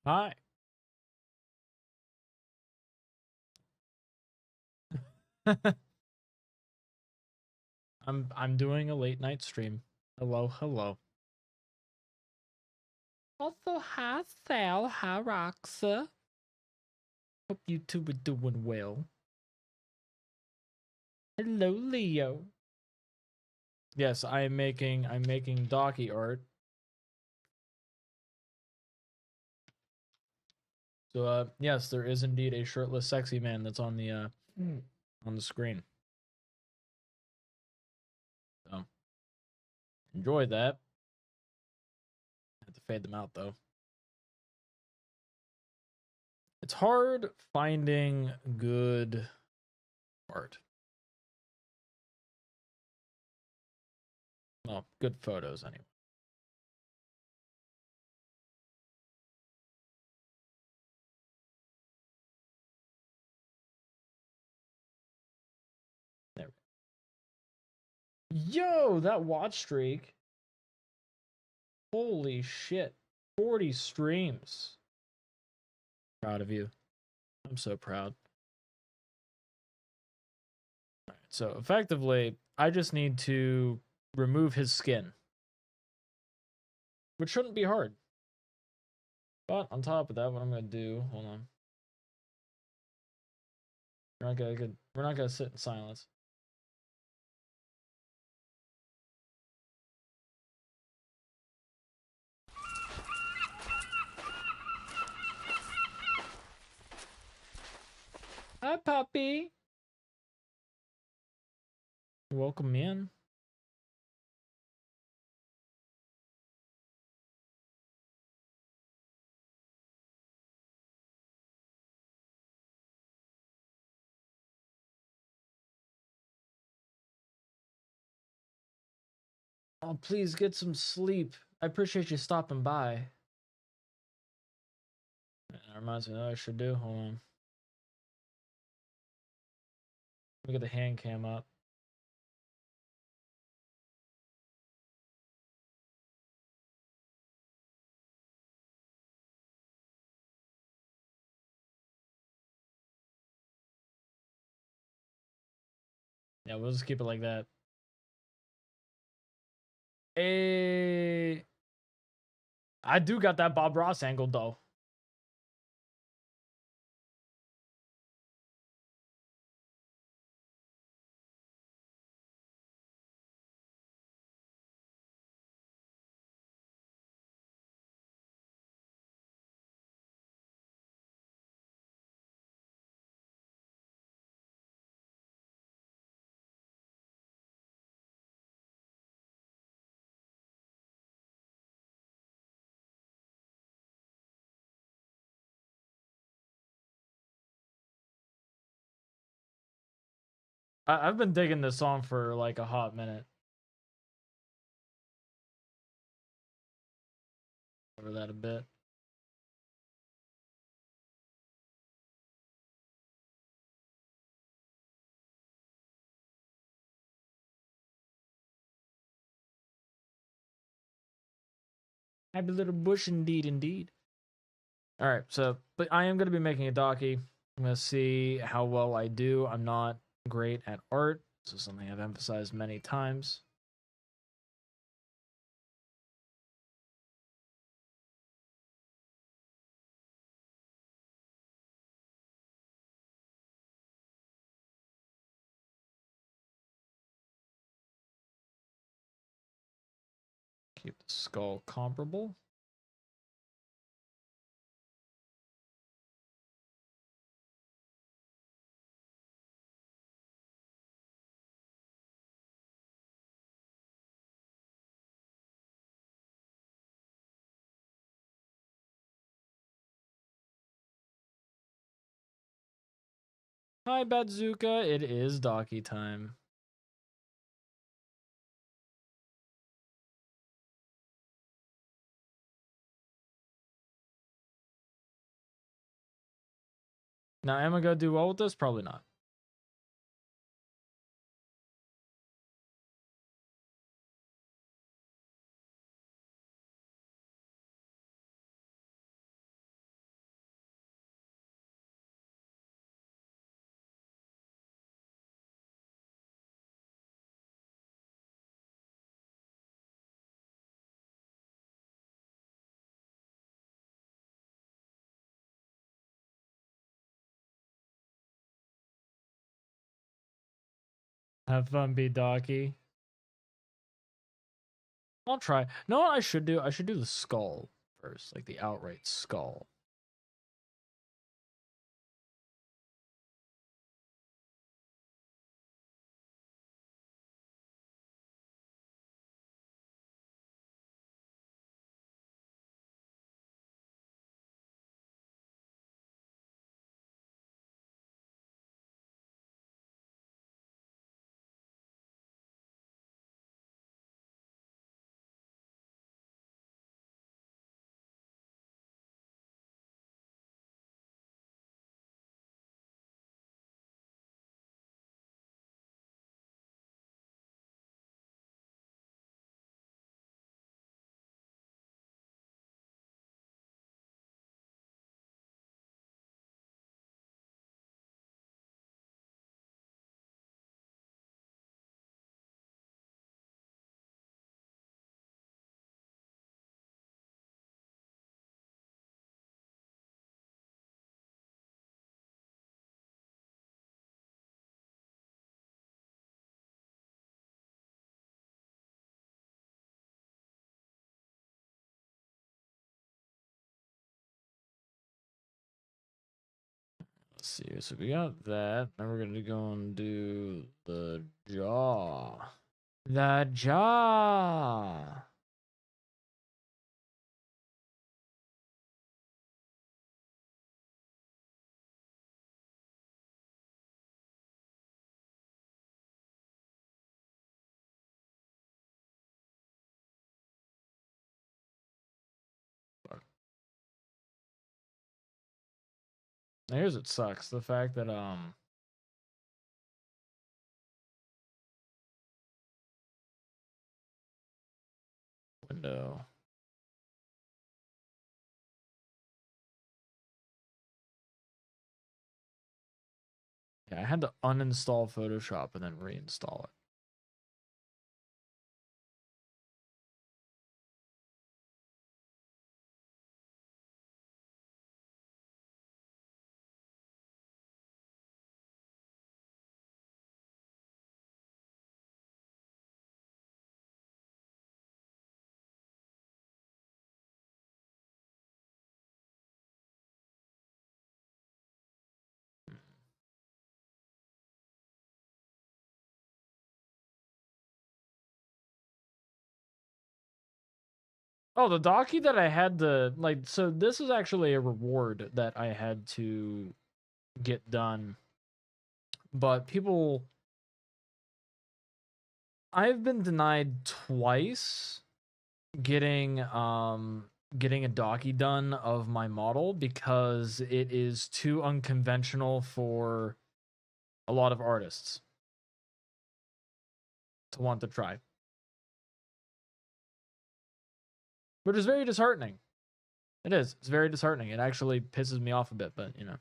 Hi. I'm doing a late night stream. Hello, hello. Also, hi Sal, hi Roxa. Hope you two are doing well. Hello, Leo. Yes, I'm making Daki art. So yes, there is indeed a shirtless sexy man that's on the screen. So enjoy that. I have to fade them out though. It's hard finding good art. Well, good photos anyway. There. Yo, that watch streak. Holy shit. 40 streams. Proud of you. I'm so proud. All right, so effectively, I just need to remove his skin, which shouldn't be hard. But on top of that, what I'm gonna do, hold on. We're not gonna sit in silence. Hi, puppy. Welcome in. Oh, please get some sleep. I appreciate you stopping by. That reminds me of what I should do. Hold on. Let me get the hand cam up. Yeah, we'll just keep it like that. Hey, I do got that Bob Ross angle though. I've been digging this song for like a hot minute. Over that a bit. Happy little bush, indeed, indeed. All right, so but I am going to be making a Daki. I'm going to see how well I do. I'm not great at art. This is something I've emphasized many times. Keep the skull comparable. Hi, Badzuka. It is Daki time. Now, am I going to do well with this? Probably not. Have fun, be Docky. I'll try. No, what I should do? I should do the skull first, like the outright skull. Let's see. So we got that. Now we're gonna go and do the jaw. The jaw. Now here's what sucks. The fact that window. Yeah, I had to uninstall Photoshop and then reinstall it. Oh, the docky that I had to like. So this is actually a reward that I had to get done, but people. I've been denied twice getting getting a docky done of my model because it is too unconventional for a lot of artists to want to try, which is very disheartening. It is. It's very disheartening. It actually pisses me off a bit, but you know.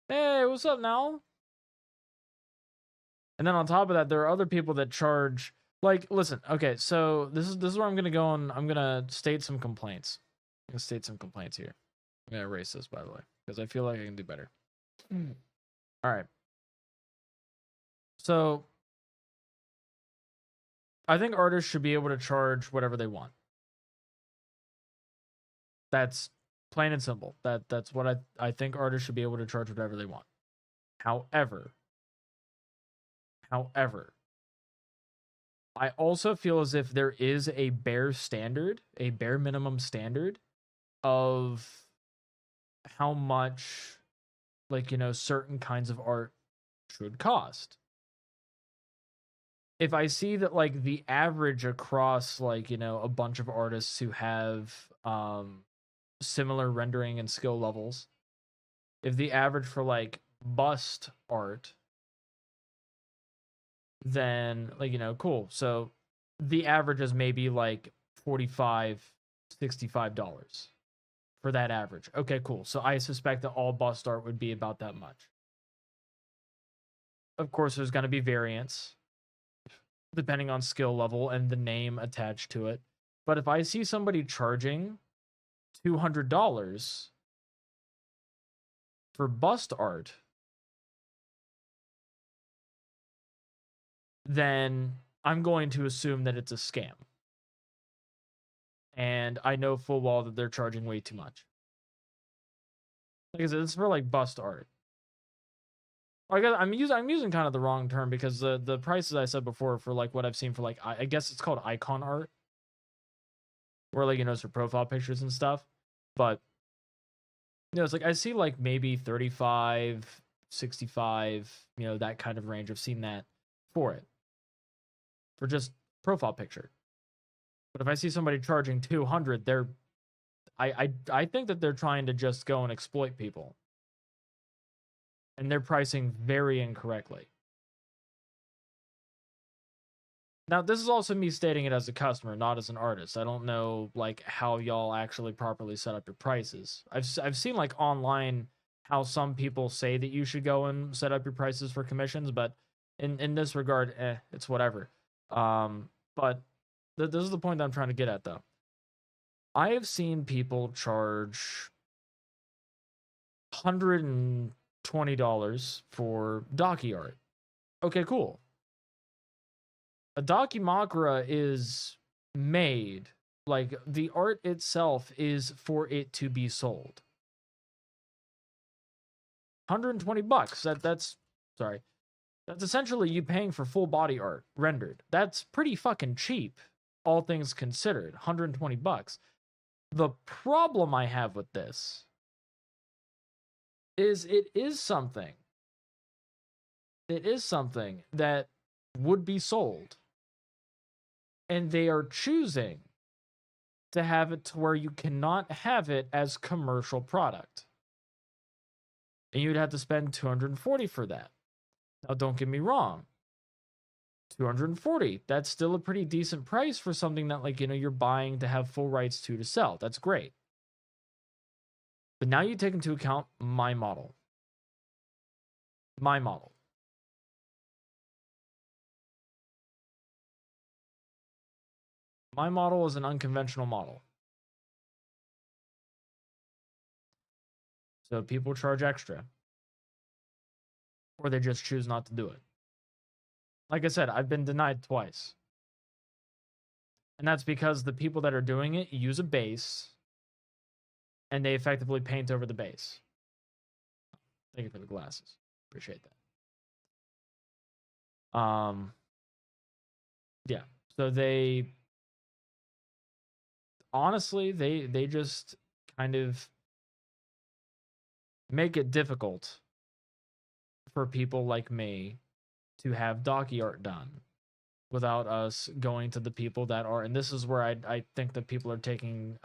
Hey, what's up now? And then on top of that, there are other people that charge. Like, listen, okay, so this is where I'm gonna go and I'm gonna state some complaints. I'm gonna state some complaints here. I'm gonna erase this, by the way, because I feel like I can do better. All right. So I think artists should be able to charge whatever they want. That's plain and simple. That's what I think artists should be able to charge whatever they want. However, I also feel as if there is a bare standard, a bare minimum standard of how much, like, you know, certain kinds of art should cost. If I see that, like, the average across, like, you know, a bunch of artists who have similar rendering and skill levels, if the average for, like, bust art, then, like, you know, cool. So the average is maybe like $45, $65 for that average. Okay, cool. So I suspect that all bust art would be about that much. Of course, there's going to be variance depending on skill level and the name attached to it. But if I see somebody charging $200 for bust art, then I'm going to assume that it's a scam. And I know full well that they're charging way too much. Like I said, it's for like bust art. I'm using kind of the wrong term, because the prices I said before for like what I've seen for like, I guess it's called icon art, where like, it's for profile pictures and stuff. But it's like I see like maybe 35, 65, that kind of range. I've seen that for it, for just profile picture. But if I see somebody charging 200, I think that they're trying to just go and exploit people. And they're pricing very incorrectly. Now, this is also me stating it as a customer, not as an artist. I don't know like how y'all actually properly set up your prices. I've seen like online how some people say that you should go and set up your prices for commissions, but in this regard, it's whatever. But this is the point that I'm trying to get at, though. I have seen people charge $120 for Daki art. Okay, cool. A Dakimakura is made, like the art itself is for it to be sold. $120. That's sorry. That's essentially you paying for full body art rendered. That's pretty fucking cheap, all things considered. $120. The problem I have with this is it is something that would be sold, and they are choosing to have it to where you cannot have it as commercial product, and you'd have to spend $240 for that. Now, don't get me wrong, $240, that's still a pretty decent price for something that, like, you're buying to have full rights to sell. That's great. But now you take into account my model. My model is an unconventional model. So people charge extra, or they just choose not to do it. Like I said, I've been denied twice. And that's because the people that are doing it use a base, and they effectively paint over the base. Thank you for the glasses. Appreciate that. Yeah. So they honestly, they just kind of make it difficult for people like me to have Daki art done without us going to the people that are, and this is where I think that people are taking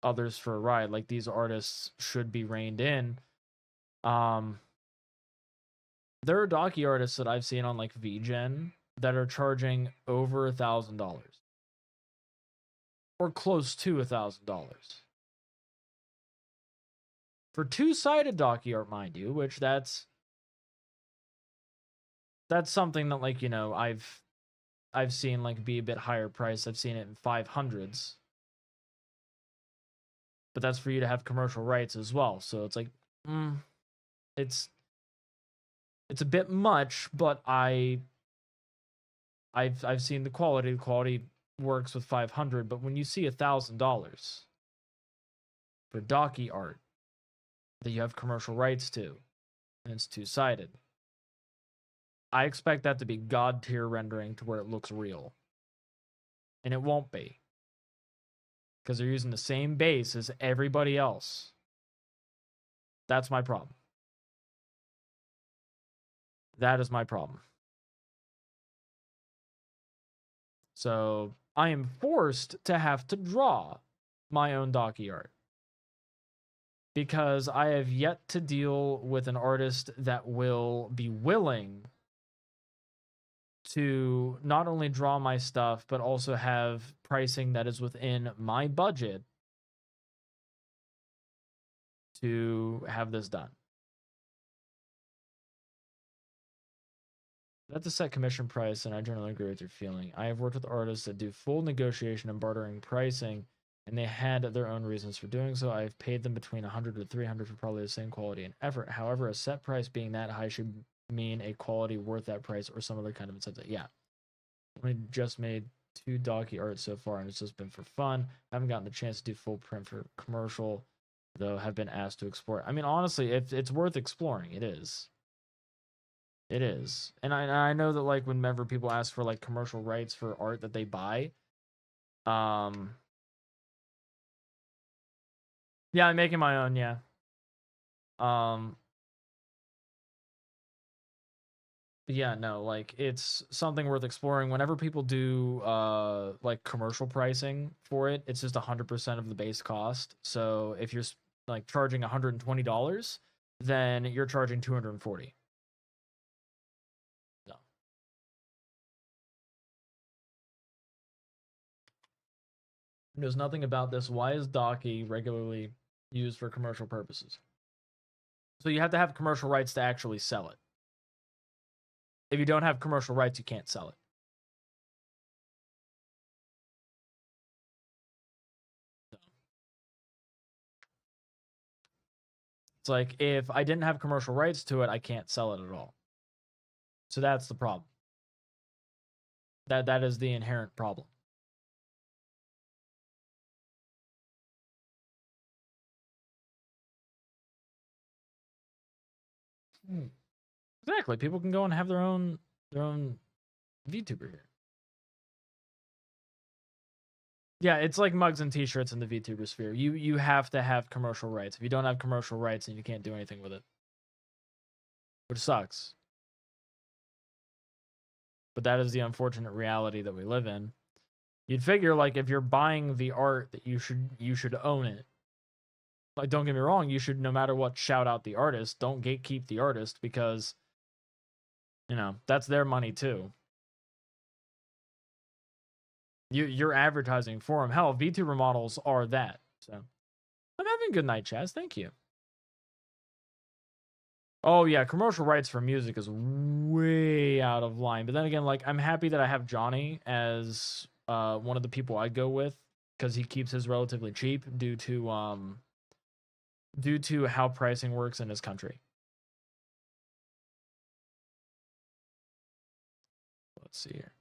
others for a ride. Like, these artists should be reined in. There are Daki artists that I've seen on like VGen that are charging over $1,000 or close to $1,000 for two-sided Daki art, mind you, which that's something that, like, I've seen like be a bit higher price. I've seen it in 500s, but that's for you to have commercial rights as well. So it's like, it's a bit much, but I've seen the quality. The quality works with 500, but when you see $1,000 for Daki art that you have commercial rights to, and it's two-sided, I expect that to be god tier rendering to where it looks real. And it won't be, because they're using the same base as everybody else. That's my problem. That is my problem. So I am forced to have to draw my own Daki art, because I have yet to deal with an artist that will be willing to not only draw my stuff, but also have pricing that is within my budget to have this done. That's a set commission price, and I generally agree with your feeling. I have worked with artists that do full negotiation and bartering pricing, and they had their own reasons for doing so. I've paid them between $100 to $300 for probably the same quality and effort. However, a set price being that high should mean a quality worth that price or some other kind of incentive. Yeah. We just made 2 Daki art so far, and it's just been for fun. I haven't gotten the chance to do full print for commercial, though have been asked to explore. I mean, honestly, it's worth exploring. It is. It is. And I know that, like, whenever people ask for, like, commercial rights for art that they buy, yeah, I'm making my own, yeah. Yeah, no, like, it's something worth exploring. Whenever people do like commercial pricing for it, it's just 100% of the base cost. So if you're like charging $120, then you're charging 240. No. There's nothing about this. Why is Daki regularly used for commercial purposes? So you have to have commercial rights to actually sell it. If you don't have commercial rights, you can't sell it. It's like, if I didn't have commercial rights to it, I can't sell it at all. So that's the problem. That is the inherent problem. Exactly. People can go and have their own VTuber here. Yeah, it's like mugs and t-shirts in the VTuber sphere. You have to have commercial rights. If you don't have commercial rights, then you can't do anything with it. Which sucks. But that is the unfortunate reality that we live in. You'd figure, like, if you're buying the art, that you should own it. Like, don't get me wrong, you should, no matter what, shout out the artist. Don't gatekeep the artist, because, you know, that's their money too. You're advertising for them. Hell, VTuber models are that. So I'm having a good night, Chaz. Thank you. Oh yeah, commercial rights for music is way out of line. But then again, like, I'm happy that I have Johnny as one of the people I go with, because he keeps his relatively cheap due to how pricing works in his country. Let's see here.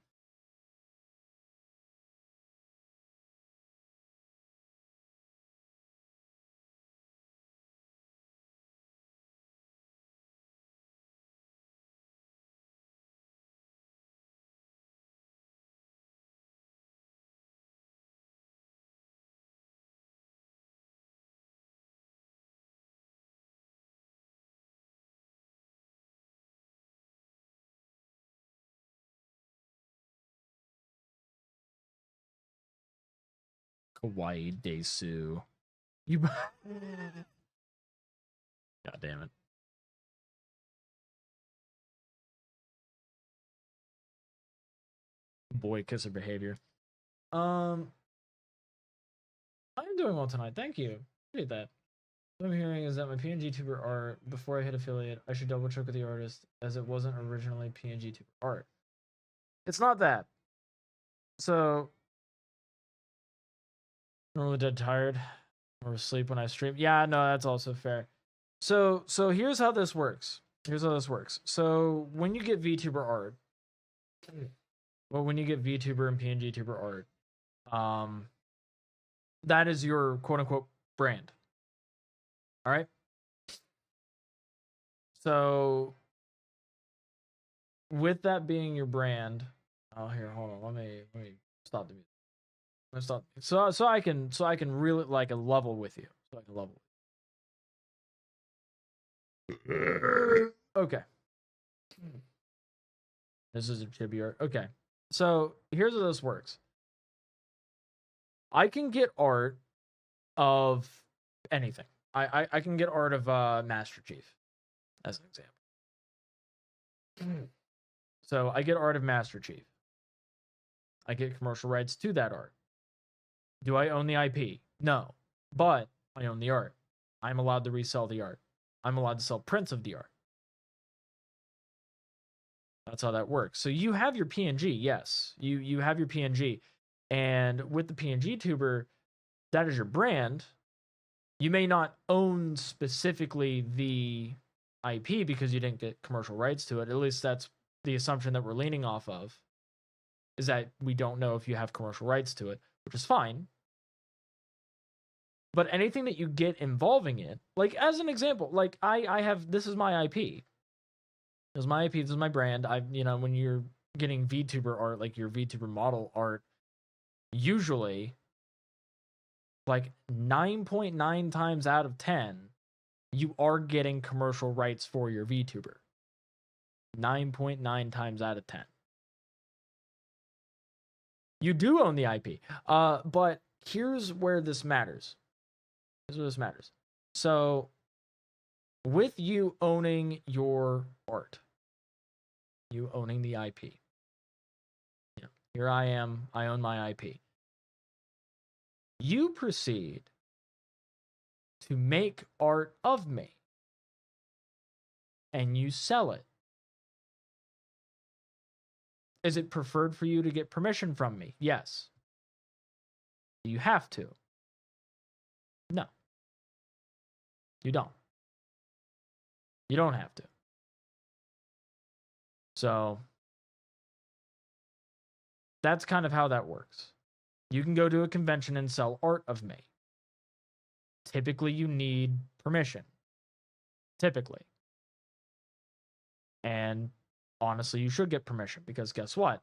Kawaii Desu. You God damn it. Boy kisser behavior. I'm doing well tonight. Thank you. Appreciate that. What I'm hearing is that my PNG tuber art, before I hit affiliate, I should double check with the artist, as it wasn't originally PNG tuber art. It's not that. So, normally dead tired or asleep when I stream. Yeah, no, that's also fair. So here's how this works. So when you get VTuber art, when you get VTuber and PNG tuber art, that is your quote unquote brand. All right. So with that being your brand, oh, here, hold on. Let me stop the music. Let's stop. So I can really, like, a level with you. So I can level. Okay. This is a chibi art. Okay. So here's how this works. I can get art of anything. I can get art of Master Chief, as an example. So I get art of Master Chief. I get commercial rights to that art. Do I own the IP? No. But I own the art. I'm allowed to resell the art. I'm allowed to sell prints of the art. That's how that works. So you have your PNG, yes. You have your PNG. And with the PNG tuber, that is your brand. You may not own specifically the IP because you didn't get commercial rights to it. At least that's the assumption that we're leaning off of, is that we don't know if you have commercial rights to it, which is fine. But anything that you get involving it, like as an example, like I have, this is my IP. This is my IP, this is my brand. When you're getting VTuber art, like your VTuber model art, usually like 9.9 times out of 10, you are getting commercial rights for your VTuber. 9.9 times out of 10. You do own the IP. But here's where this matters. So, with you owning your art, you owning the IP. Here I am, I own my IP. You proceed to make art of me, and you sell it. Is it preferred for you to get permission from me? Yes. Do you have to? No. You don't. You don't have to. So, that's kind of how that works. You can go to a convention and sell art of me. Typically, you need permission. Typically. And honestly, you should get permission, because guess what?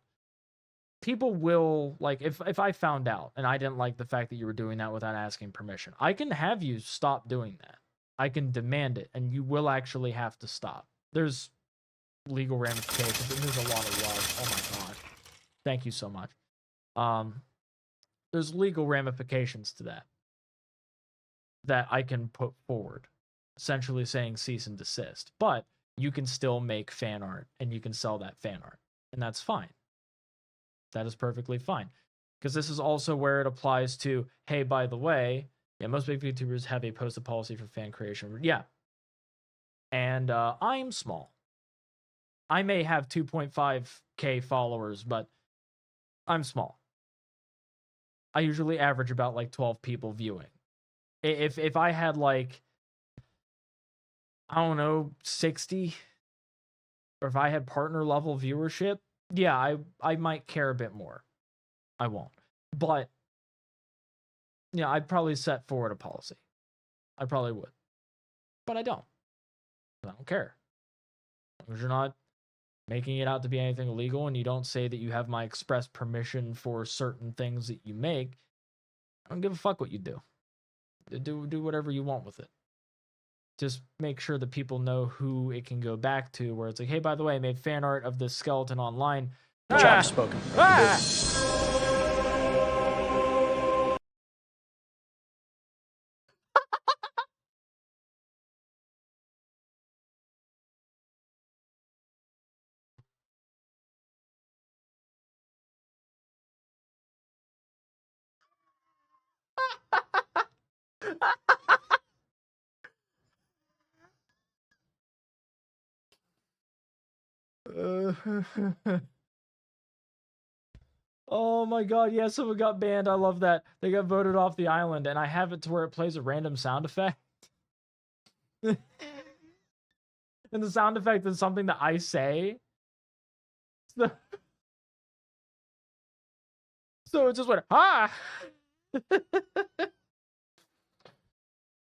People will, like, if I found out and I didn't like the fact that you were doing that without asking permission, I can have you stop doing that. I can demand it, and you will actually have to stop. There's legal ramifications, and there's a lot of love. Oh my god. Thank you so much. There's legal ramifications to that I can put forward, essentially saying cease and desist. But you can still make fan art, and you can sell that fan art, and that's fine. That is perfectly fine. Because this is also where it applies to, hey, by the way, yeah, most big YouTubers have a posted policy for fan creation. Yeah. And I'm small. I may have 2.5K followers, but I'm small. I usually average about like 12 people viewing. If I had like, I don't know, 60, or if I had partner level viewership, yeah, I might care a bit more. I won't. But, I'd probably set forward a policy. I probably would. But I don't. I don't care. Because you're not making it out to be anything illegal, and you don't say that you have my express permission for certain things that you make, I don't give a fuck what you do. Do whatever you want with it. Just make sure that people know who it can go back to, where it's like, hey, by the way, I made fan art of this skeleton online. Job spoken. Oh my god, yeah, someone got banned. I love that. They got voted off the island, and I have it to where it plays a random sound effect. And the sound effect is something that I say. So it just went, ah!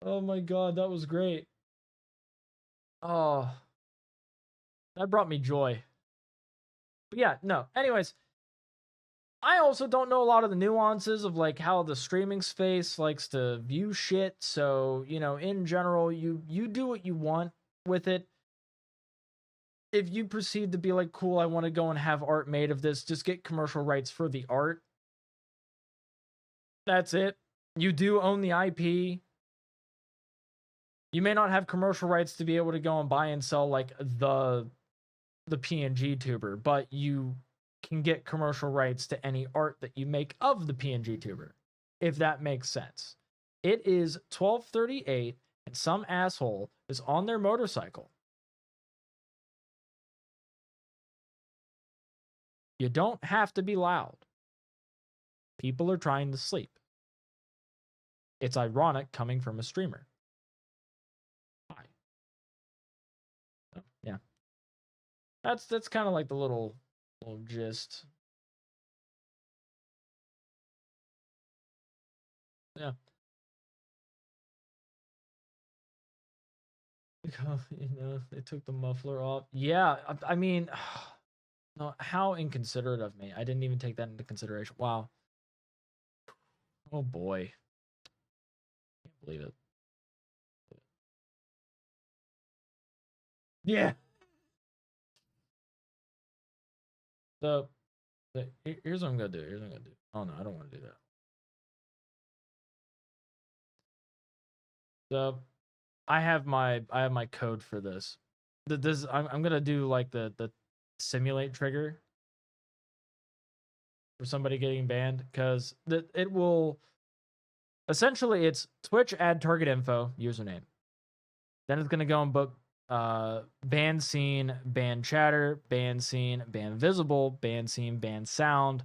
Oh my god, that was great. Oh. That brought me joy. But yeah, no. Anyways, I also don't know a lot of the nuances of like how the streaming space likes to view shit. So, in general, you do what you want with it. If you proceed to be like, cool, I want to go and have art made of this, just get commercial rights for the art. That's it. You do own the IP. You may not have commercial rights to be able to go and buy and sell like the PNG tuber, but you can get commercial rights to any art that you make of the PNG tuber, if that makes sense. It is 12:38 and some asshole is on their motorcycle. You don't have to be loud. People are trying to sleep. It's ironic coming from a streamer. Why? That's kind of like the little gist. Yeah. You know, they took the muffler off. Yeah, I mean, no, how inconsiderate of me. I didn't even take that into consideration. Wow. Oh boy. Can't believe it. Yeah. So, here's what I'm gonna do. Here's what I'm gonna do. Oh no, I don't want to do that. So, I have my code for this. This I'm gonna do like the simulate trigger for somebody getting banned, because it will essentially, it's Twitch add target info username. Then it's gonna go and book ban scene, ban chatter, ban scene, ban visible, ban scene, ban sound,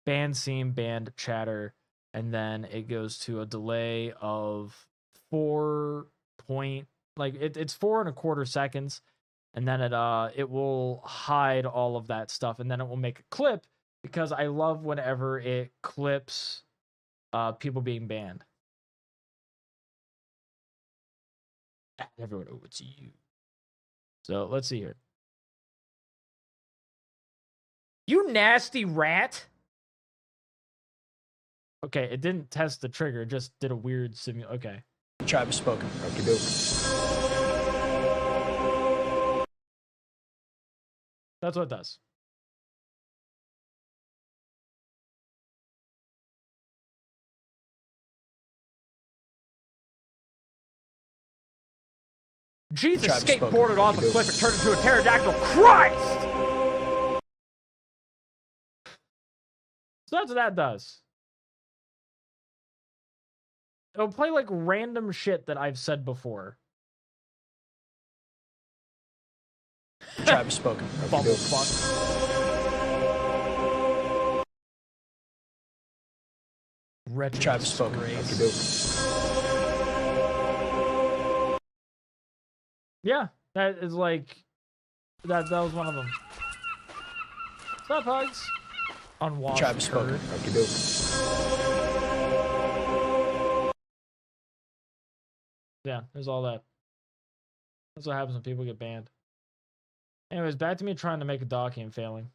ban scene, banned chatter, and then it goes to a delay of 4 point, like it's 4.25 seconds, and then it will hide all of that stuff, and then it will make a clip, because I love whenever it clips people being banned. Everyone over to you. So let's see here. You nasty rat. Okay, it didn't test the trigger, it just did a weird okay. The tribe has spoken. Okay, That's what it does. Jesus skateboarded off a cliff and turned into a pterodactyl. Christ! So that's what that does. It'll play like random shit that I've said before. The tribe has spoken. Bubble fuck. Wretched tribe has spoken. Yeah, that is like that was one of them. What's up, Hugs? Unwashed tribe has spoken. Yeah, there's all that. That's what happens when people get banned. Anyways, back to me trying to make a docky and failing.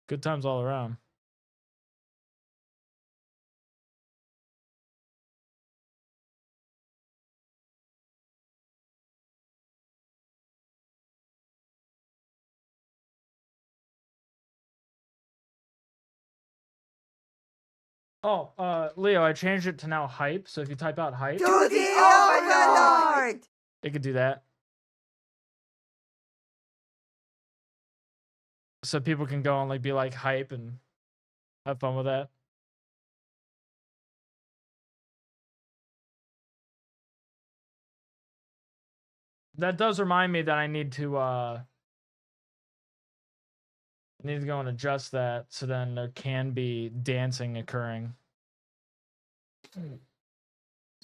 Good times all around. Oh, Leo, I changed it to now hype. So if you type out hype, To the Overlord! It could do that. So people can go and like be like hype and have fun with that. That does remind me that I need to go and adjust that, so then there can be dancing occurring. So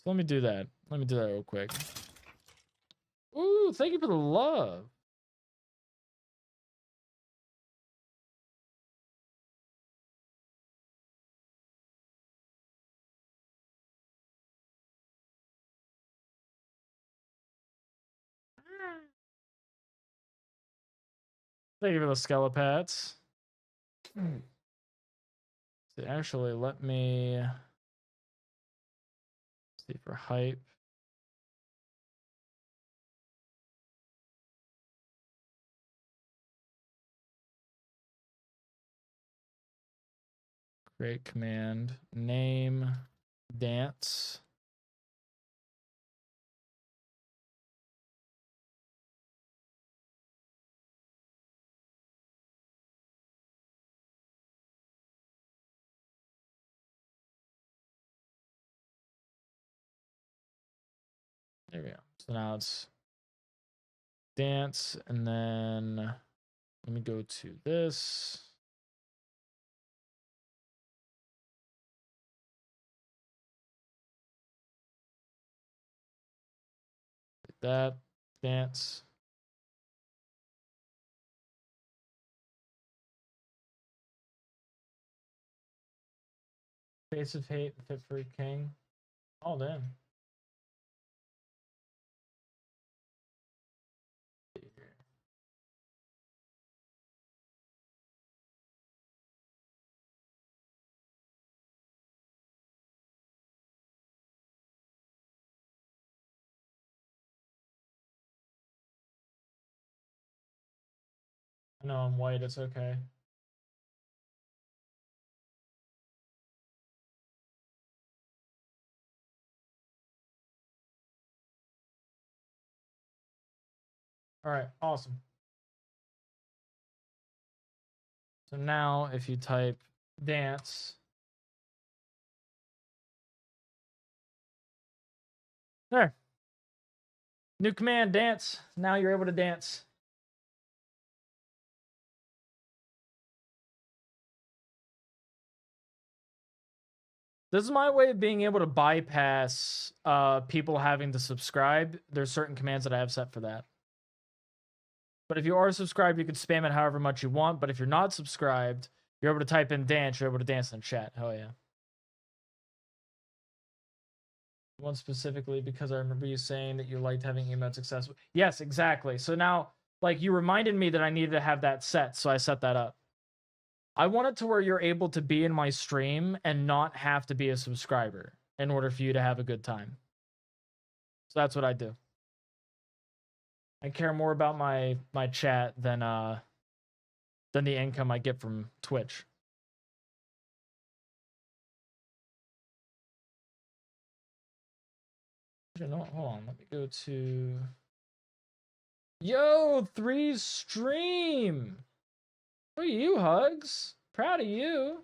let me do that. Let me do that real quick. Ooh, thank you for the love. Thank you for the skelepats. So actually, let me see for hype. Create command, name, dance. There we go. So now it's dance, and then let me go to this. That dance. Face of hate, fit for a king. Oh damn. I know I'm white, it's okay. All right, awesome. So now if you type dance, there. New command, dance. Now you're able to dance. This is my way of being able to bypass people having to subscribe. There's certain commands that I have set for that. But if you are subscribed, you can spam it however much you want. But if you're not subscribed, you're able to type in dance. You're able to dance in chat. Hell yeah. One specifically because I remember you saying that you liked having emotes accessible. Yes, exactly. So now, like, you reminded me that I needed to have that set, so I set that up. I want it to where you're able to be in my stream and not have to be a subscriber in order for you to have a good time. So that's what I do. I care more about my chat than the income I get from Twitch. No, hold on. Let me go to. Yo, 3 stream. Who are you, Hugs? Proud of you.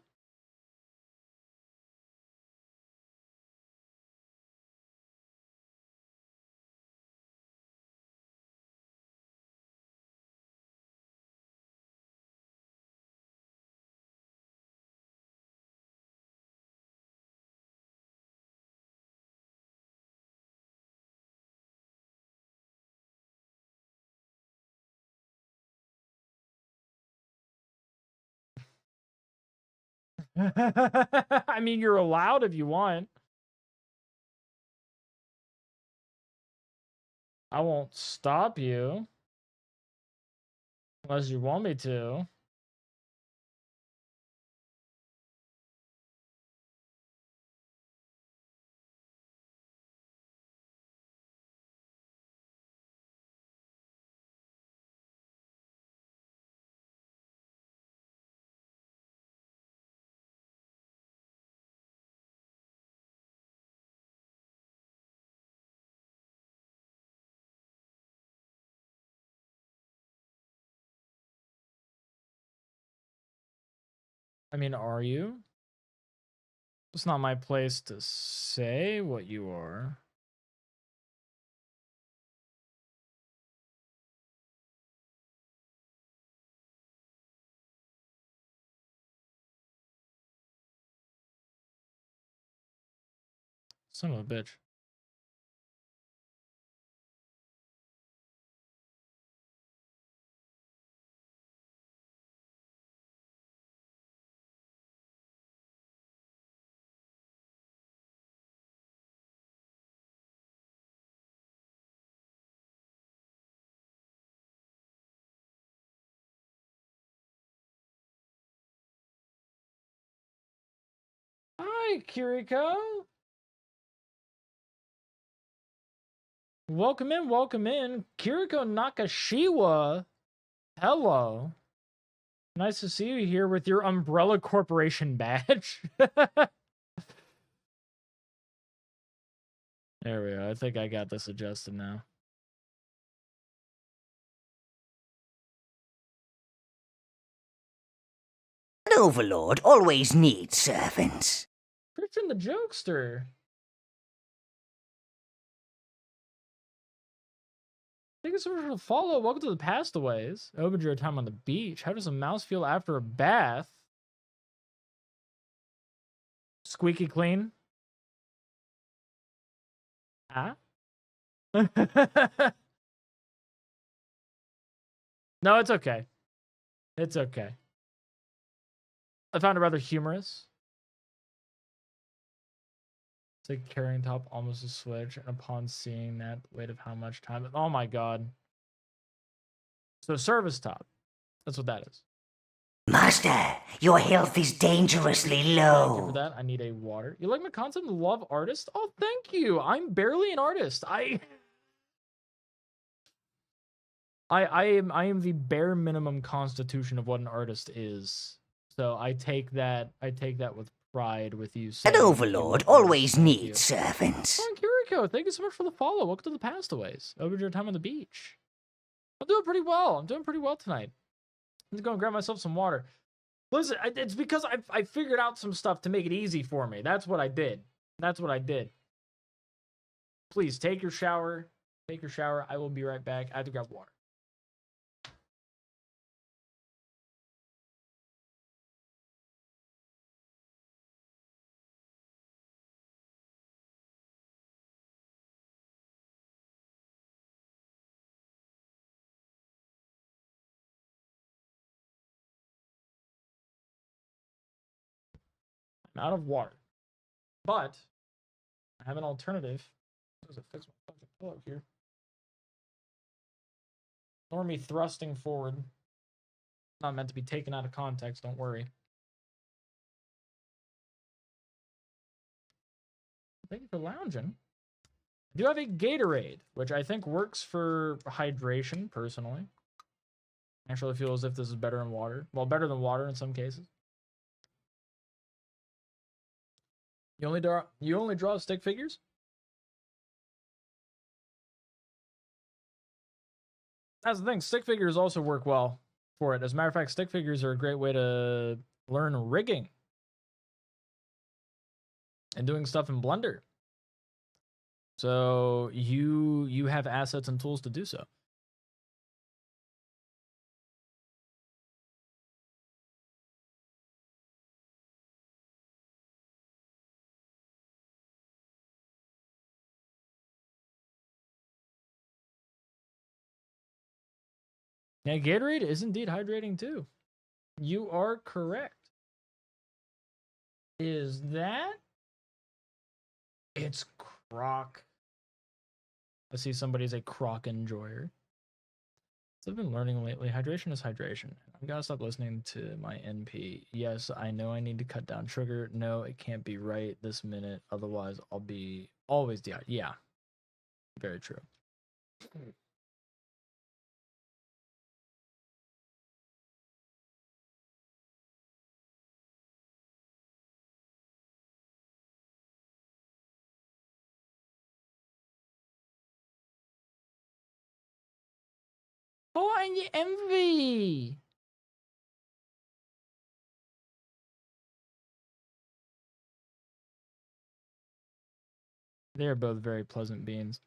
I mean, you're allowed if you want. I won't stop you. Unless you want me to. I mean, are you? It's not my place to say what you are. Son of a bitch. Hi, Kiriko. Welcome in, welcome in. Kiriko Nakashiwa. Hello. Nice to see you here with your Umbrella Corporation badge. There we go. I think I got this adjusted now. An overlord always needs servants. Christian the Jokester. Thank you so much for the follow. Welcome to the Pastaways. I opened your time on the beach. How does a mouse feel after a bath? Squeaky clean. Ah? No, it's okay. It's okay. I found it rather humorous. It's like carrying top almost a switch, and upon seeing that weight of how much time. Oh my god. So service top. That's what that is. Master, your health is dangerously Thank you for low. that. I need a water. You like my concept? Love artist? Oh, thank you. I'm barely an artist. I am the bare minimum constitution of what an artist is. So I take that with pride with you. An saying you overlord are artists. always Thank needs you. servants. Oh, Kiriko, thank you so much for the follow. Welcome to the Pastaways. Over your time on the beach. I'm doing pretty well. I'm doing pretty well tonight. I'm just going to grab myself some water. Listen, it's because I figured out some stuff to make it easy for me. That's what I did. That's what I did. Please take your shower. Take your shower. I will be right back. I have to grab water. I'm out of water. But I have an alternative. Does it fix my fucking pillow here? Ignore me thrusting forward. Not meant to be taken out of context, don't worry. Thank you for lounging. I do have a Gatorade, which I think works for hydration, personally. I actually feel as if this is better than water. Well, better than water in some cases. You only draw stick figures? That's the thing. Stick figures also work well for it. As a matter of fact, stick figures are a great way to learn rigging and doing stuff in Blender. So you have assets and tools to do so. Yeah, Gatorade is indeed hydrating too. You are correct. Is that? It's Croc. I see somebody's a Croc enjoyer. So I've been learning lately. Hydration is hydration. I've got to stop listening to my NP. Yes, I know I need to cut down sugar. No, it can't be right this minute. Otherwise, I'll be always dehydrated. Yeah, very true. Oh, and envy. They are both very pleasant beings.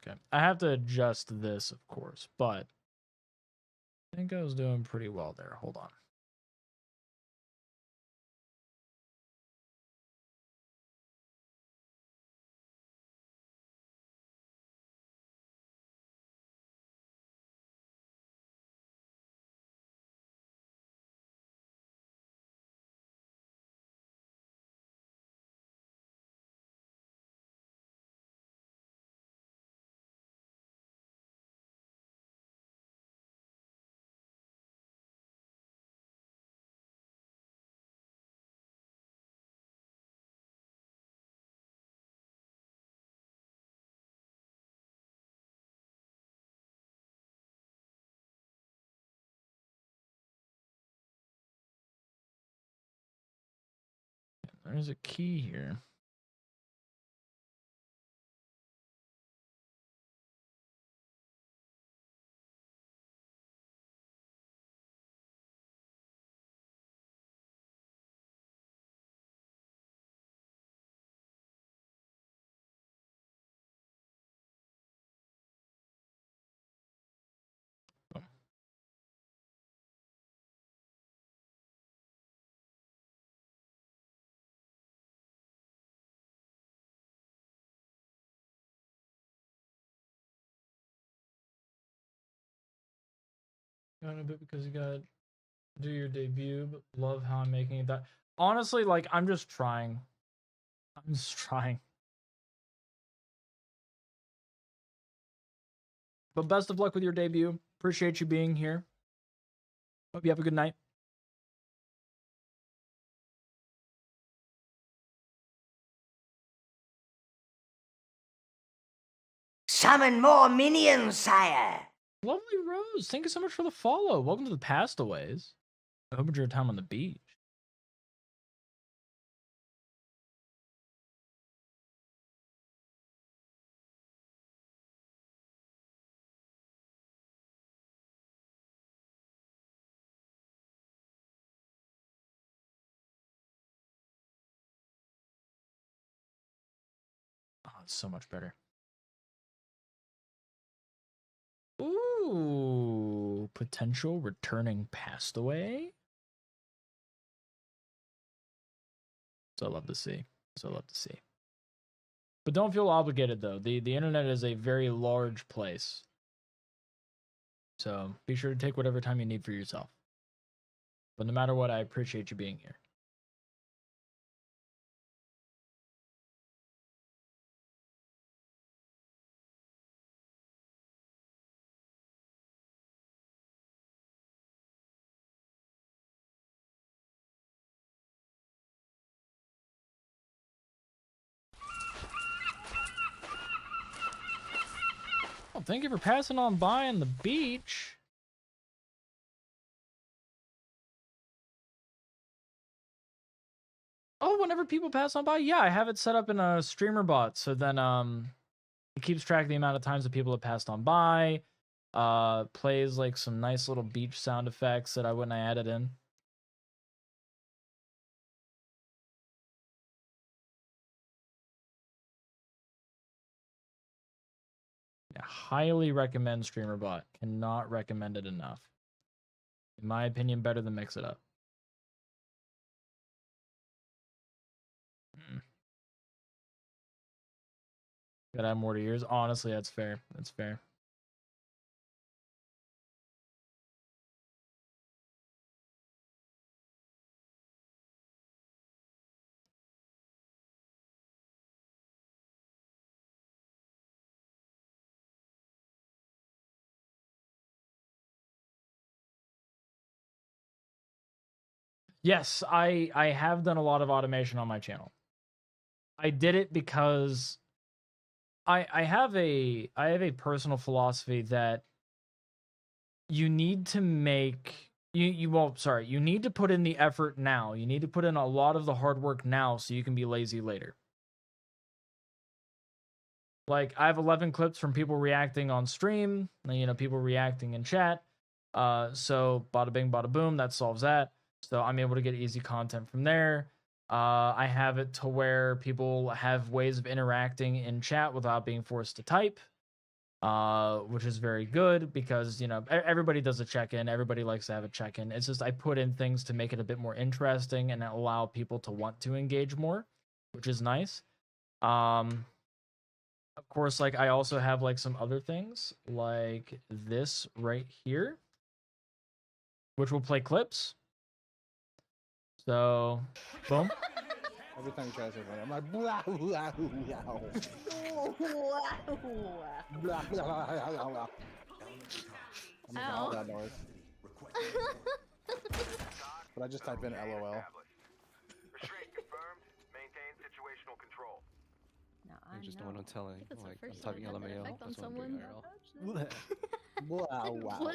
Okay, I have to adjust this, of course, but I think I was doing pretty well there. Hold on. there's a key here. Got a bit because you got do your debut, but love how I'm making it that. Honestly, like I'm just trying. I'm just trying. But best of luck with your debut. Appreciate you being here. Hope you have a good night. Summon more minions, sire. Lovely Rose, thank you so much for the follow. Welcome to the Pastaways. I hope you enjoyed your time on the beach. Oh, it's so much better. Ooh, potential returning Pastaway. So love to see. So love to see. But don't feel obligated though. The internet is a very large place. So be sure to take whatever time you need for yourself. But no matter what, I appreciate you being here. Well, thank you for passing on by on the beach. Oh, whenever people pass on by, yeah, I have it set up in a streamer bot. So then it keeps track of the amount of times that people have passed on by. Plays like some nice little beach sound effects that I added in. I highly recommend StreamerBot. Cannot recommend it enough. In my opinion, better than Mix It Up. Gotta add more to yours. Honestly, that's fair. That's fair. Yes, I have done a lot of automation on my channel. I did it because I have a personal philosophy that you need to make you need to put in the effort now. You need to put in a lot of the hard work now so you can be lazy later. Like I have 11 clips from people reacting on stream, people reacting in chat. So bada bing, bada boom, that solves that. So I'm able to get easy content from there. I have it to where people have ways of interacting in chat without being forced to type, which is very good because, everybody does a check-in. Everybody likes to have a check-in. It's just I put in things to make it a bit more interesting and allow people to want to engage more, which is nice. Of course, like I also have like some other things like this right here, which will play clips. So, boom. Every time you try to say something, I'm like, blah, blah, blah, blah, blah, blah. I'm making all that noise. But I just type in LOL. Restraint confirmed. Maintain situational control. No, You're just the know. one I'm telling. It's Like, the I'm first typing time I've had that LMAO. effect on That's what I'm someone. doing Blah, wow.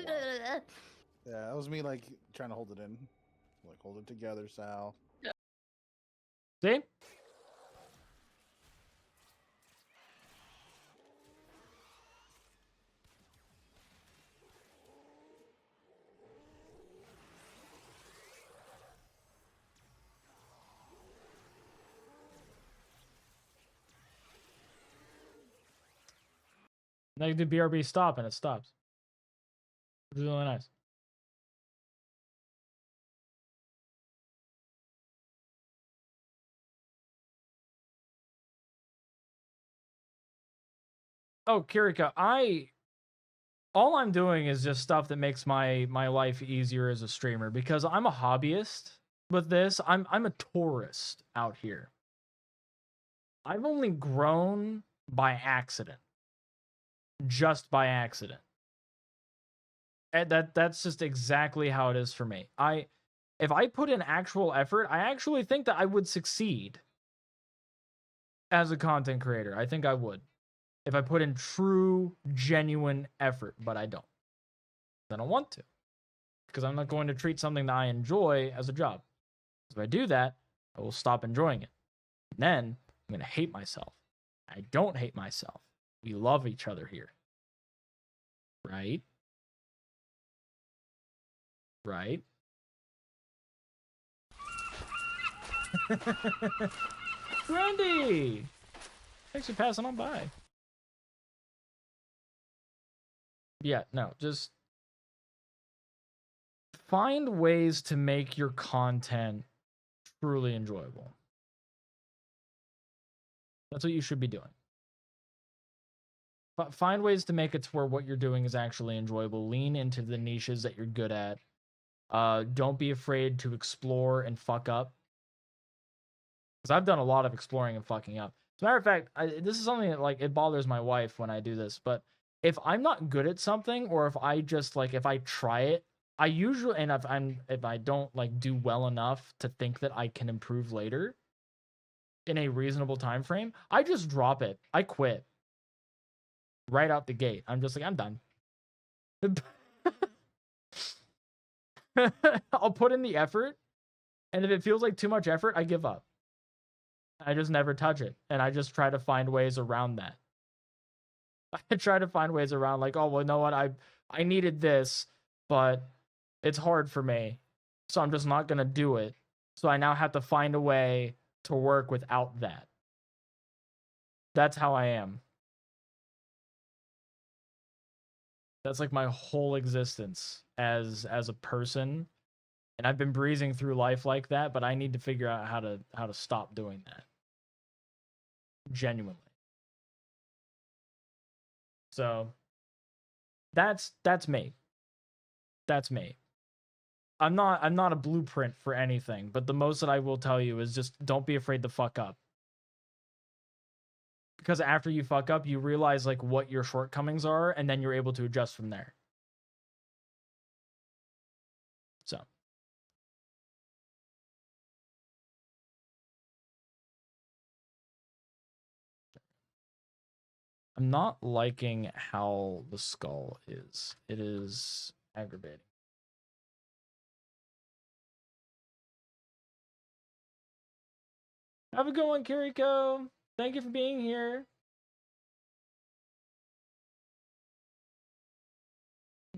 Yeah, that was me like trying to hold it in. Like, hold it together, Sal. See? Now you do BRB stop and it stops. It's really nice. Oh, Kirika, all I'm doing is just stuff that makes my life easier as a streamer because I'm a hobbyist with this. I'm a tourist out here. I've only grown by accident. Just by accident. And that's just exactly how it is for me. If I put in actual effort, I actually think that I would succeed as a content creator. I think I would. If I put in true, genuine effort, but I don't. I don't want to. Because I'm not going to treat something that I enjoy as a job. If I do that, I will stop enjoying it. And then I'm going to hate myself. I don't hate myself. We love each other here. Right? Right? Randy! Thanks for passing on by. Yeah, no, just find ways to make your content truly enjoyable. That's what you should be doing. Find ways to make it to where what you're doing is actually enjoyable. Lean into the niches that you're good at. Don't be afraid to explore and fuck up. Because I've done a lot of exploring and fucking up. As a matter of fact, this is something that, like, it bothers my wife when I do this. But if I'm not good at something, or if I just, like, if I try it, I usually, and if I don't, like, do well enough to think that I can improve later in a reasonable time frame, I just drop it. I quit. Right out the gate. I'm just like, I'm done. I'll put in the effort, and if it feels like too much effort, I give up. I just never touch it, and I just try to find ways around that. I try to find ways around, like, oh, well, you know what, I needed this, but it's hard for me, so I'm just not gonna do it. So I now have to find a way to work without that. That's how I am. That's like my whole existence as a person, and I've been breezing through life like that, but I need to figure out how to stop doing that. Genuinely. So that's me. That's me. I'm not a blueprint for anything, but the most that I will tell you is just don't be afraid to fuck up. Because after you fuck up, you realize, like, what your shortcomings are, and then you're able to adjust from there. So I'm not liking how the skull is. It is aggravating. Have a good one, Kiriko. Thank you for being here.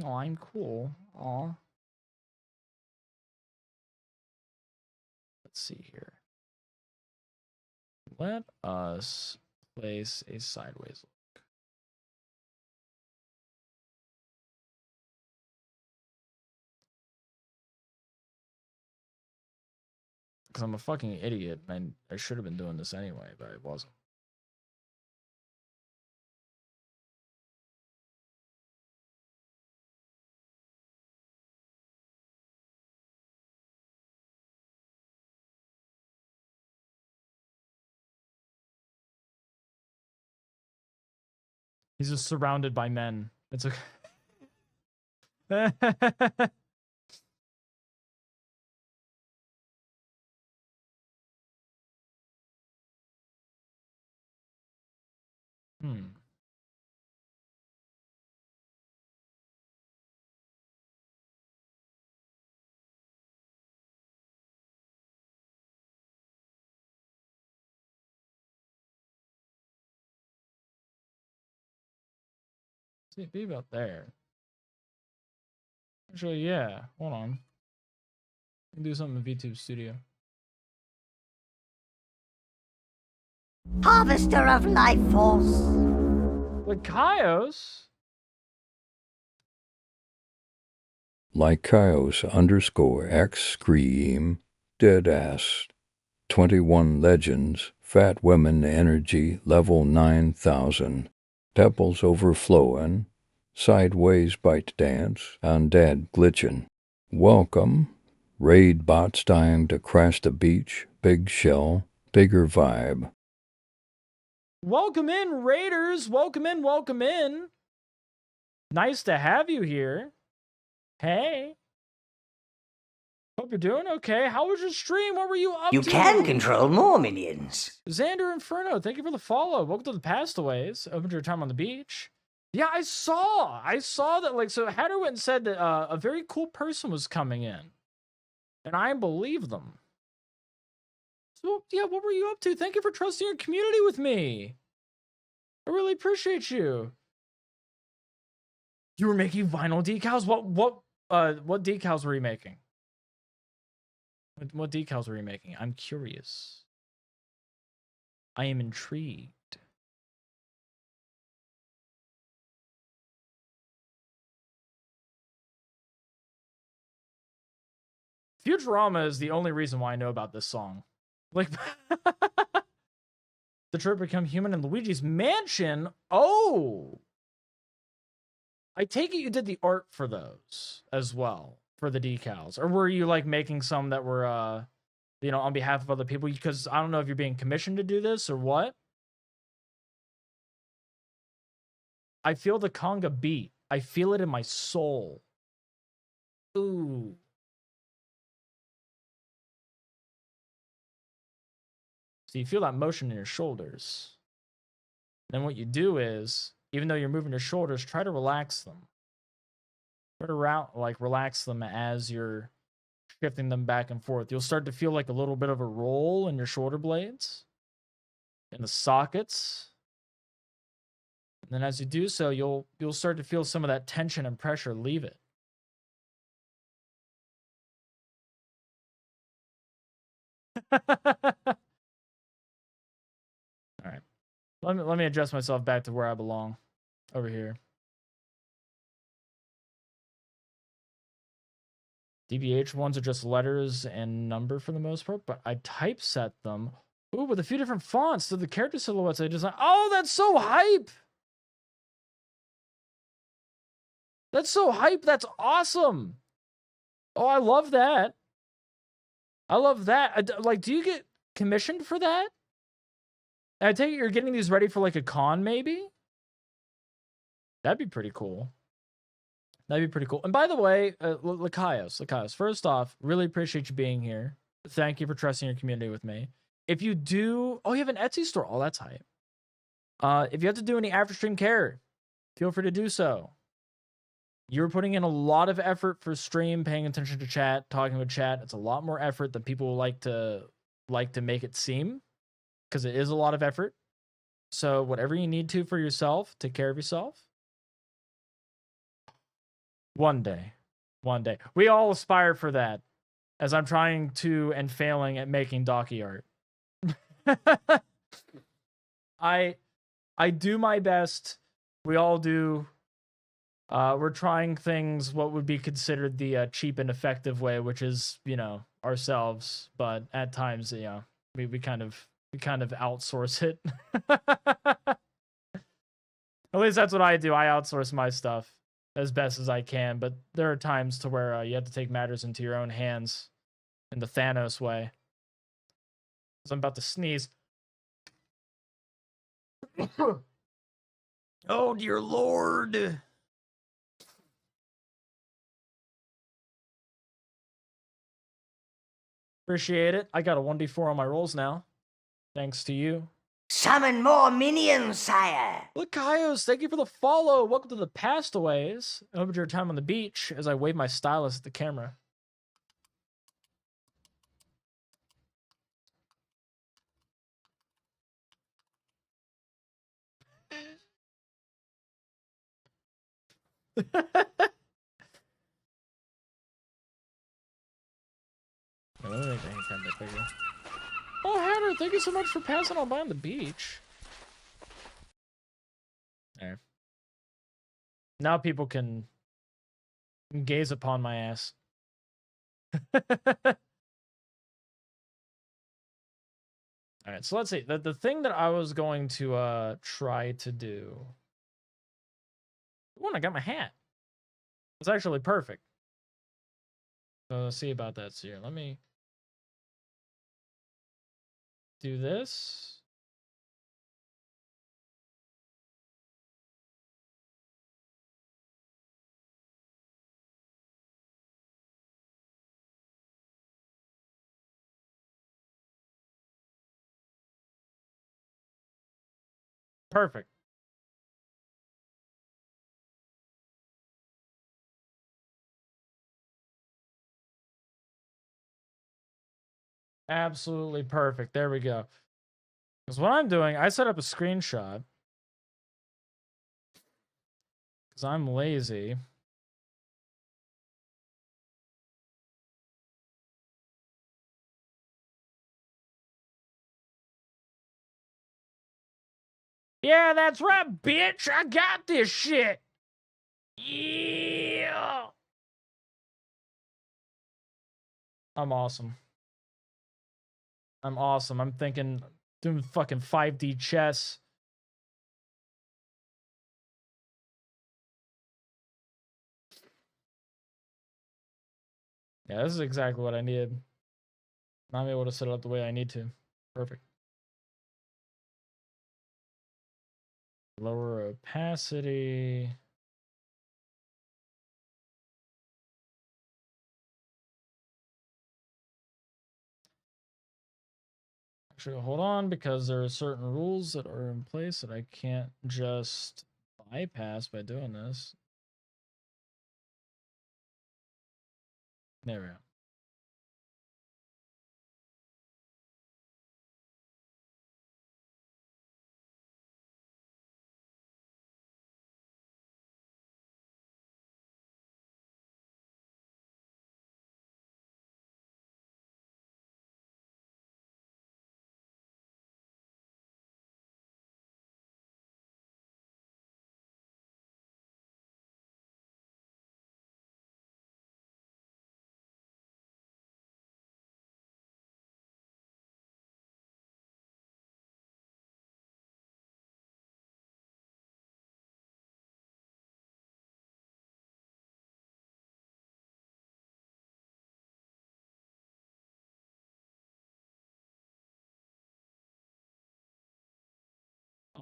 Oh, I'm cool. Aw. Let's see here. Let us place a sideways look. Because I'm a fucking idiot, and I should have been doing this anyway, but I wasn't. He's just surrounded by men. It's okay. Hmm. See, be about there. Actually, yeah. Hold on. Do something in VTube Studio. Harvester of life force. Lycaios? Lycaios_X Scream Deadass 21 Legends Fat Women Energy Level 9000 Pebbles Overflowin' Sideways Bite Dance Undead Glitchin'. Welcome. Raid bots dying to crash the beach. Big shell. Bigger vibe. Welcome in, Raiders! Welcome in, welcome in! Nice to have you here. Hey. Hope you're doing okay. How was your stream? What were you up You to? can control more minions. Xander Inferno, thank you for the follow. Welcome to the Pastaways. Open to your time on the beach. Yeah, I saw that, like, so Hatter went and said that a very cool person was coming in. And I believe them. So, yeah, what were you up to? Thank you for trusting your community with me. I really appreciate you. You were making vinyl decals? What decals were you making? What decals were you making? I'm curious. I am intrigued. Futurama is the only reason why I know about this song. Like, the trip become human in Luigi's Mansion. Oh, I take it you did the art for those as well for the decals, or were you like making some that were, on behalf of other people? Because I don't know if you're being commissioned to do this or what. I feel the conga beat. I feel it in my soul. Ooh. So you feel that motion in your shoulders. Then what you do is, even though you're moving your shoulders, try to relax them. Try to relax them as you're shifting them back and forth. You'll start to feel like a little bit of a roll in your shoulder blades, in the sockets. And then as you do so, you'll start to feel some of that tension and pressure leave it. All right. Let me adjust myself back to where I belong. Over here. DBH ones are just letters and number for the most part, but I typeset them. Ooh, with a few different fonts. So the character silhouettes I design. Oh, that's so hype! That's so hype. That's awesome. Oh, I love that. I love that. Like, do you get commissioned for that? I take it you're getting these ready for like a con, maybe? That'd be pretty cool. That'd be pretty cool. And by the way, Lycaios, first off, really appreciate you being here. Thank you for trusting your community with me. If you do, oh, you have an Etsy store. Oh, that's hype. If you have to do any after stream care, feel free to do so. You're putting in a lot of effort for stream, paying attention to chat, talking with chat. It's a lot more effort than people like to make it seem, because it is a lot of effort. So whatever you need to for yourself, take care of yourself. One day. We all aspire for that, as I'm trying to and failing at making Daki art. I do my best. We all do. We're trying things what would be considered the cheap and effective way, which is, ourselves. But at times, we kind of outsource it. At least that's what I do. I outsource my stuff as best as I can. But there are times to where you have to take matters into your own hands in the Thanos way. So I'm about to sneeze. Oh, dear Lord. Appreciate it. I got a 1d4 on my rolls now. Thanks to you. Summon more minions, sire. Look, Kaios, thank you for the follow. Welcome to the Pastaways. I hope your time on the beach as I wave my stylus at the camera. Let me make my hand a bit bigger. Oh, Hatter, thank you so much for passing on by on the beach. There. Now people can gaze upon my ass. Alright, so let's see. The thing that I was going to try to do. One, I got my hat. It's actually perfect. So let's see about that. So here, let me do this. Perfect. Absolutely perfect. There we go. Because what I'm doing, I set up a screenshot. Because I'm lazy. Yeah, that's right, bitch. I got this shit. Yeah. I'm awesome. I'm awesome. I'm thinking doing fucking 5D chess. Yeah, this is exactly what I needed. Now I'm able to set it up the way I need to. Perfect. Lower opacity. Actually, hold on, because there are certain rules that are in place that I can't just bypass by doing this. There we go.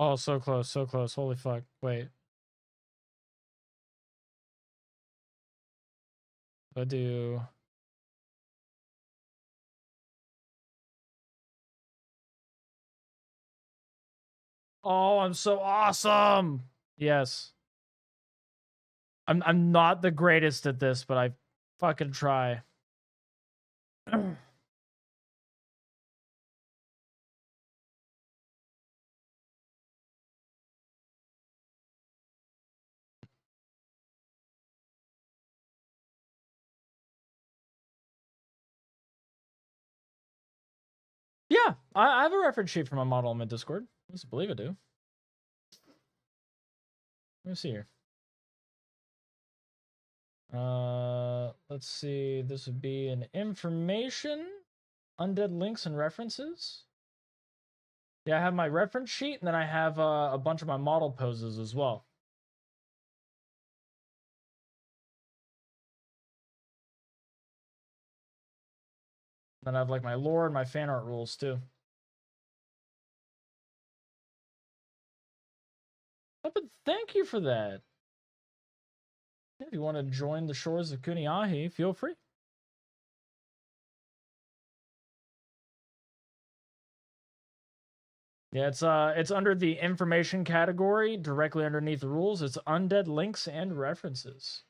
Oh, so close, so close. Holy fuck. Wait. I do. Oh, I'm so awesome. Yes. I'm not the greatest at this, but I fucking try. Yeah, I have a reference sheet for my model on my Discord. I believe I do. Let me see here. Let's see. This would be an information, undead links and references. Yeah, I have my reference sheet, and then I have a bunch of my model poses as well. Then I have like my lore and my fan art rules too. Oh, but thank you for that. If you want to join the shores of Kuniahi, feel free. Yeah, it's under the information category, directly underneath the rules. It's undead links and references.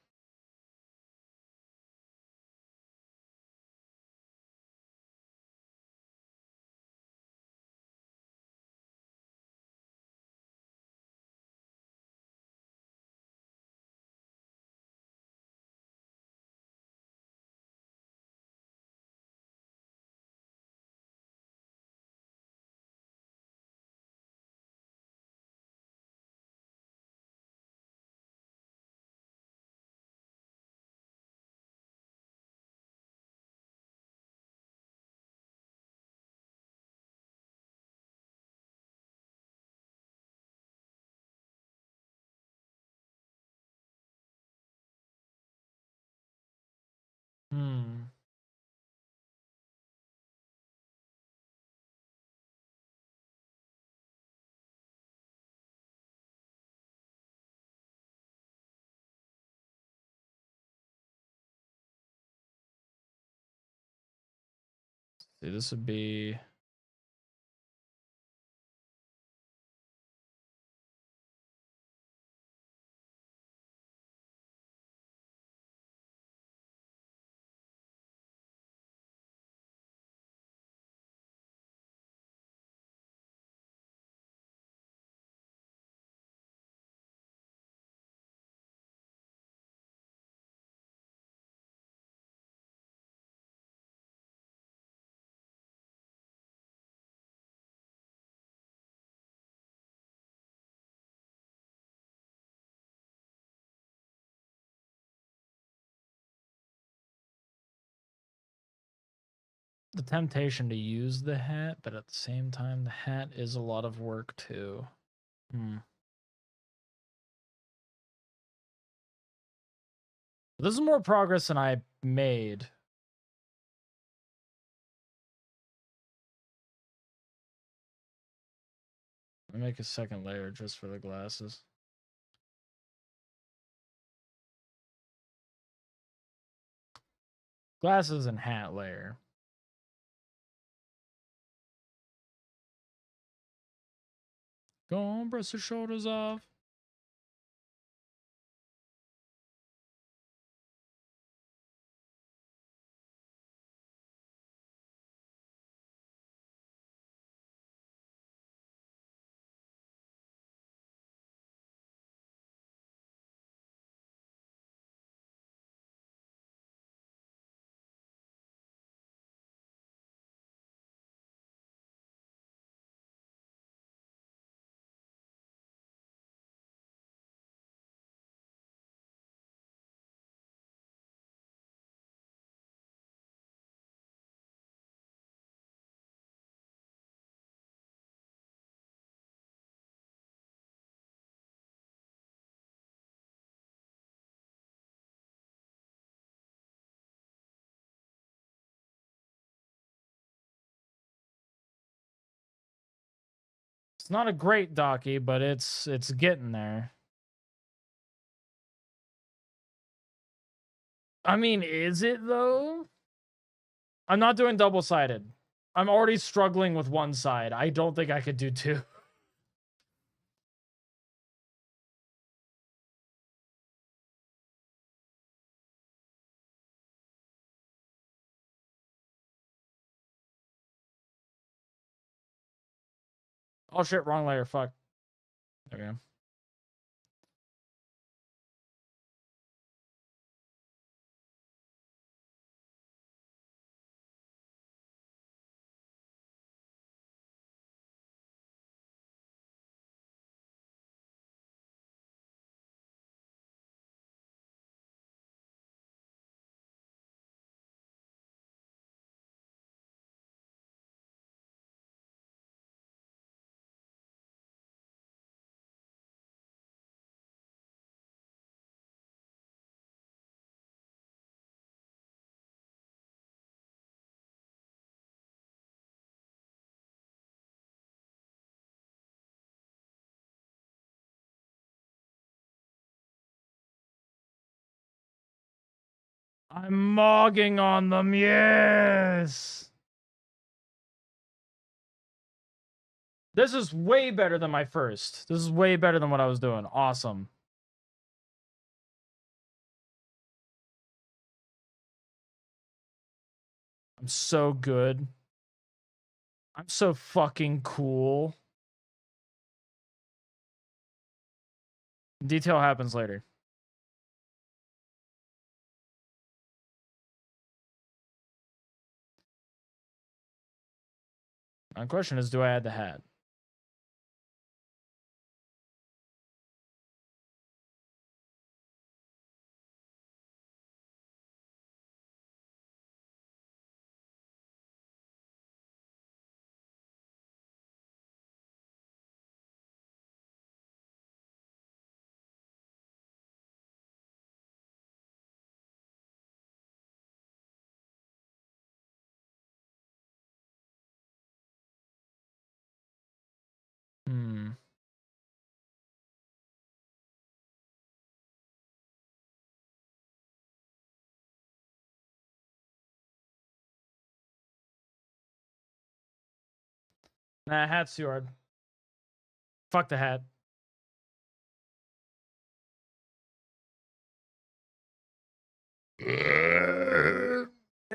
Hmm. See, this would be. The temptation to use the hat, but at the same time, the hat is a lot of work too. This is more progress than I made. I'll make a second layer just for the glasses. Glasses and hat layer. Go on, brush your shoulders off. It's not a great Daki, but it's getting there. I mean, is it though? I'm not doing double-sided. I'm already struggling with one side. I don't think I could do two. Oh shit, wrong layer. Fuck. There we go. I'm mogging on them, yes! This is way better than my first. This is way better than what I was doing. Awesome. I'm so good. I'm so fucking cool. Detail happens later. My question is, do I add the hat? Nah, hat's too hard. Fuck the hat.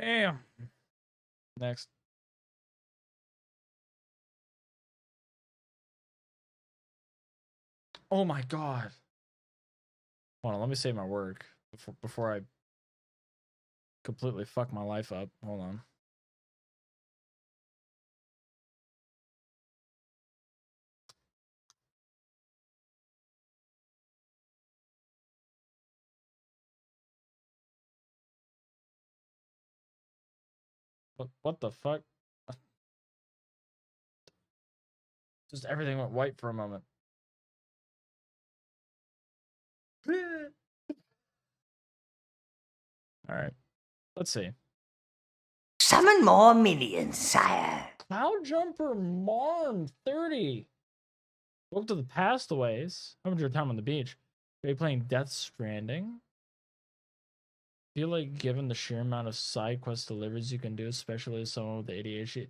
Damn. Next. Oh my god. Hold on, let me save my work before I completely fuck my life up. Hold on. What the fuck? Just everything went white for a moment. All right. Let's see. Summon more minions, sire. Cloud Jumper Marm 30. Look to the Pastaways. How much your time on the beach? Are you playing Death Stranding? Feel like given the sheer amount of side quest deliveries you can do, especially as someone with ADHD.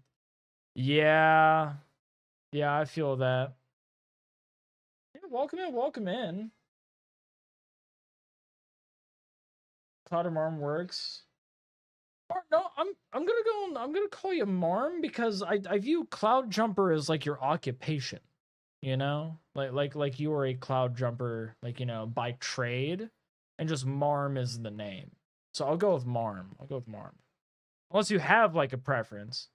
Yeah. Yeah, I feel that. Yeah, welcome in, welcome in. Cloud of Marm works. Or no, I'm gonna call you Marm because I view Cloud Jumper as like your occupation. You know? Like you are a cloud jumper, like, you know, by trade. And just Marm is the name. So I'll go with Marm. I'll go with Marm. Unless you have like a preference.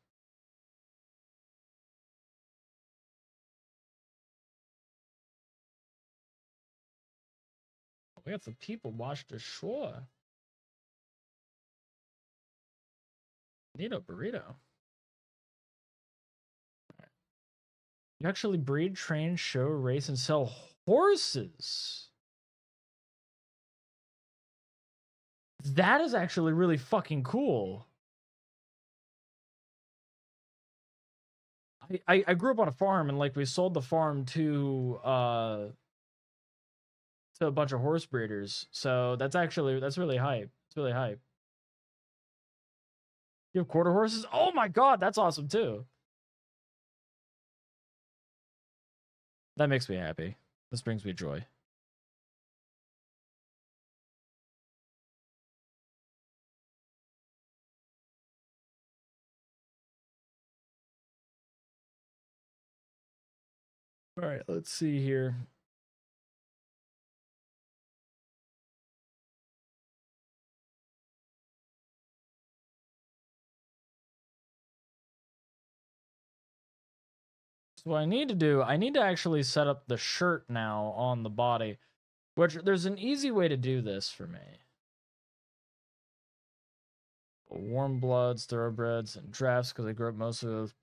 We got some people watch the shore. Need a burrito. You actually breed, train, show, race, and sell horses. That is actually really fucking cool. I grew up on a farm, and like we sold the farm to a bunch of horse breeders. So that's really hype. It's really hype. You have quarter horses? Oh my god, that's awesome too. That makes me happy. This brings me joy. All right, let's see here. So what I need to do, I need to actually set up the shirt now on the body, which there's an easy way to do this for me. Warm bloods, thoroughbreds, and drafts, because I grew up mostly with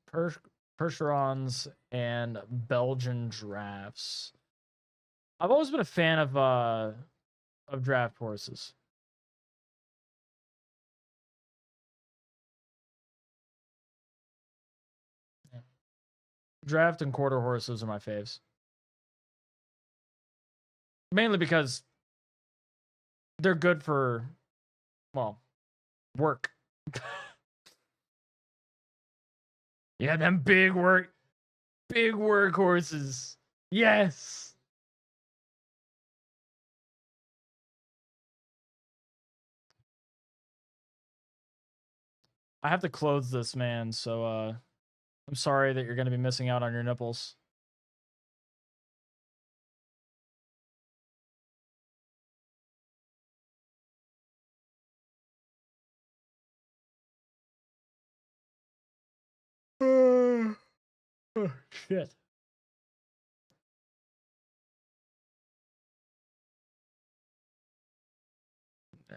Percherons and Belgian drafts. I've always been a fan of draft horses. Draft and quarter horses are my faves. Mainly because they're good for, well, work. Yeah, them big work horses. Yes. I have to clothe this man, so I'm sorry that you're going to be missing out on your nipples. Oh, shit.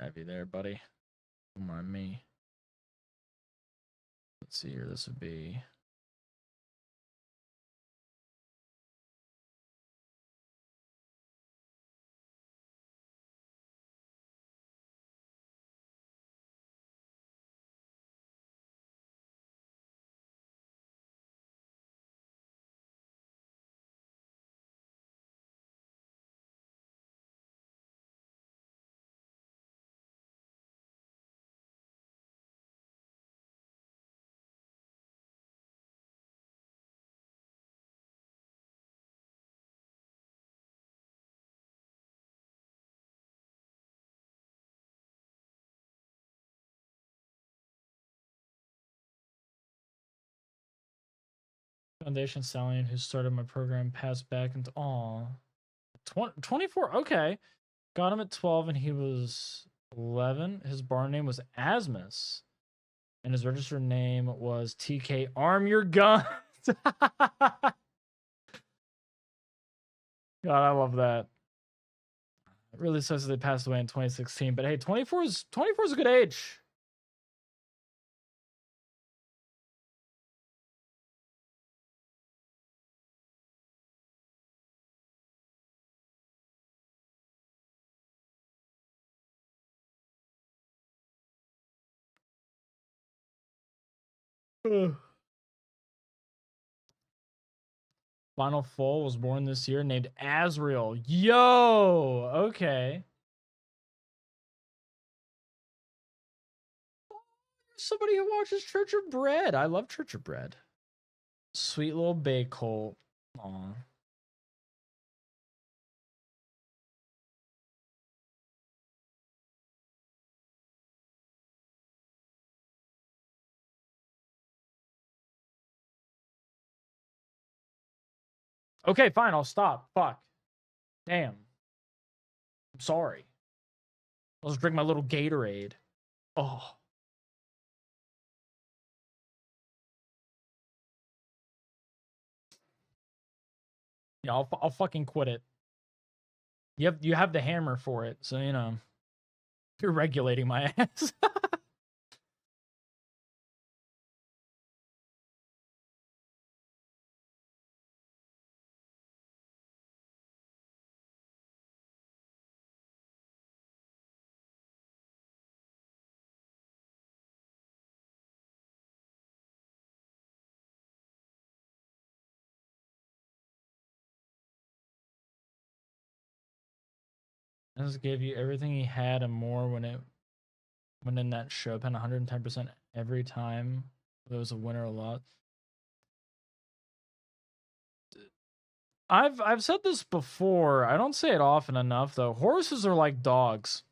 Have you there, buddy? Don't mind me. Let's see here. This would be Foundation Stallion, who started my program, passed back into 24. Okay, got him at 12, and he was 11. His bar name was Asmus, and his registered name was TK. Arm your guns. God, I love that. It really sucks that they passed away in 2016, but hey, 24 is a good age. Ugh. Final Foal was born this year, named Azrael. Yo, okay. Somebody who watches Church of Bread. I love Church of Bread. Sweet little Bay Colt. Aw. Okay, fine, I'll stop. Fuck. Damn. I'm sorry. I'll just drink my little Gatorade. Oh. Yeah, I'll fucking quit it. You have the hammer for it, so you know. You're regulating my ass. I just gave you everything he had and more when in that show, pen 110% every time there was a winner a lot. I've said this before. I don't say it often enough though. Horses are like dogs.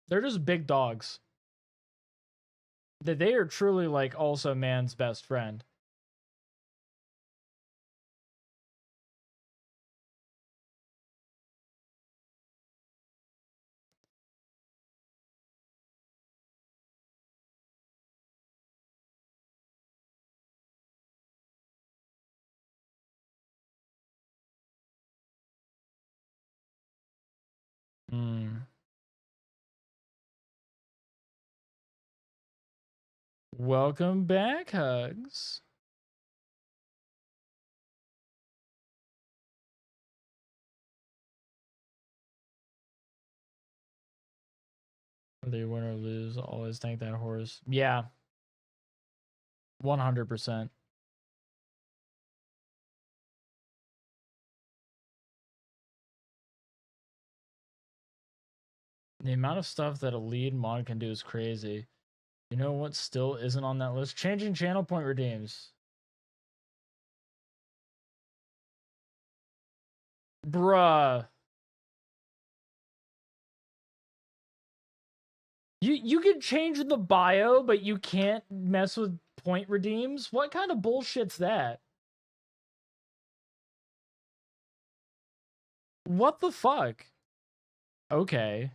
They're just big dogs. They are truly like also man's best friend. Hmm. Welcome back, Hugs. Whether you win or lose, always thank that horse. Yeah. 100%. The amount of stuff that a lead mod can do is crazy. You know what still isn't on that list? Changing channel point redeems. Bruh. You can change the bio, but you can't mess with point redeems? What kind of bullshit's that? What the fuck? Okay.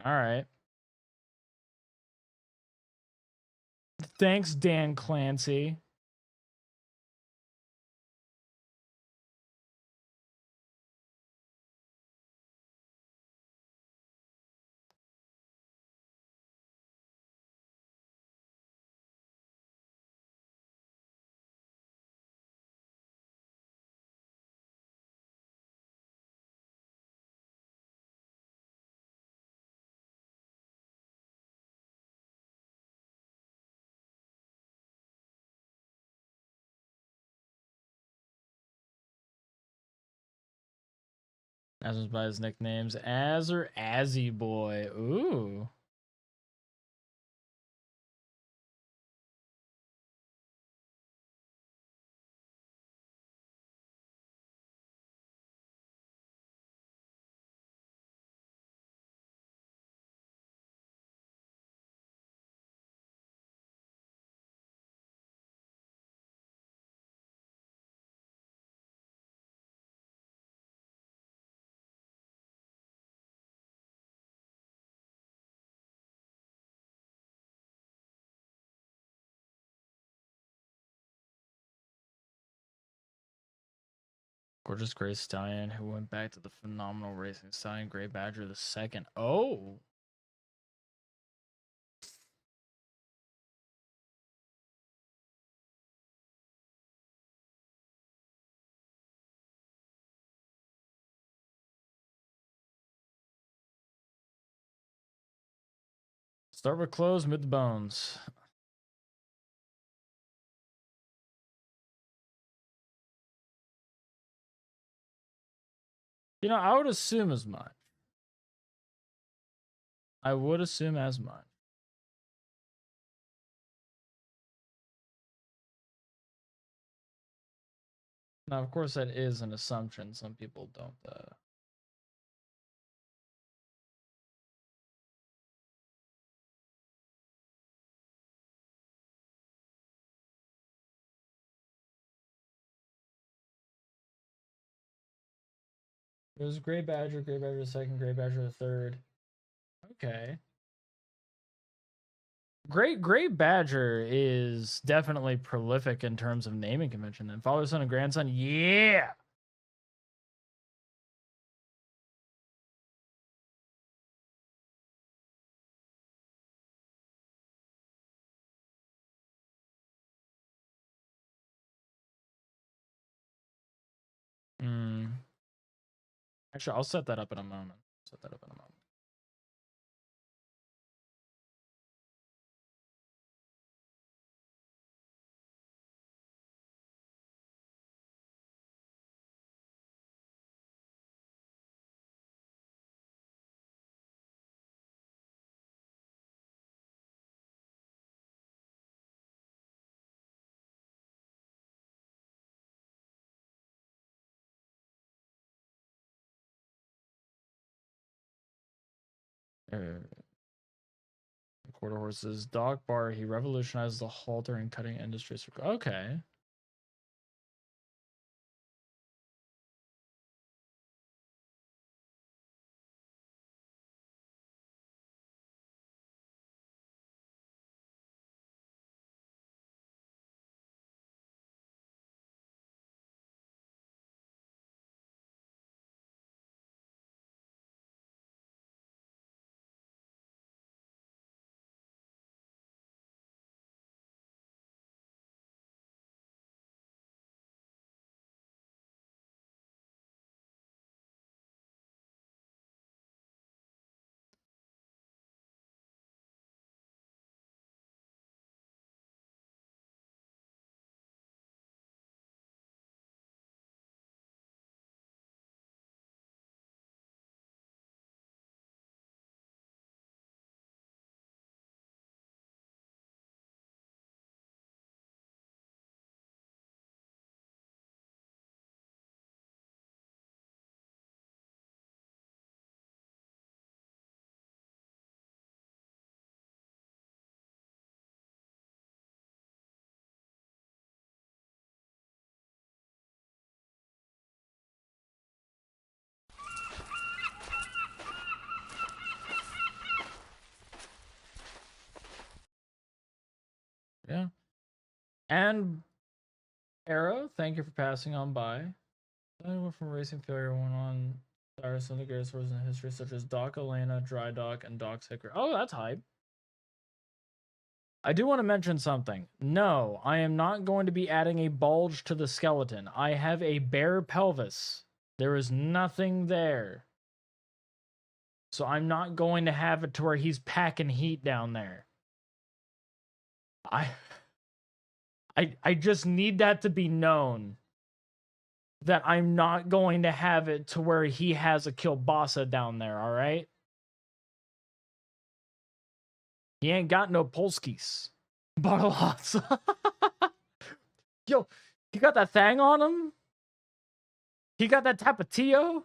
Alright. Thanks, Dan Clancy. As was by his nicknames. Az or Azzy Boy. Ooh. Gorgeous Gray Stallion, who went back to the phenomenal Racing Stallion Gray Badger the second. Oh. Start with clothes, mid the bones. You know, I would assume as much. I would assume as much. Now, of course, that is an assumption. Some people don't. It was Gray Badger the second, Gray Badger the third. Okay. Gray Badger is definitely prolific in terms of naming convention. Then father, son, and grandson. Yeah. Actually, I'll set that up in a moment. Set that up in a moment. Quarter horses, dog bar. He revolutionized the halter and cutting industries. Okay. Yeah. And Arrow, thank you for passing on by. Anyone from Racing Failure went on Cyrus and the greatest words in history, such as Doc Elena, Dry Dock, and Doc's Hickory. Oh, that's hype. I do want to mention something. No, I am not going to be adding a bulge to the skeleton. I have a bare pelvis. There is nothing there. So I'm not going to have it to where he's packing heat down there. I just need that to be known. That I'm not going to have it to where he has a kielbasa down there, all right? He ain't got no Polskis. Barlots. Yo, he got that thing on him? He got that Tapatio?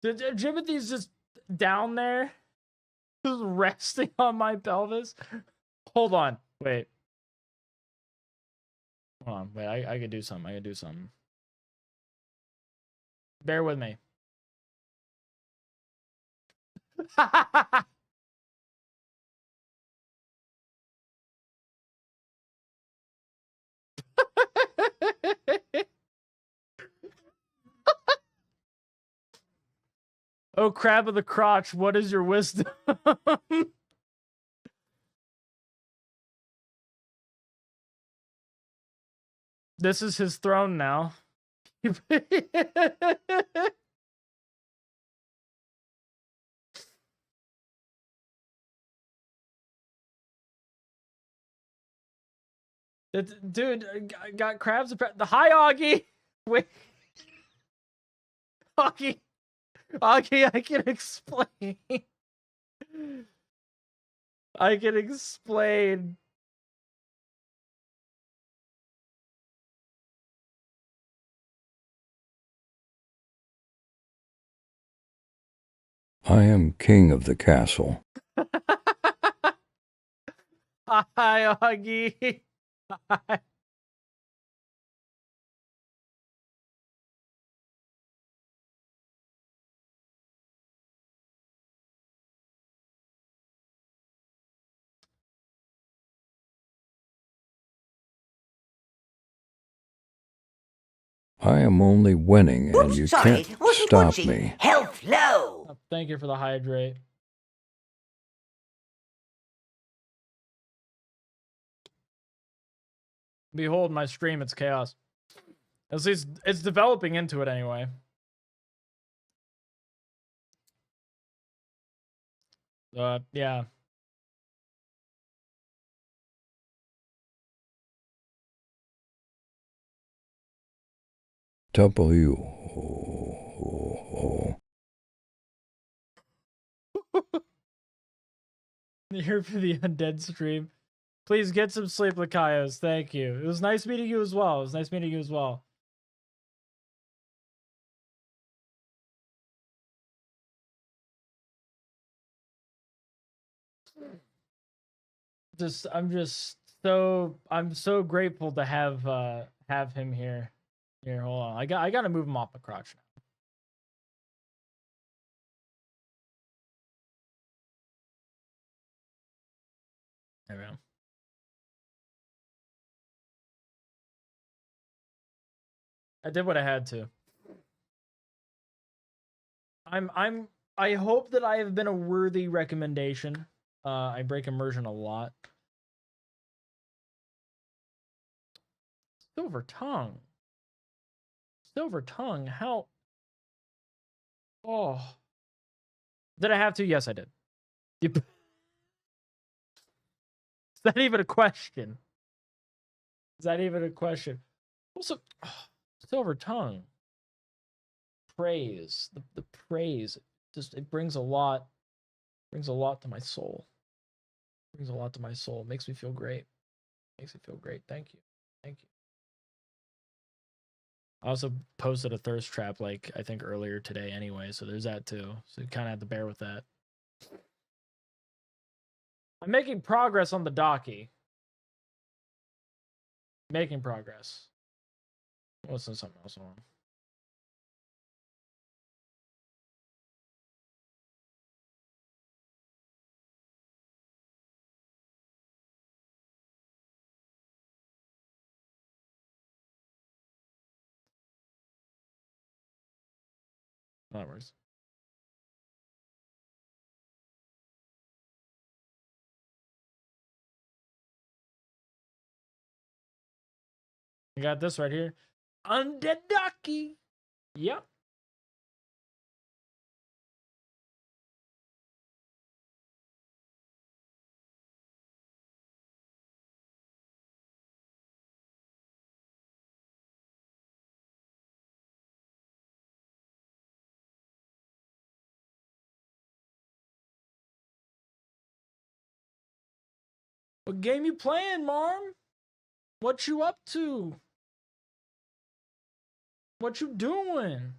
Jimothy's just down there, just resting on my pelvis. Hold on, wait. Hold on, wait, I can do something. I can do something. Bear with me. Oh, crab of the crotch, what is your wisdom? This is his throne now. Dude, I got crabs. The Hi, Augie. Wait, Augie, Augie, I can explain. I can explain. I am king of the castle. Hi, Augie. Hi. I am only winning, and Oops, you sorry, can't wasn't stop watching. me. Health low. Oh, thank you for the hydrate. Behold my stream, it's chaos. At least it's developing into it anyway. Yeah. W. Here for the undead stream. Please get some sleep, Lakaios. Thank you. It was nice meeting you as well. It was nice meeting you as well. I'm so grateful to have him here. Here, hold on. I gotta move him off the crotch now. There we go. I did what I had to. I hope that I have been a worthy recommendation. I break immersion a lot. Silver tongue. Silver tongue. How? Oh. Did I have to? Yes, I did. Yep. Is that even a question? Is that even a question? Also, silver tongue. Praise. The praise. Just it brings a lot to my soul. Brings a lot to my soul. Makes me feel great. Makes me feel great. Thank you. Thank you. I also posted a thirst trap like I think earlier today anyway, so there's that too. So you kind of have to bear with that. I'm making progress on the Daki. Making progress. What's something else on? That works. I got this right here. Undead Daki. Yep. What game you playing, Marm? What you up to? What you doing?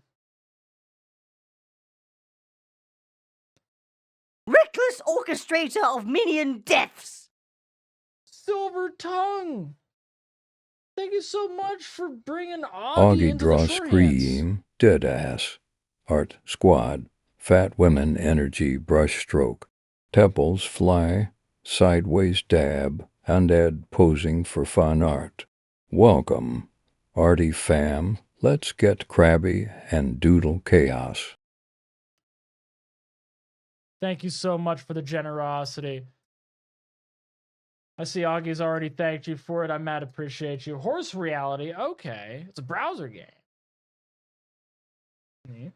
Reckless orchestrator of minion deaths. Silver tongue. Thank you so much for bringing Augie Augie into draw the shorthands. scream, dead ass. Art squad, fat women energy brush stroke. Temples fly, sideways dab, undead posing for fun art. Welcome, arty fam, let's get crabby and doodle chaos. Thank you so much for the generosity. I see Augie's already thanked you for it. I mad appreciate you. Horse reality. Okay. It's a browser game. Neat.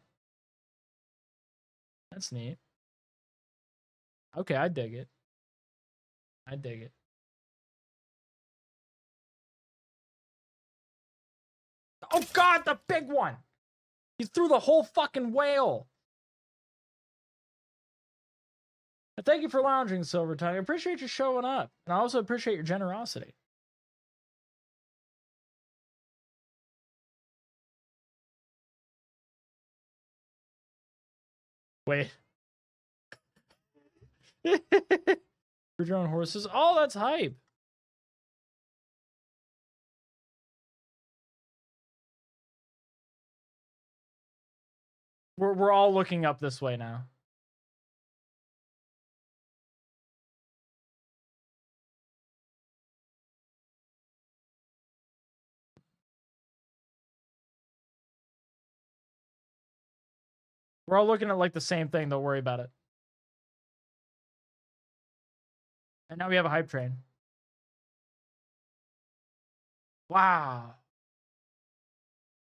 That's neat. Okay, I dig it. I dig it. Oh god, the big one! He threw the whole fucking whale! And thank you for lounging, Silver Tongue. I appreciate you showing up. And I also appreciate your generosity. Wait. For your own horses? Oh, that's hype. We're all looking up this way now. We're all looking at like the same thing. Don't worry about it. And now we have a hype train. Wow.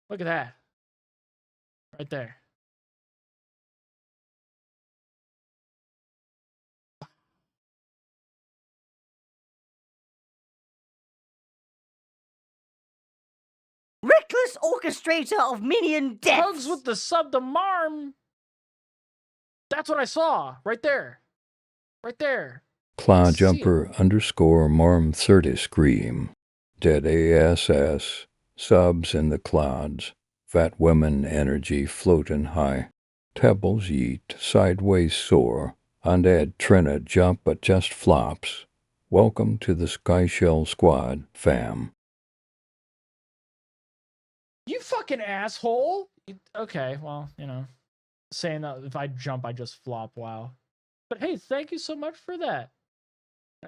Look at that. Right there. Reckless orchestrator of minion deaths. Hugs with the sub to Marm. That's what I saw. Right there. Right there. Clawjumper _ Marm 30 Scream. Dead ASS. Subs in the clouds. Fat women energy floating high. Pebbles yeet sideways soar. Undead Trina jump but just flops. Welcome to the Skyshell Squad, fam. You fucking asshole. Okay, well, you know, saying that if I jump, I just flop. Wow. But hey, thank you so much for that.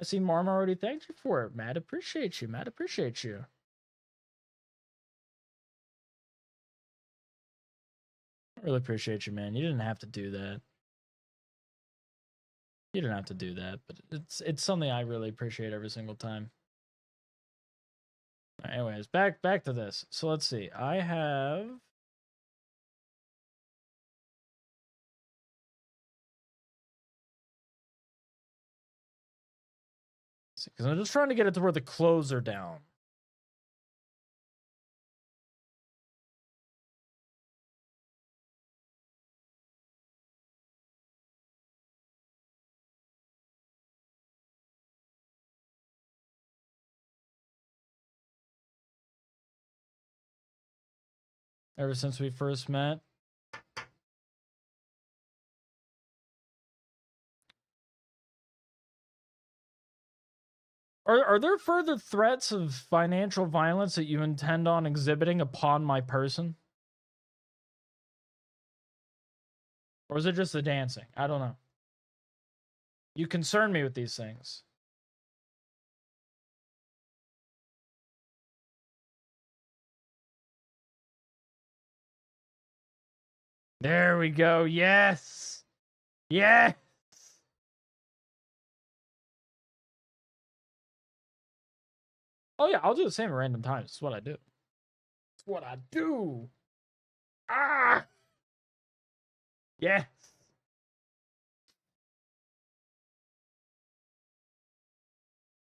I see Marm already thanked you for it. Mad appreciate you. Mad appreciate you. I really appreciate you, man. You didn't have to do that. You didn't have to do that, but it's something I really appreciate every single time. Anyways, back to this. So let's see. I have because I'm just trying to get it to where the clothes are down. Ever since we first met. Are there further threats of financial violence that you intend on exhibiting upon my person? Or is it just the dancing? I don't know. You concern me with these things. There we go. Yes. Yes. Oh yeah, I'll do the same at random times. It's what I do. It's what I do. Ah. Yes.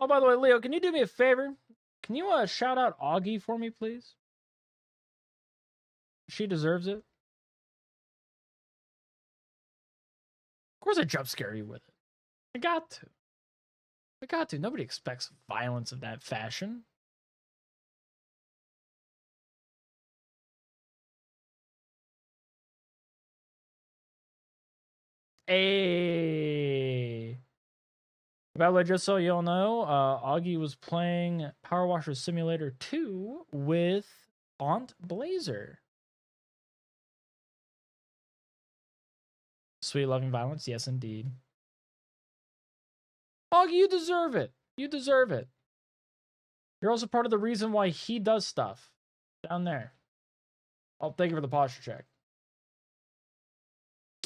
Oh, by the way, Leo, can you do me a favor? Can you shout out Augie for me, please? She deserves it. Of course I jump scare you with it. I got to. I got to. Nobody expects violence of that fashion. Hey. By the way, just so you all know, Augie was playing Power Washer Simulator 2 with Aunt Blazer. Sweet loving violence, yes indeed. Augie, you deserve it. You deserve it. You're also part of the reason why he does stuff down there. Oh, thank you for the posture check.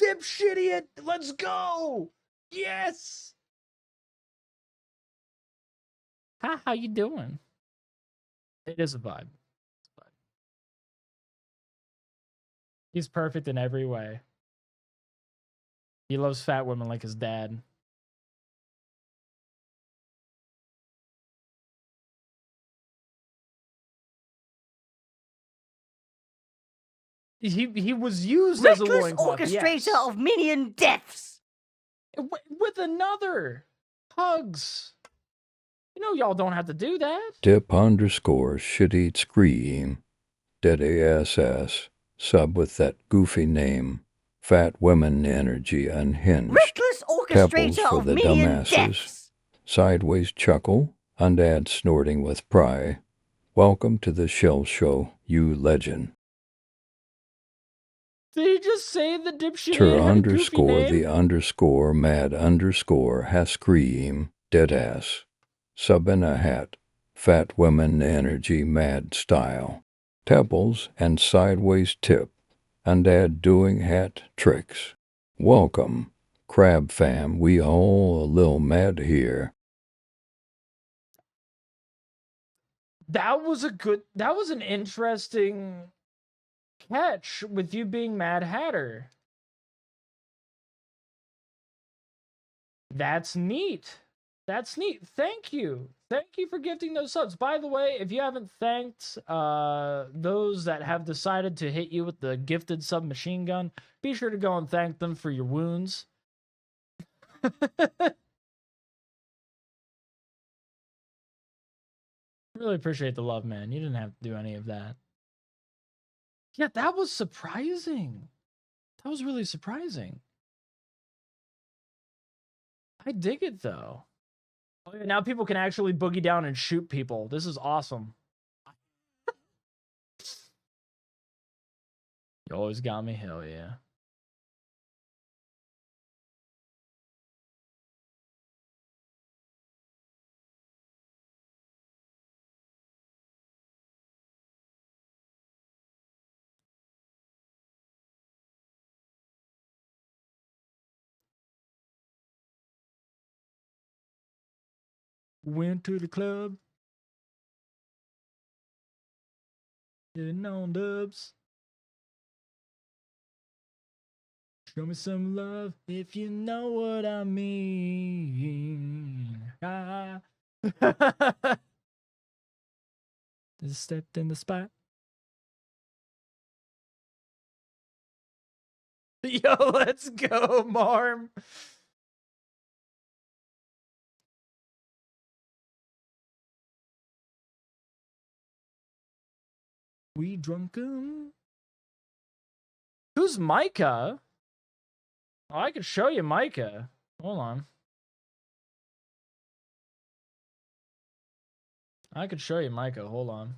Dipshit idiot! Let's go! Yes! Hi, how you doing? It is a vibe. He's perfect in every way. He loves fat women like his dad. He was used as a Reckless loincloth, orchestrator yes. of minion deaths. With another. Hugs. You know y'all don't have to do that. Dip_shit eat scream. Dead ASS. Sub with that goofy name. Fat women energy unhinged. Reckless Pebbles orchestrator for of the minion dumbasses. deaths. Sideways chuckle. Undead snorting with pride. Welcome to the Shell Show, you legend. Did he just say the dipshit Ter had a goofy underscore name? the underscore mad underscore has scream. Deadass. Sub in a hat. Fat women energy mad style. Temples and sideways tip. Undead doing hat tricks. Welcome. Crab fam, we all a little mad here. That was an interesting catch with you being Mad Hatter. That's neat. That's neat. Thank you. Thank you for gifting those subs. By the way, if you haven't thanked those that have decided to hit you with the gifted submachine gun, be sure to go and thank them for your wounds. Really appreciate the love, man. You didn't have to do any of that. Yeah, that was surprising. That was really surprising. I dig it, though. Oh, yeah, now people can actually boogie down and shoot people. This is awesome. You always got me, hell yeah. Went to the club. Getting on dubs. Show me some love if you know what I mean. Ah. Just stepped in the spot. Yo, let's go, Marm. We drunken. Who's Micah? Oh, I could show you Micah. Hold on. I could show you Micah. Hold on.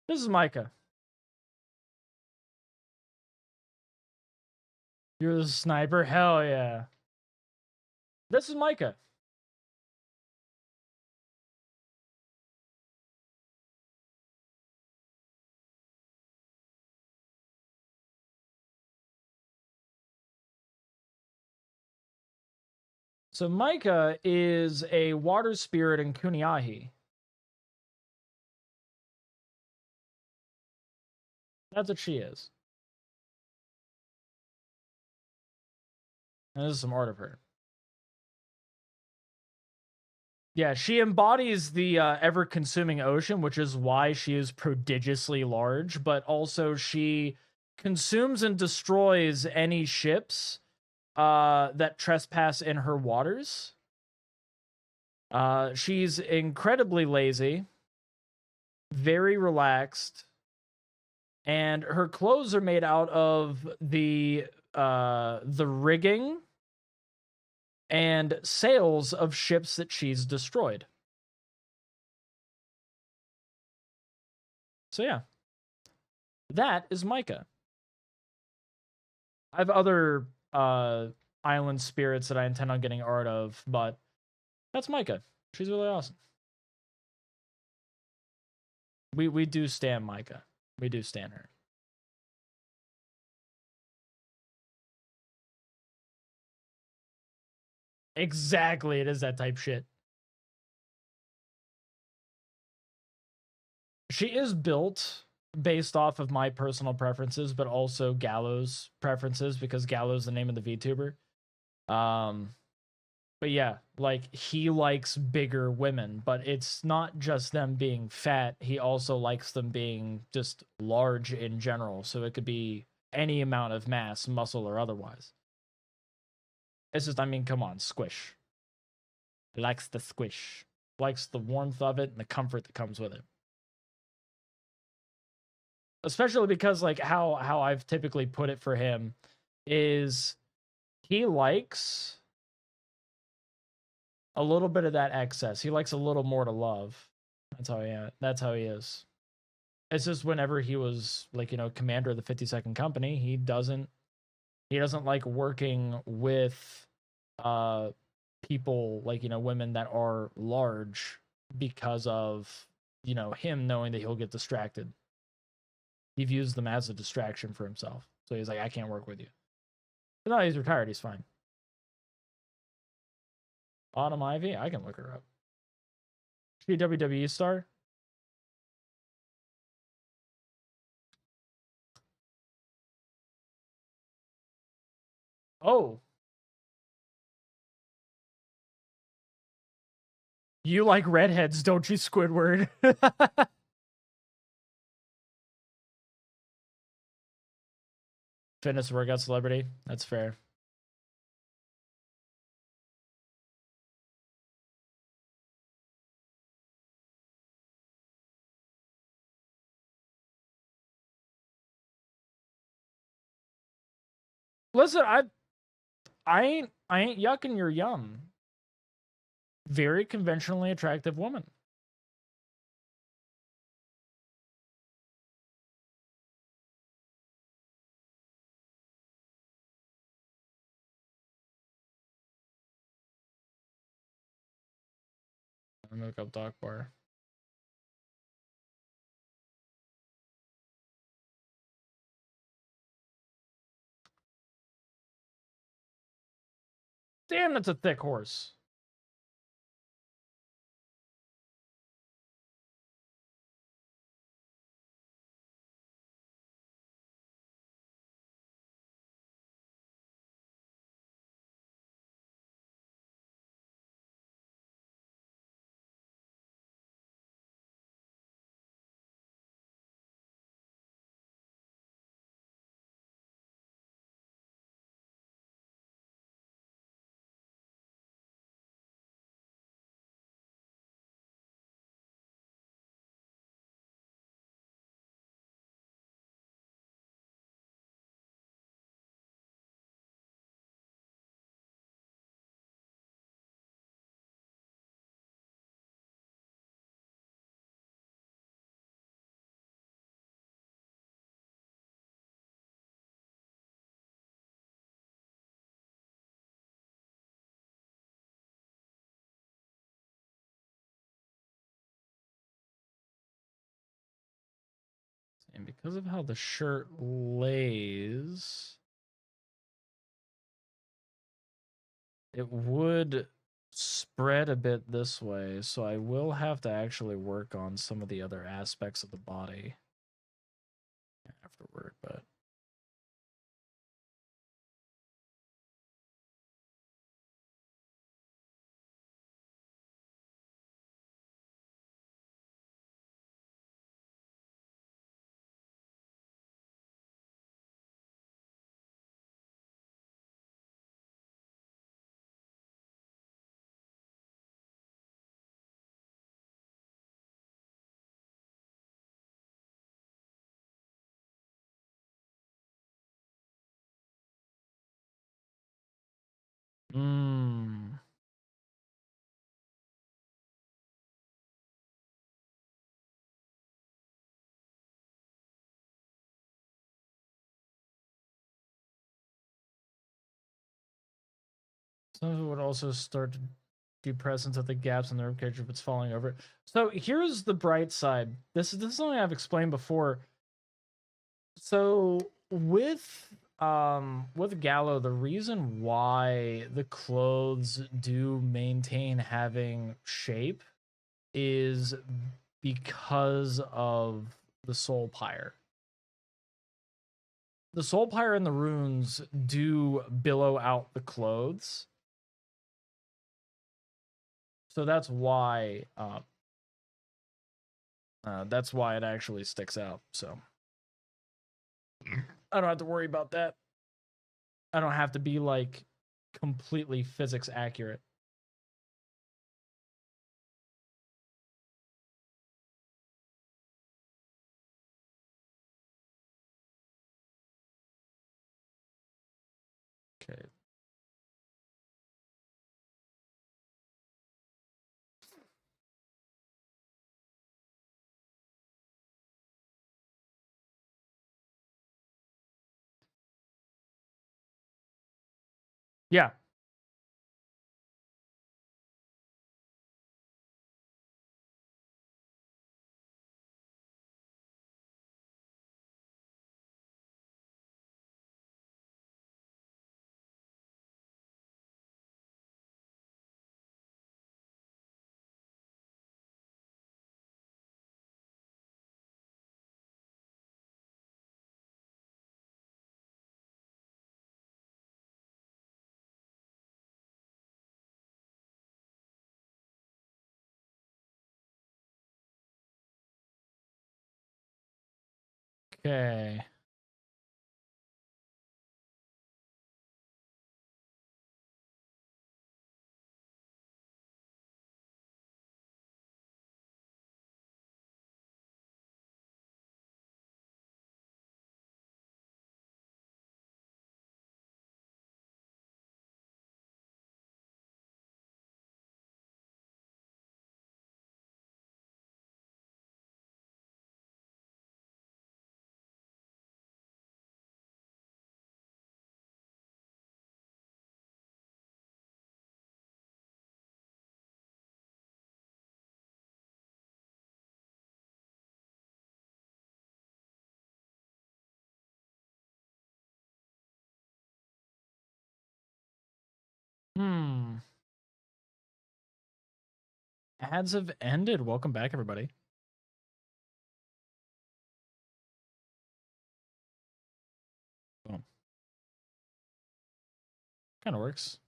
This is Micah. You're the sniper? Hell yeah. This is Micah. So Micah is a water spirit in Kuniahi. That's what she is. And this is some art of her. Yeah, she embodies the ever-consuming ocean, which is why she is prodigiously large, but also she consumes and destroys any ships that trespass in her waters. She's incredibly lazy, very relaxed, and her clothes are made out of the rigging and sails of ships that she's destroyed. So yeah, that is Micah. I have other island spirits that I intend on getting art of, but that's Micah. She's really awesome. We do stan Micah. We do stan her. Exactly, it is that type shit. She is built based off of my personal preferences, but also Gallows' preferences, because Gallows is the name of the VTuber. But yeah, like, he likes bigger women, but it's not just them being fat. He also likes them being just large in general. So it could be any amount of mass, muscle or otherwise. It's just, I mean, come on, squish. He likes the squish. Likes the warmth of it and the comfort that comes with it. Especially because, like, how I've typically put it for him is he likes a little bit of that excess. He likes a little more to love. That's how he is. It's just whenever he was, like, you know, commander of the 52nd Company, he doesn't like working with people, like, you know, women that are large, because of, you know, him knowing that he'll get distracted. He views them as a distraction for himself. So he's like, I can't work with you. But no, he's retired. He's fine. Autumn Ivy? I can look her up. She a WWE star? Oh. You like redheads, don't you, Squidward? Fitness workout celebrity. That's fair. Listen, I ain't yucking your yum. Very conventionally attractive woman. Let me look up Doc Bar. Damn, that's a thick horse. And because of how the shirt lays, it would spread a bit this way, so I will have to actually work on some of the other aspects of the body afterward, but Some of it would also start to be present at the gaps in the ribcage if it's falling over. So here's the bright side. This is something I've explained before. So with Gallo, the reason why the clothes do maintain having shape is because of the soul pyre. The soul pyre and the runes do billow out the clothes. So that's why it actually sticks out. So I don't have to worry about that. I don't have to be like completely physics accurate. Okay. Yeah. Okay. Ads have ended. Welcome back, everybody. Boom. Kind of works.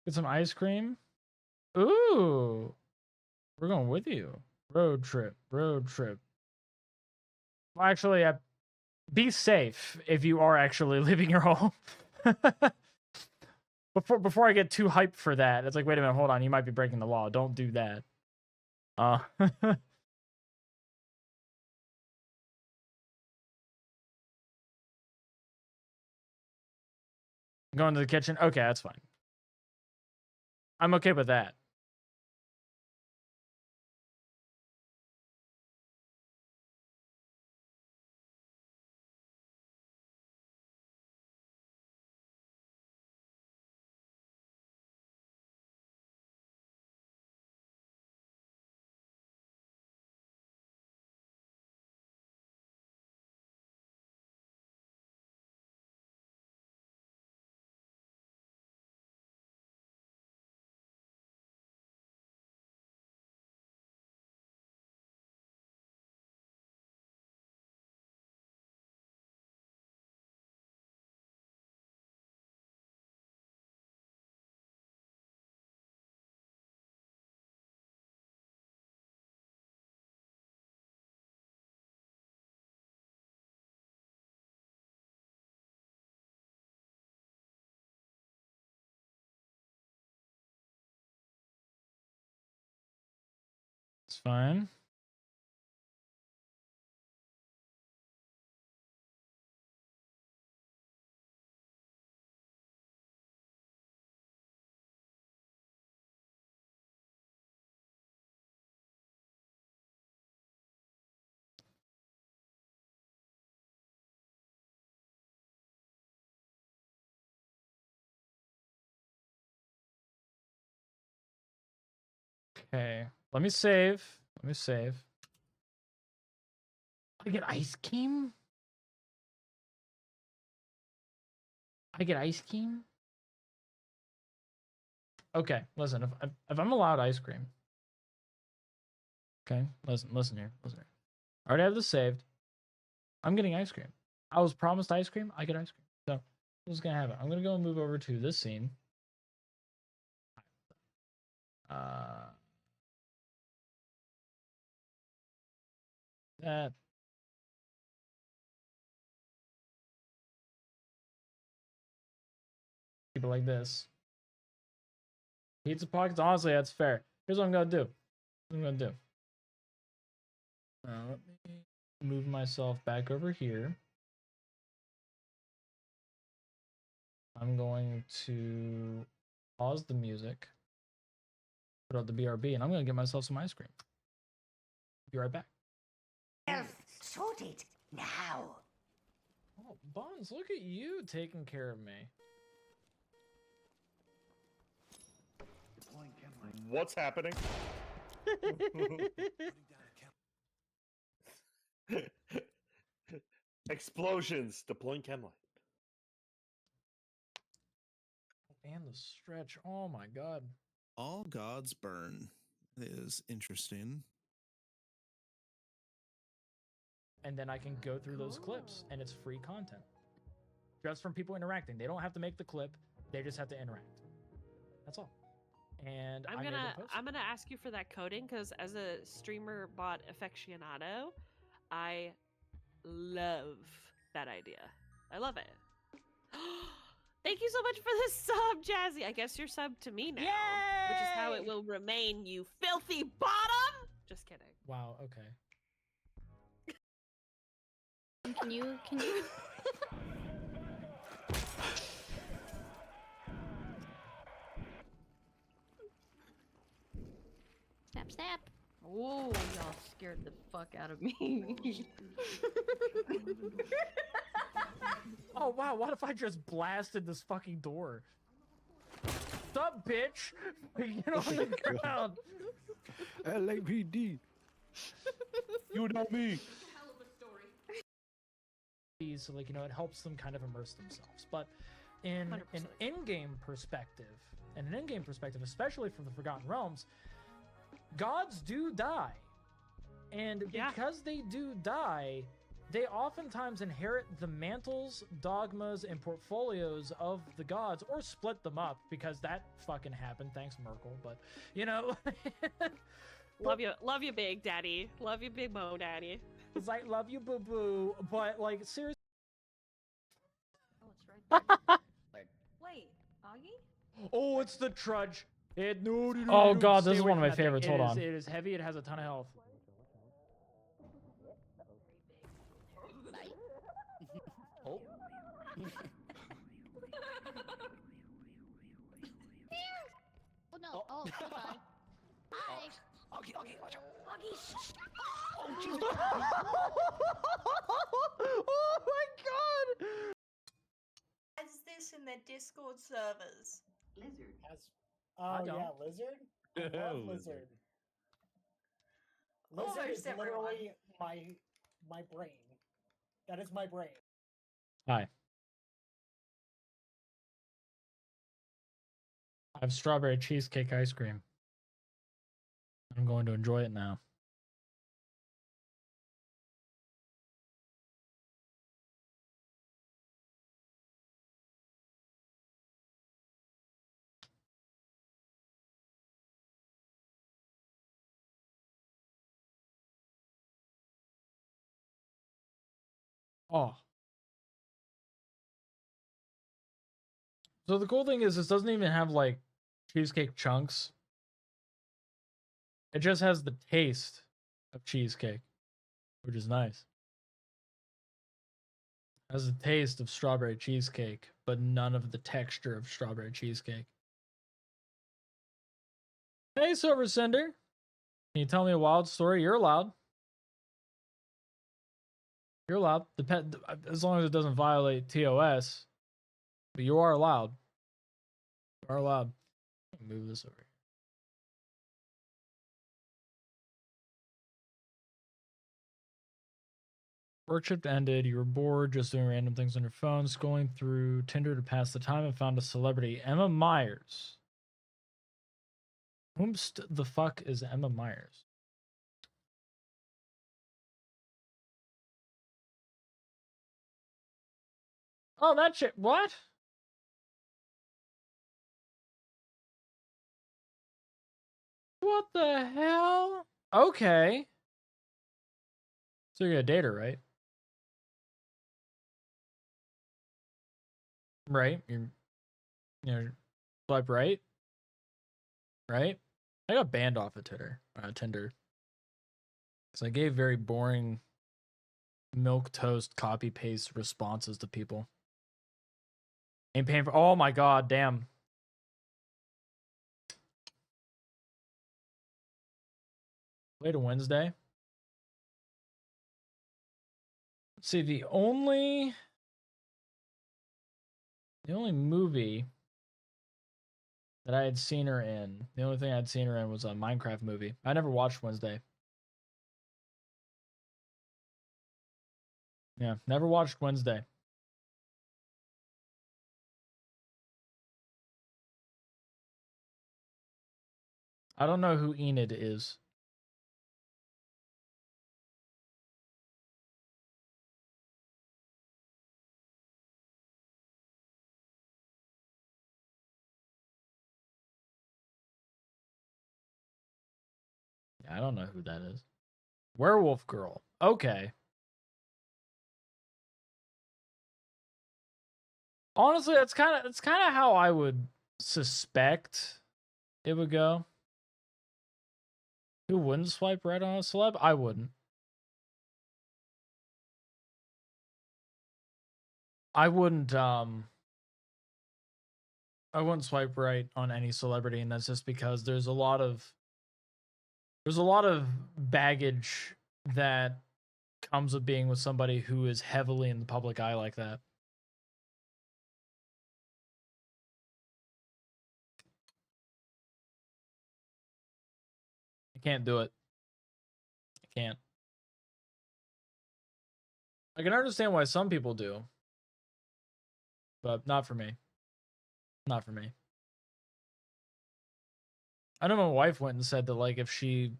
Get some ice cream. Ooh, we're going with you. Road trip. Road trip. Well, actually, be safe if you are actually leaving your home. before I get too hyped for that, it's like, wait a minute, hold on, you might be breaking the law. Don't do that. Going to the kitchen. Okay, that's fine. I'm okay with that. It's fine. Okay, let me save. Let me save. I get ice cream. I get ice cream. Okay, listen. If I'm allowed ice cream, okay, listen here, listen here. I already have this saved. I'm getting ice cream. I was promised ice cream. I get ice cream. So what's gonna happen? I'm gonna go and move over to this scene. That. Keep it like this. Pizza pockets. Honestly, that's fair. Here's what I'm gonna do. Let me move myself back over here. I'm going to pause the music, put out the BRB, and I'm gonna get myself some ice cream. Be right back. Sorted now. Oh, Buns, look at you taking care of me. What's happening? Explosions. Deploying chem light. And the stretch. Oh my god. All gods burn. That is interesting. And then I can go through those clips, and it's free content. Just from people interacting. They don't have to make the clip. They just have to interact. That's all. And I'm gonna ask you for that coding because as a streamer bot aficionado, I love that idea. I love it. Thank you so much for this sub, Jazzy. I guess you're subbed to me now, which is how it will remain. You filthy bottom. Just kidding. Wow. Okay. Can you? Snap, snap. Oh, y'all scared the fuck out of me. Oh wow, what if I just blasted this fucking door? Sup, bitch? Get on the ground. LAPD. You know me. So like, you know, it helps them kind of immerse themselves. But in 100%. an in-game perspective, especially from the Forgotten Realms, gods do die. And because they do die, they oftentimes inherit the mantles, dogmas, and portfolios of the gods, or split them up, because that fucking happened. Thanks, Merkel. But, you know... Love you, Big Daddy. Love you, Big Mo Daddy. It's like, love you, boo-boo. But, like, seriously... Oh, it's right there. Wait, Augie? Oh, it's the trudge. Oh god, this is one of my favorites. Hold on. It is heavy. It has a ton of health. Oh. Oh no! Oh, goodbye. Hi. Augie, watch out. Oh, Oh my god! As this in their Discord servers. Lizard. I Oh don't. yeah, lizard. I love lizard. Lizard is Almost everyone. literally my brain. That is my brain. Hi. I have strawberry cheesecake ice cream. I'm going to enjoy it now. Oh. So the cool thing is this doesn't even have like cheesecake chunks. It just has the taste of cheesecake, which is nice. It has the taste of strawberry cheesecake, but none of the texture of strawberry cheesecake. Hey, Silver Cinder. Can you tell me a wild story? You're allowed. You're allowed. As long as it doesn't violate TOS. But you are allowed. You are allowed. Move this over here. Work shift ended. You were bored, just doing random things on your phone, scrolling through Tinder to pass the time, and found a celebrity, Emma Myers. Whomst the fuck is Emma Myers? Oh, that shit. What? What the hell? Okay. So you're gonna date her, right? Right. You're swipe right. Right? I got banned off of Tinder. Because I gave very boring milk toast copy paste responses to people. Ain't paying for. Oh my god, damn. Wait a Wednesday. Let's see, the only movie that I had seen her in, the only thing I'd seen her in was a Minecraft movie. I never watched Wednesday. Yeah, never watched Wednesday. I don't know who Enid is. I don't know who that is. Werewolf Girl. Okay. Honestly, that's kind of how I would suspect it would go. Who wouldn't swipe right on a celeb? I wouldn't. I wouldn't swipe right on any celebrity, and that's just because there's a lot of baggage that comes with being with somebody who is heavily in the public eye like that. I can't do it. I can't. I can understand why some people do, but not for me. Not for me. I know my wife went and said that, like, if she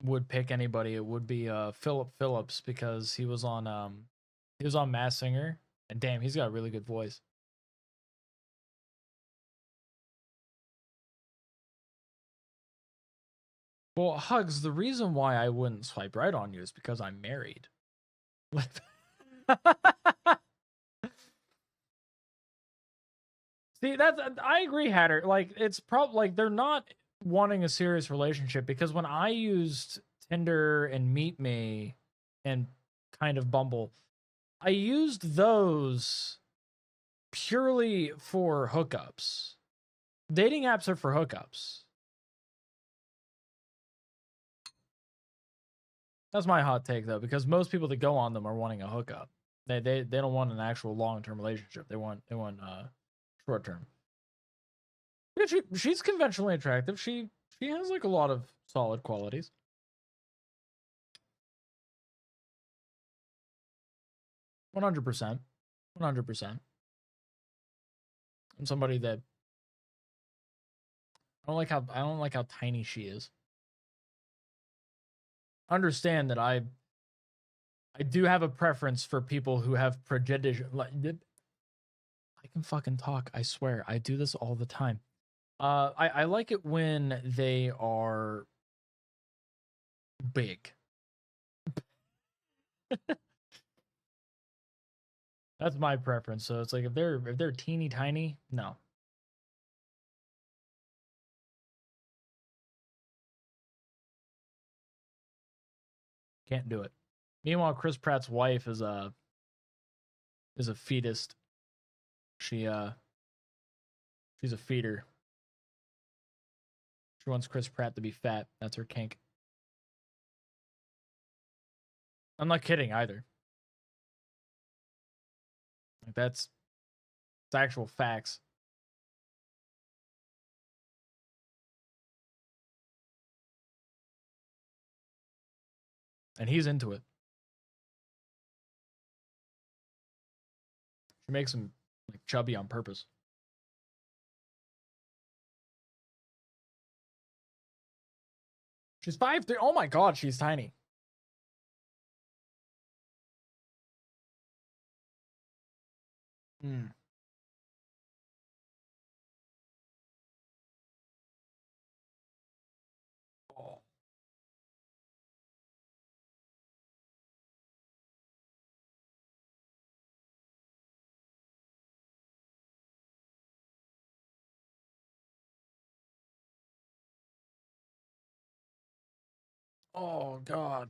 would pick anybody, it would be Philip Phillips, because he was on Masked Singer, and damn, he's got a really good voice. Well, Hugs, the reason why I wouldn't swipe right on you is because I'm married. See, I agree, Hatter. Like, it's probably like they're not wanting a serious relationship, because when I used Tinder and Meet Me and kind of Bumble, I used those purely for hookups. Dating apps are for hookups. That's my hot take, though, because most people that go on them are wanting a hookup. They don't want an actual long-term relationship. They want short-term. Yeah, she's conventionally attractive. She has like a lot of solid qualities. %100%. I'm somebody that I don't like how tiny she is. Understand that I do have a preference for people who have prodigious. I can fucking talk. I swear, I do this all the time. I like it when they are big. That's my preference. So it's like if they're teeny tiny, no. Can't do it. Meanwhile, Chris Pratt's wife is a fetus. She's a feeder. She wants Chris Pratt to be fat. That's her kink. I'm not kidding either. Like it's actual facts. And he's into it. She makes him like chubby on purpose. She's 5'3". Oh my god, she's tiny. Hmm. Oh. Oh god.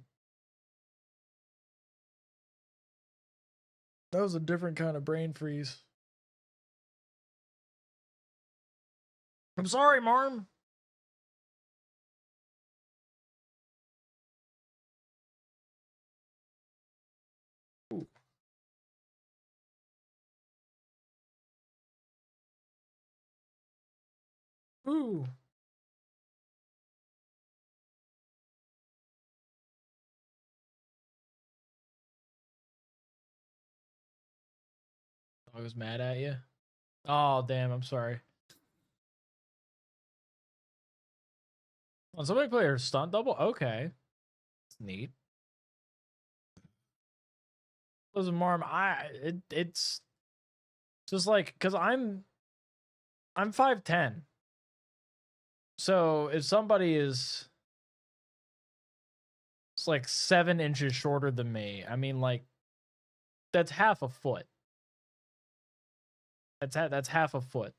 That was a different kind of brain freeze. I'm sorry, Marm. Ooh. Ooh. I was mad at you. Oh, damn, I'm sorry. Oh, somebody play her stunt double? Okay. That's neat. Listen, Marm, it's just like, because I'm 5'10". So if somebody is it's like 7 inches shorter than me, I mean, like, that's half a foot. That's half a foot.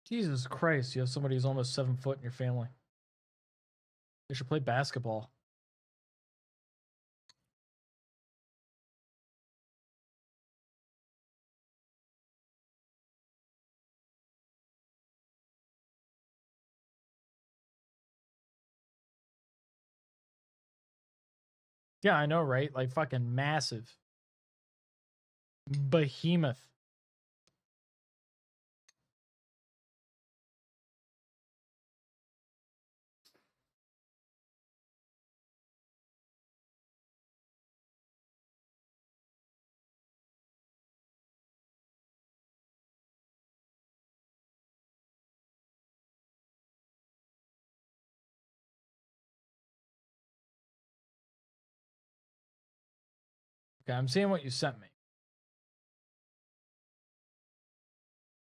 Jesus Christ, you have somebody who's almost 7 foot in your family. They should play basketball. Yeah, I know, right? Like fucking massive. Behemoth. Okay, I'm seeing what you sent me.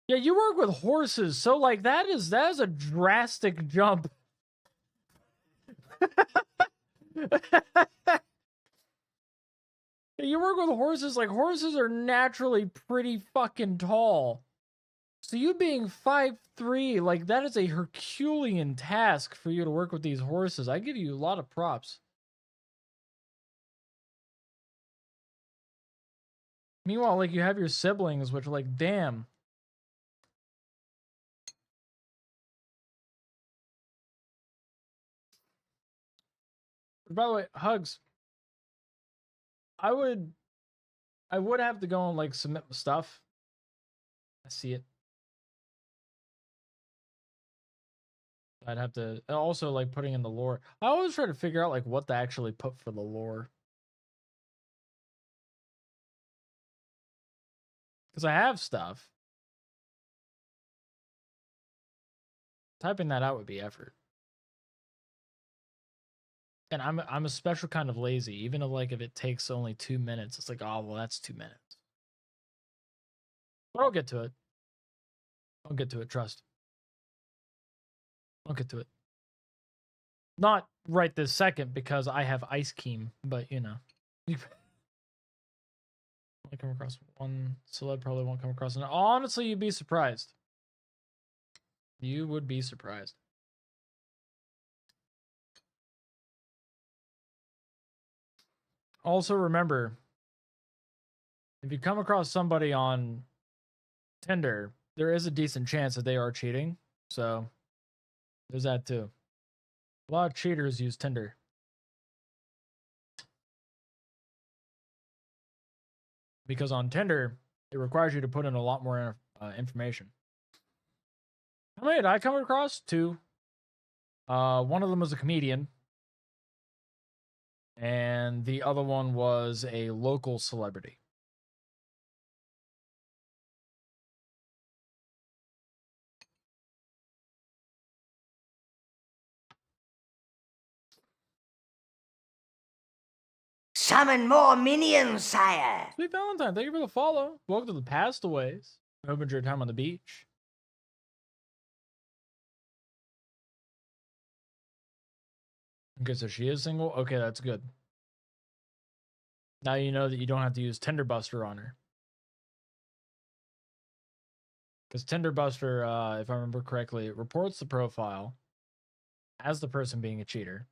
Yeah, you work with horses, so like that is a drastic jump. You work with horses, like horses are naturally pretty fucking tall. So you being 5'3", like that is a Herculean task for you to work with these horses. I give you a lot of props. Meanwhile, like you have your siblings, which are like, damn. By the way, Hugs. I would have to go and like submit my stuff. I see it. I'd have to also like putting in the lore. I always try to figure out like what to actually put for the lore. Because I have stuff. Typing that out would be effort. And I'm a special kind of lazy. Even if it takes only 2 minutes, it's like, oh well, that's 2 minutes. But I'll get to it. I'll get to it, trust. I'll get to it. Not right this second because I have Ice Keem, but you know. I come across one celeb, probably won't come across another. Honestly, you'd be surprised. You would be surprised. also remember, if you come across somebody on Tinder, there is a decent chance that they are cheating. So there's that too. A lot of cheaters use Tinder. Because on Tinder, it requires you to put in a lot more information. How many did I come across? 2. One of them was a comedian. And the other one was a local celebrity. Summon more minions, sire. Sweet Valentine, thank you for the follow. Welcome to the Pastaways. I hope you enjoyed your time on the beach. Okay, so she is single. Okay, that's good. Now you know that you don't have to use Tinder Buster on her. Because Tinder Buster, if I remember correctly, it reports the profile as the person being a cheater.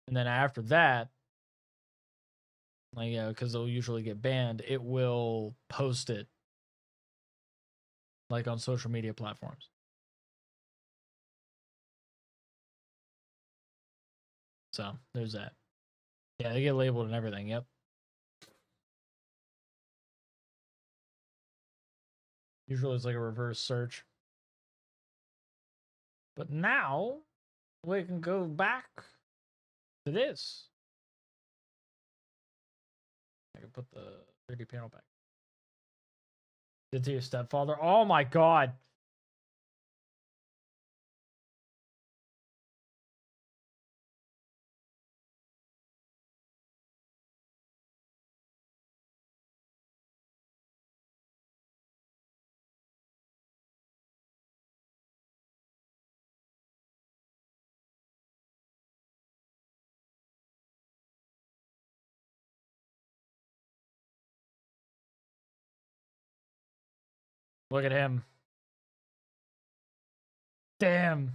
And then after that, like, because they'll usually get banned, it will post it like on social media platforms. So there's that. Yeah, they get labeled and everything. Yep. Usually it's like a reverse search. But now we can go back to this. I can put the 3D panel back. Did to your stepfather? Oh my god. Look at him. Damn.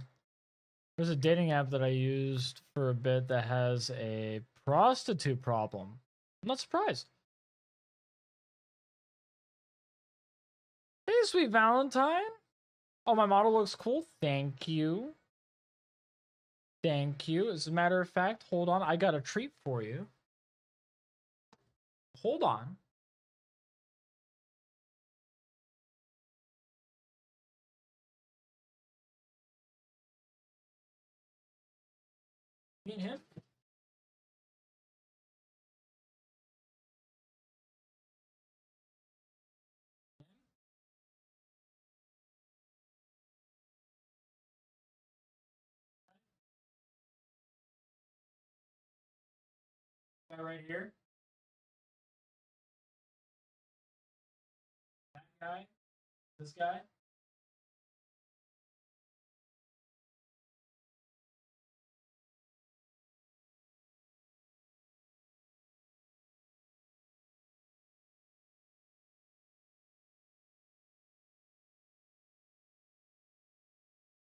There's a dating app that I used for a bit that has a prostitute problem. I'm not surprised. Hey, sweet Valentine. Oh, my model looks cool. Thank you. Thank you. As a matter of fact, hold on. I got a treat for you. Hold on. Me and him? Guy right here. That guy. This guy.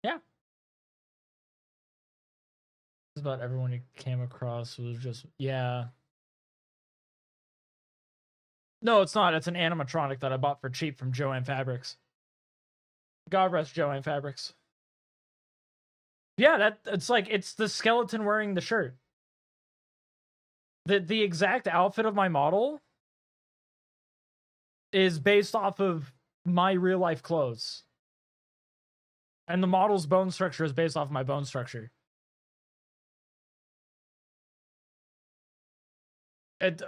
Yeah. Just about everyone you came across was just, yeah. No, it's not. It's an animatronic that I bought for cheap from Joanne Fabrics. God rest Joanne Fabrics. Yeah, it's like, it's the skeleton wearing the shirt. The exact outfit of my model is based off of my real life clothes. And the model's bone structure is based off my bone structure.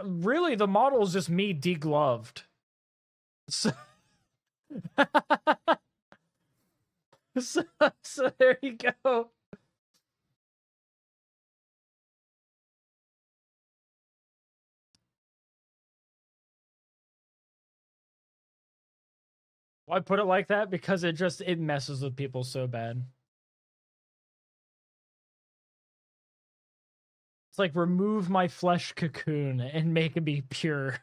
Really, the model is just me degloved. So, so there you go. Why put it like that? Because it messes with people so bad. It's like, remove my flesh cocoon and make it be pure.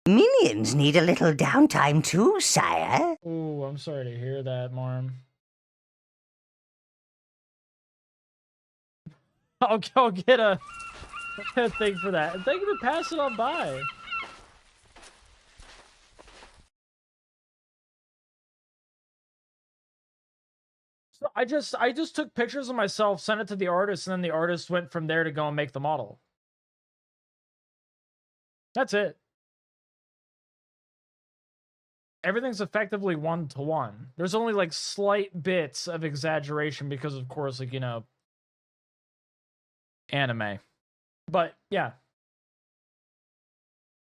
Minions need a little downtime too, sire. Ooh, I'm sorry to hear that, Marm. I'll get a thing for that. And thank you for passing on by. So I just took pictures of myself, sent it to the artist, and then the artist went from there to go and make the model. That's it. Everything's effectively 1-to-1. There's only like slight bits of exaggeration because, of course, like, you know, anime. But yeah,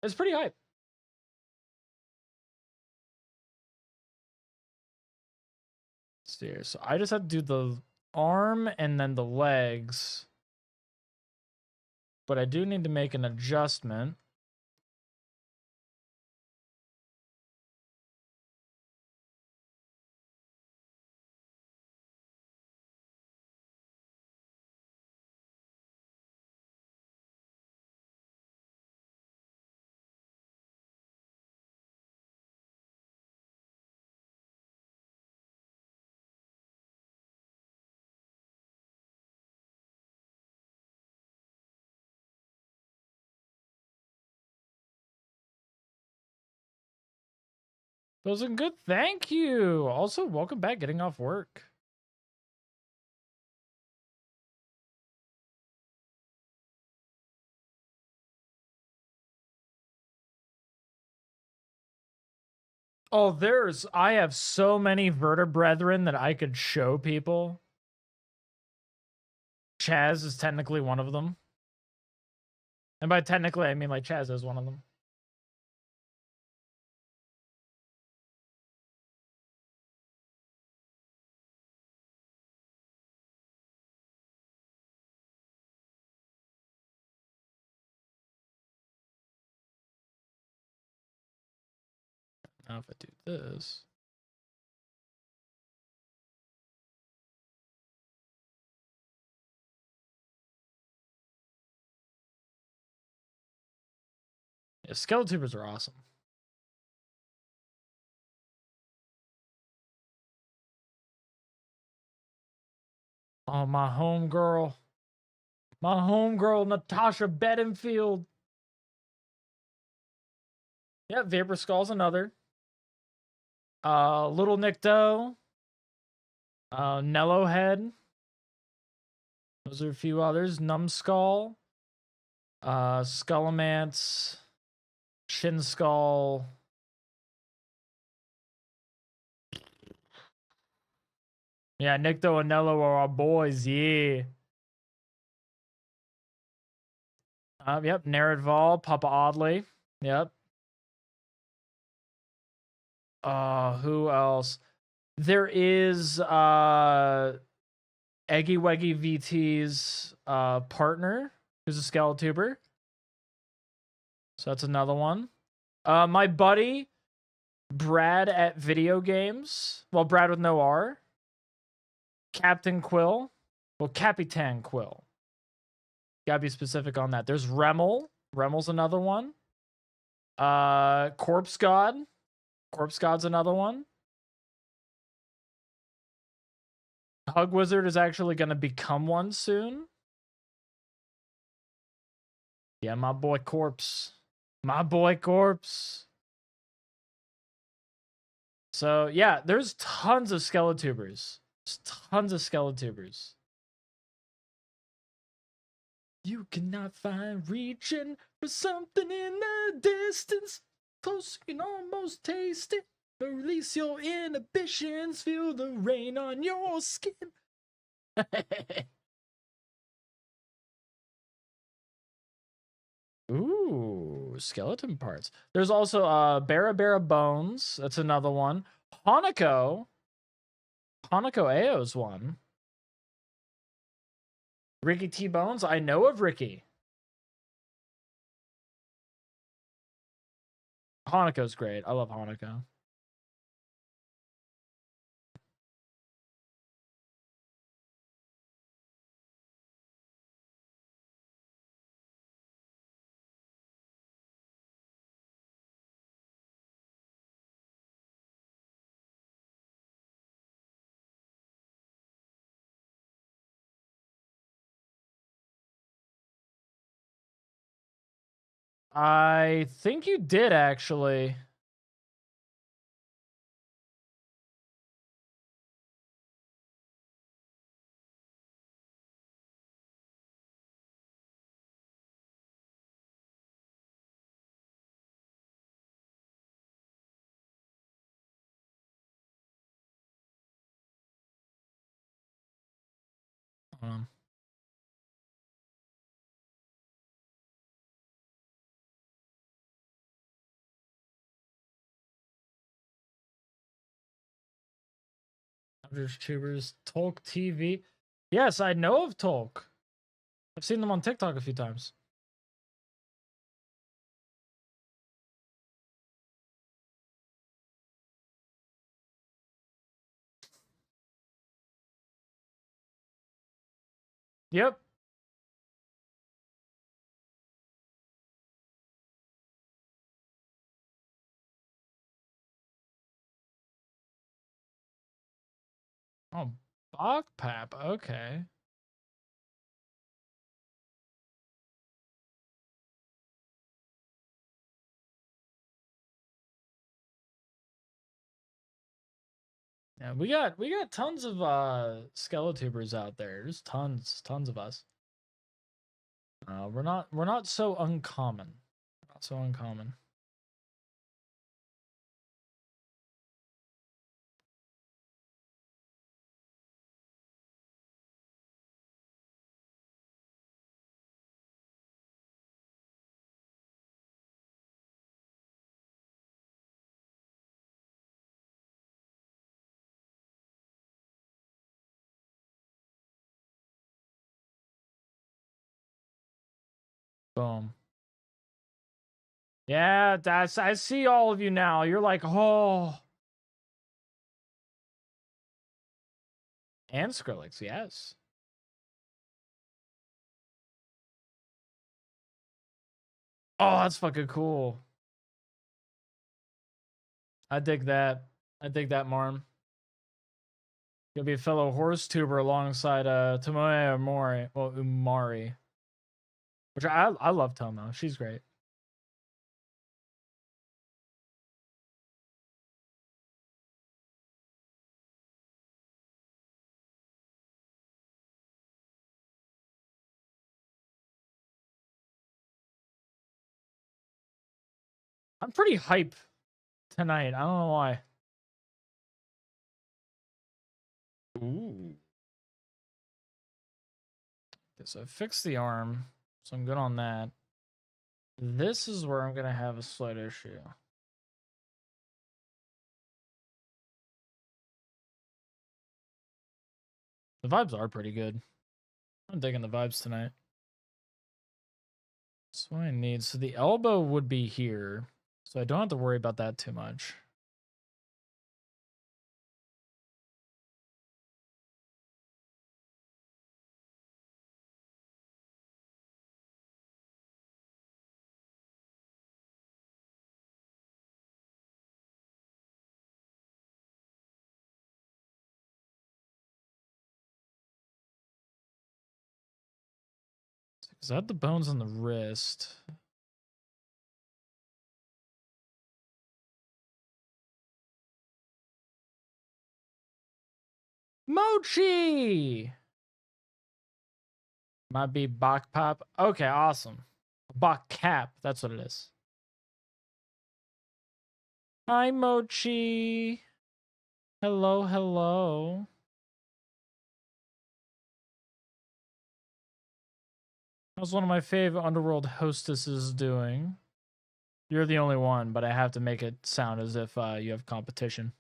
it's pretty hype. So I just have to do the arm and then the legs. But I do need to make an adjustment. Those are good. Thank you. Also, welcome back getting off work. Oh, I have so many vertebrethren that I could show people. Chaz is technically one of them. And by technically, I mean like Chaz is one of them. Now if I do this. Yeah, Skeletubers are awesome. Oh, my homegirl. My homegirl, Natasha Bedingfield. Yeah, Vapor Skull's another. Little Nicto. Nello Head. Those are a few others. Numbskull. Skullamance. Shin Skull. Yeah, Nicto and Nello are our boys, yeah. Yep, Neridval, Papa Oddly. Yep. Who else? There is Eggy Weggy VT's partner, who's a Skeletuber. So that's another one. My buddy, Brad at Video Games. Well, Brad with no R. Captain Quill. Well, Capitan Quill. Gotta be specific on that. There's Remel. Remel's another one. Corpse God. Corpse God's another one. Hug Wizard is actually going to become one soon. Yeah, my boy Corpse. My boy Corpse. So, yeah, there's tons of Skeletubers. There's tons of Skeletubers. You cannot find reaching for something in the distance. Close, you can almost taste it. Release your inhibitions. Feel the rain on your skin. Ooh, skeleton parts. There's also Bara Bones. That's another one. Hanako Ao's one. Ricky T Bones. I know of Ricky. Hanako's great. I love Hanako. I think you did actually. Um, Average tubers, Tolk TV. Yes, I know of Tolk. I've seen them on TikTok a few times. Yep. Oh, Bachpap. Okay. Yeah, we got tons of Skeletubers out there. There's tons of us. We're not so uncommon. Not so uncommon. Boom. Yeah, I see all of you now. You're like, oh. And Skrillex, yes. Oh, that's fucking cool. I dig that. I dig that, Marm. You'll be a fellow horse tuber alongside Tomoe Umari. Well, Umari. Which I love Tomo. She's great. I'm pretty hype tonight. I don't know why. Ooh. Okay, so I fixed the arm, so I'm good on that. This is where I'm gonna have a slight issue. The vibes are pretty good. I'm digging the vibes tonight. That's what I need. So the elbow would be here, so I don't have to worry about that too much. Is that the bones on the wrist? Mochi! Might be Bach Pop. Okay, awesome. Bach Cap, that's what it is. Hi, Mochi. Hello, hello. How's one of my favorite Underworld hostesses doing? You're the only one, but I have to make it sound as if you have competition.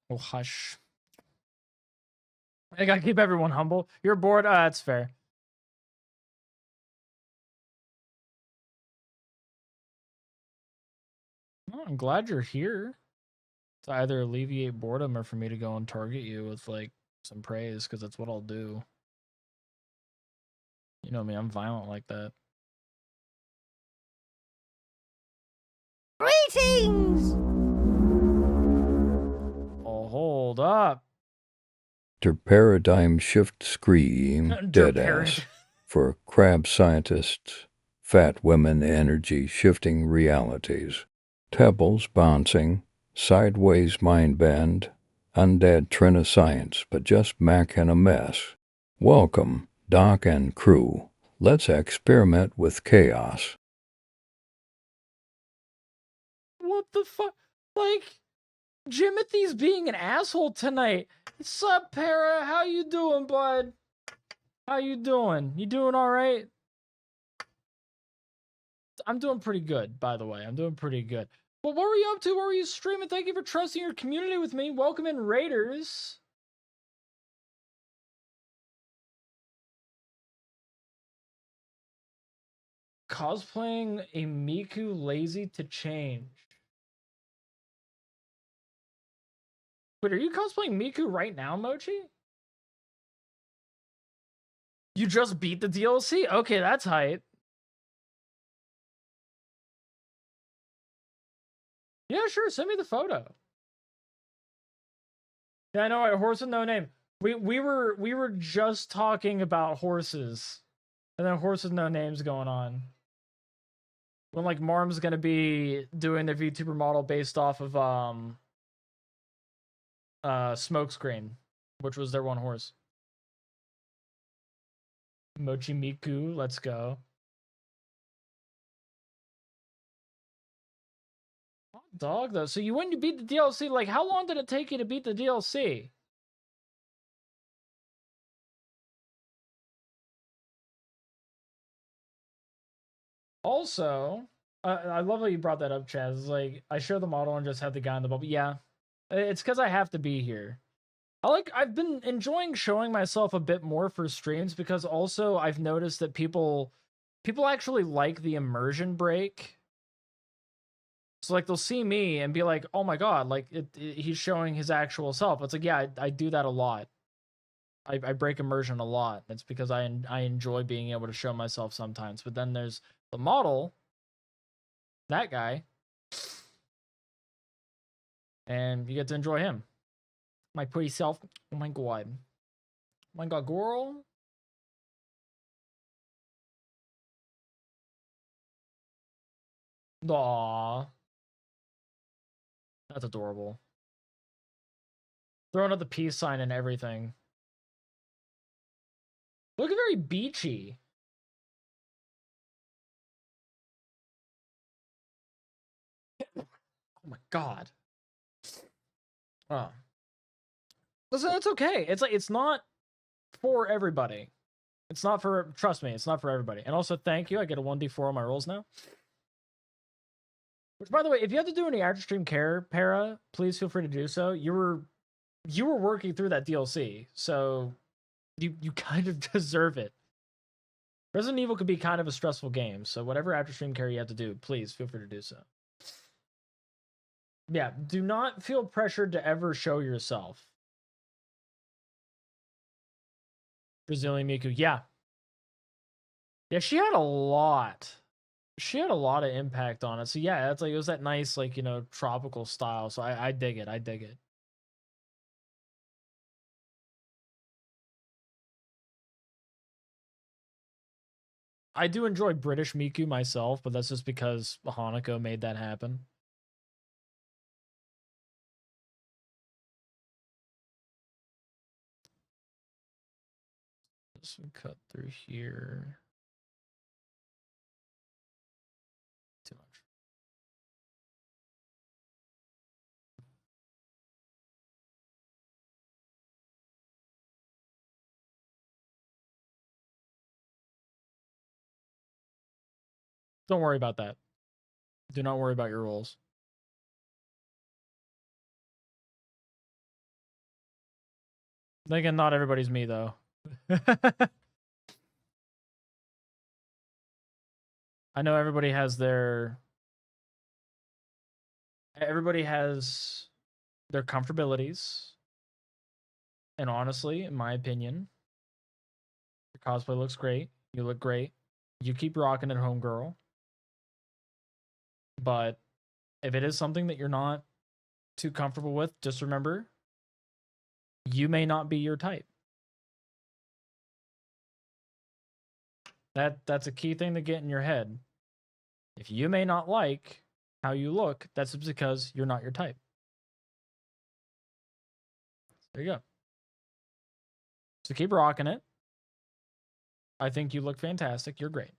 Oh, hush. I gotta keep everyone humble. You're bored? That's fair. Well, I'm glad you're here to either alleviate boredom or for me to go and target you with like some praise, because that's what I'll do. You know me, I'm violent like that. Greetings! Oh, hold up. Der paradigm shift scream, Der deadass, for crab scientists, fat women energy shifting realities, pebbles bouncing, sideways mind bend, undead trina science, but just mac and a mess. Welcome, Doc and crew. Let's experiment with chaos. What the fuck? Like, Jimothy's being an asshole tonight. Sup, Para? How you doing, bud? How you doing? You doing all right? I'm doing pretty good, by the way. I'm doing pretty good. Well, what were you up to? What were you streaming? Thank you for trusting your community with me. Welcome in, Raiders. Cosplaying a Miku lazy to change. Wait, are you cosplaying Miku right now, Mochi? You just beat the DLC? Okay, that's hype. Yeah, sure. Send me the photo. Yeah, I know. Right? Horse with no name. We were just talking about horses, and then horse with no names going on. When like Marm's gonna be doing their VTuber model based off of Smokescreen, which was their one horse. Mochi Miku, let's go. Hot dog though. So when you beat the DLC, like how long did it take you to beat the DLC? Also, I love how you brought that up, Chaz. It's like I show the model and just have the guy in the bubble. Yeah, it's because I have to be here. I've been enjoying showing myself a bit more for streams because also I've noticed that people actually like the immersion break. So like they'll see me and be like, "Oh my god, like he's showing his actual self." It's like, yeah, I do that a lot. I break immersion a lot. It's because I enjoy being able to show myself sometimes. But then there's the model, that guy, and you get to enjoy him. My pretty self. Oh my god. Oh my god, girl. Aww. That's adorable. Throwing up the peace sign and everything. Look very beachy. Oh my god. Oh. Listen, that's okay. It's like it's not for everybody. It's not for, trust me, it's not for everybody. And also, thank you. I get a 1d4 on my rolls now. Which, by the way, if you have to do any after stream care, Para, please feel free to do so. You were working through that DLC, so you kind of deserve it. Resident Evil could be kind of a stressful game, so whatever after stream care you have to do, please feel free to do so. Yeah, do not feel pressured to ever show yourself. Brazilian Miku, yeah. Yeah, she had a lot. She had a lot of impact on it. So yeah, it's like it was that nice, like, you know, tropical style. So I dig it. I dig it. I do enjoy British Miku myself, but that's just because Hanako made that happen. Just cut through here. Too much. Don't worry about that. Do not worry about your rolls. Then again, not everybody's me though. I know everybody has their comfortabilities. And honestly, in my opinion, your cosplay looks great. You look great. You keep rocking it, homegirl. But if it is something that you're not too comfortable with, just remember, you may not be your type. That's a key thing to get in your head. If you may not like how you look, that's because you're not your type. There you go. So keep rocking it. I think you look fantastic. You're great.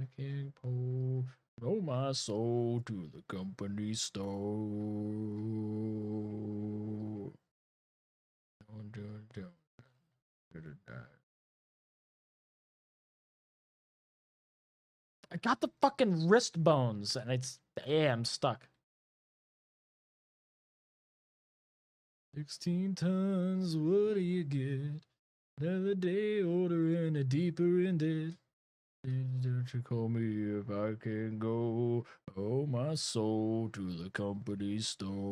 I can't pull my soul to the company store. I got the fucking wrist bones, and I'm stuck. 16 tons, what do you get? Another day older and a deeper in debt. Don't you call me if I can go? Oh, my soul to the company store.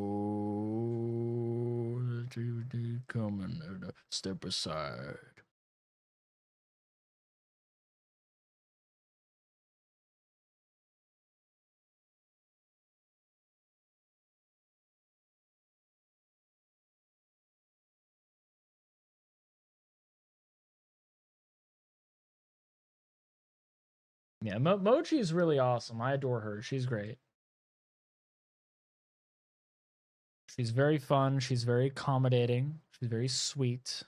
Coming, step aside. Yeah, Mochi is really awesome. I adore her. She's great. She's very fun. She's very accommodating. She's very sweet.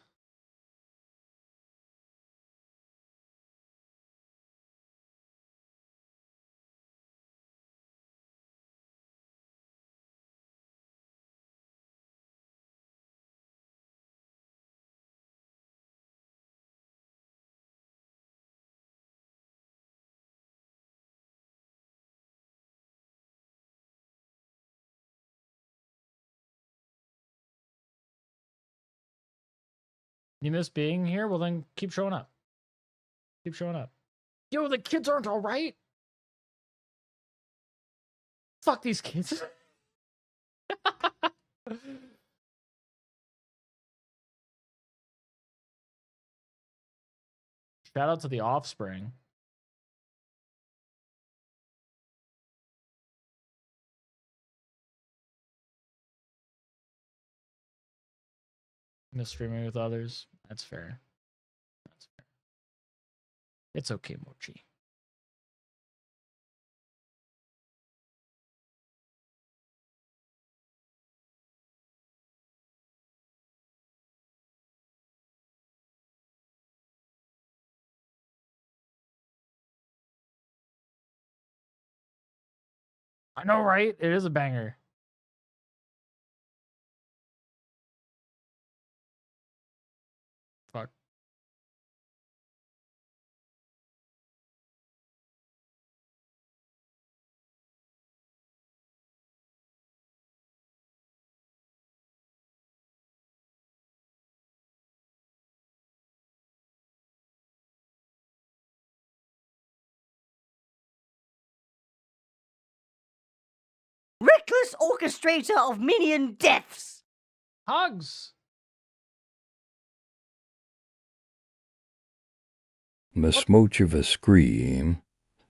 You miss being here? Well, then keep showing up. Keep showing up. Yo, the kids aren't all right. Fuck these kids. Shout out to the offspring. Miss streaming with others. That's fair. That's fair. It's okay, Mochi. I know, right? It is a banger. Fuck. Reckless orchestrator of minion deaths. Hugs. Mismochivous scream,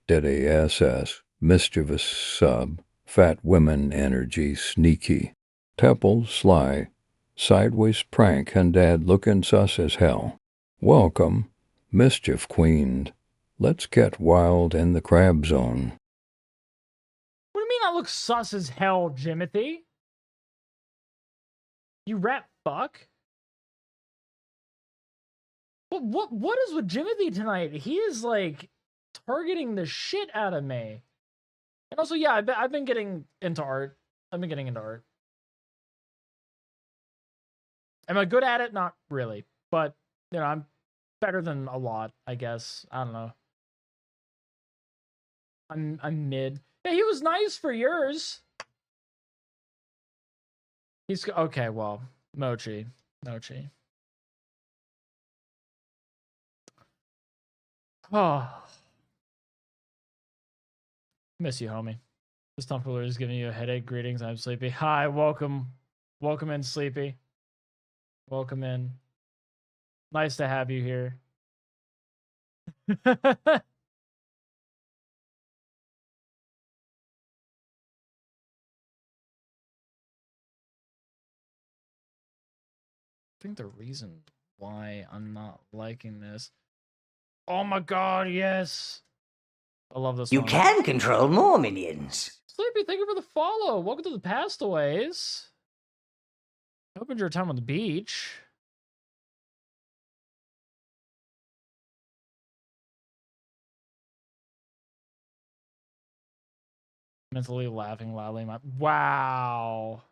dead ass, mischievous sub, fat women energy sneaky, Temple sly, sideways prank and dad looking sus as hell. Welcome, mischief queen. Let's get wild in the crab zone. What do you mean I look sus as hell, Jimothy? You rat fuck? What is with Jimothy tonight? He is like targeting the shit out of me. And also, yeah, I've been getting into art. I've been getting into art. Am I good at it? Not really, but you know, I'm better than a lot, I guess. I don't know. I'm mid. Yeah, he was nice for yours. He's okay. Well, Mochi. Oh, miss you, homie. This tumbler is giving you a headache. Greetings. I'm sleepy. Hi, welcome. Welcome in, Sleepy. Welcome in. Nice to have you here. I think the reason why I'm not liking this. Oh my god, yes. I love this You one. can control more minions. Sleepy, thank you for the follow. Welcome to the Pastaways. Hope you enjoyed your time on the beach. Mentally laughing loudly. Wow.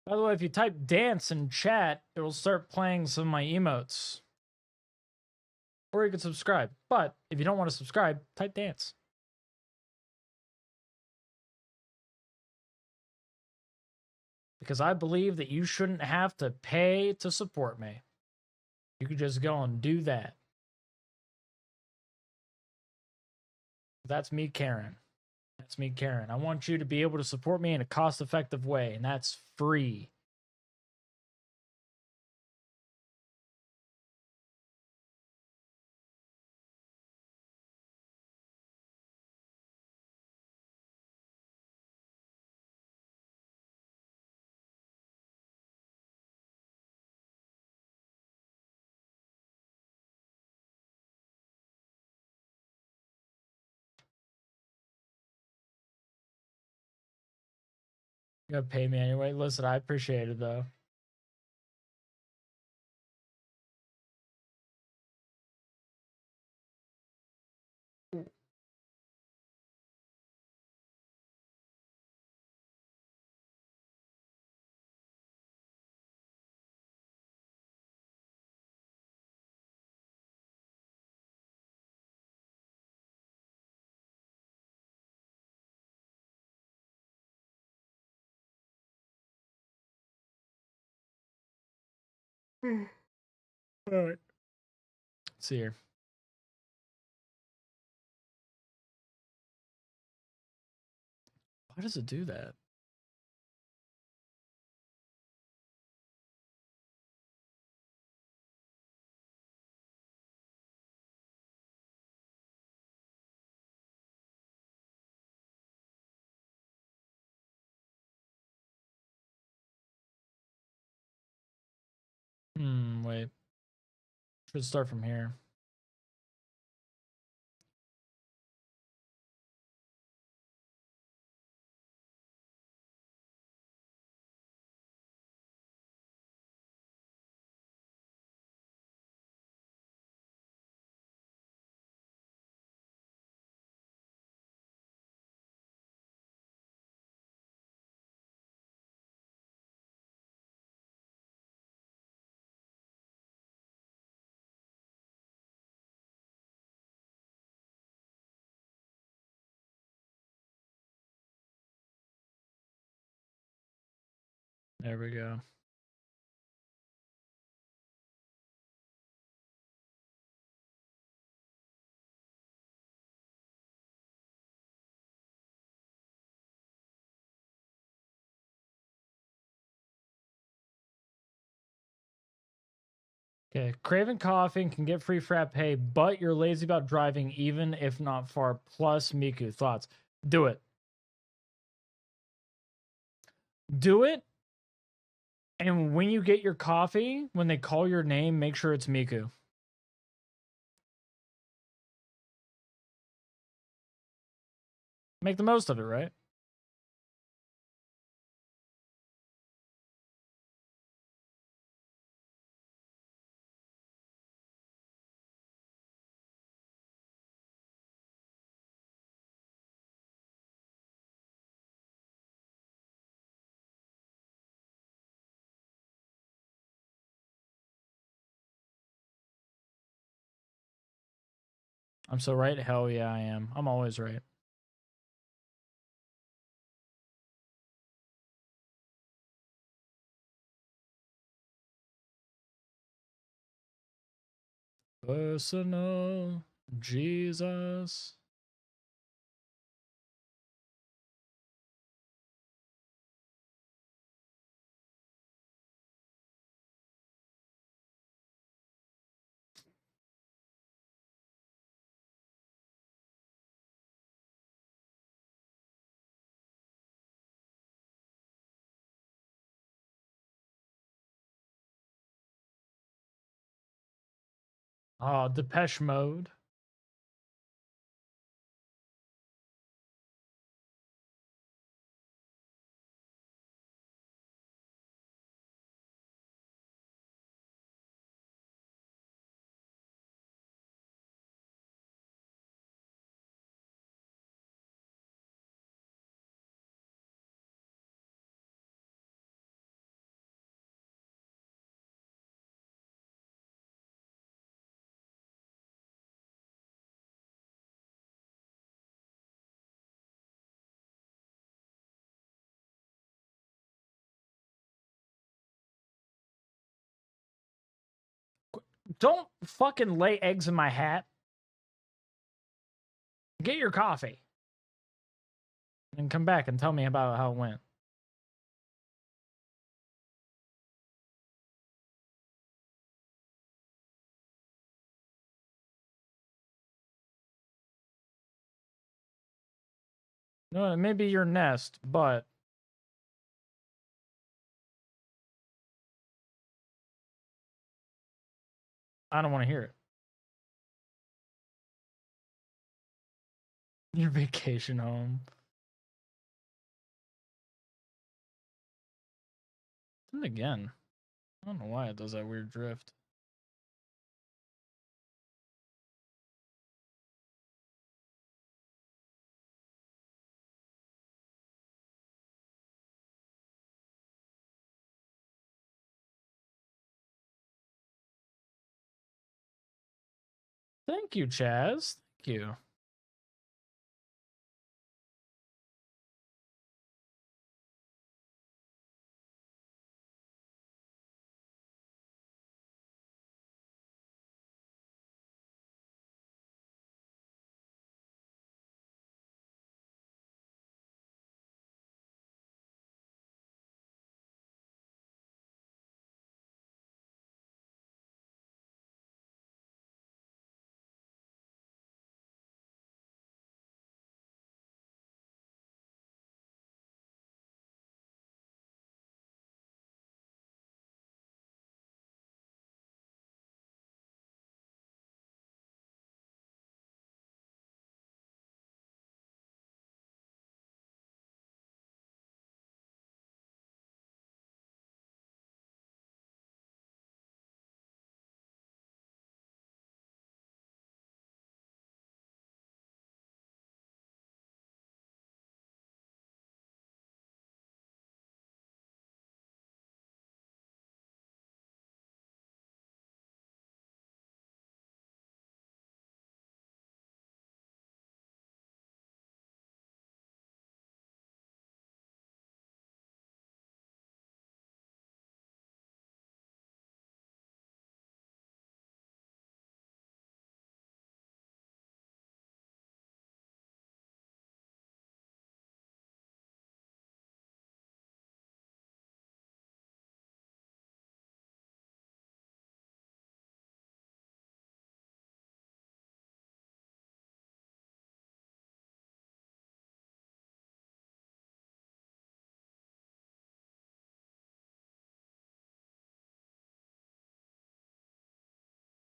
By the way, if you type dance in chat, it will start playing some of my emotes. Or you can subscribe. But if you don't want to subscribe, type dance. Because I believe that you shouldn't have to pay to support me. You could just go and do that. That's me, Karen. That's me, Karen. I want you to be able to support me in a cost-effective way, and that's free. You gotta pay me anyway. Listen, I appreciate it, though. All right. Let's see here. Why does it do that? Wait. Should start from here. There we go. Okay, craving coffee and can get free frappe, but you're lazy about driving even if not far. Plus, Miku, thoughts? Do it. Do it. And when you get your coffee, when they call your name, make sure it's Miku. Make the most of it, right? I'm so right? Hell yeah, I am. I'm always right. Personal Jesus. Oh, Depeche Mode. Don't fucking lay eggs in my hat. Get your coffee. And come back and tell me about how it went. No, it may be your nest, but I don't want to hear it. Your vacation home. And again, I don't know why it does that weird drift. Thank you, Chaz. Thank you.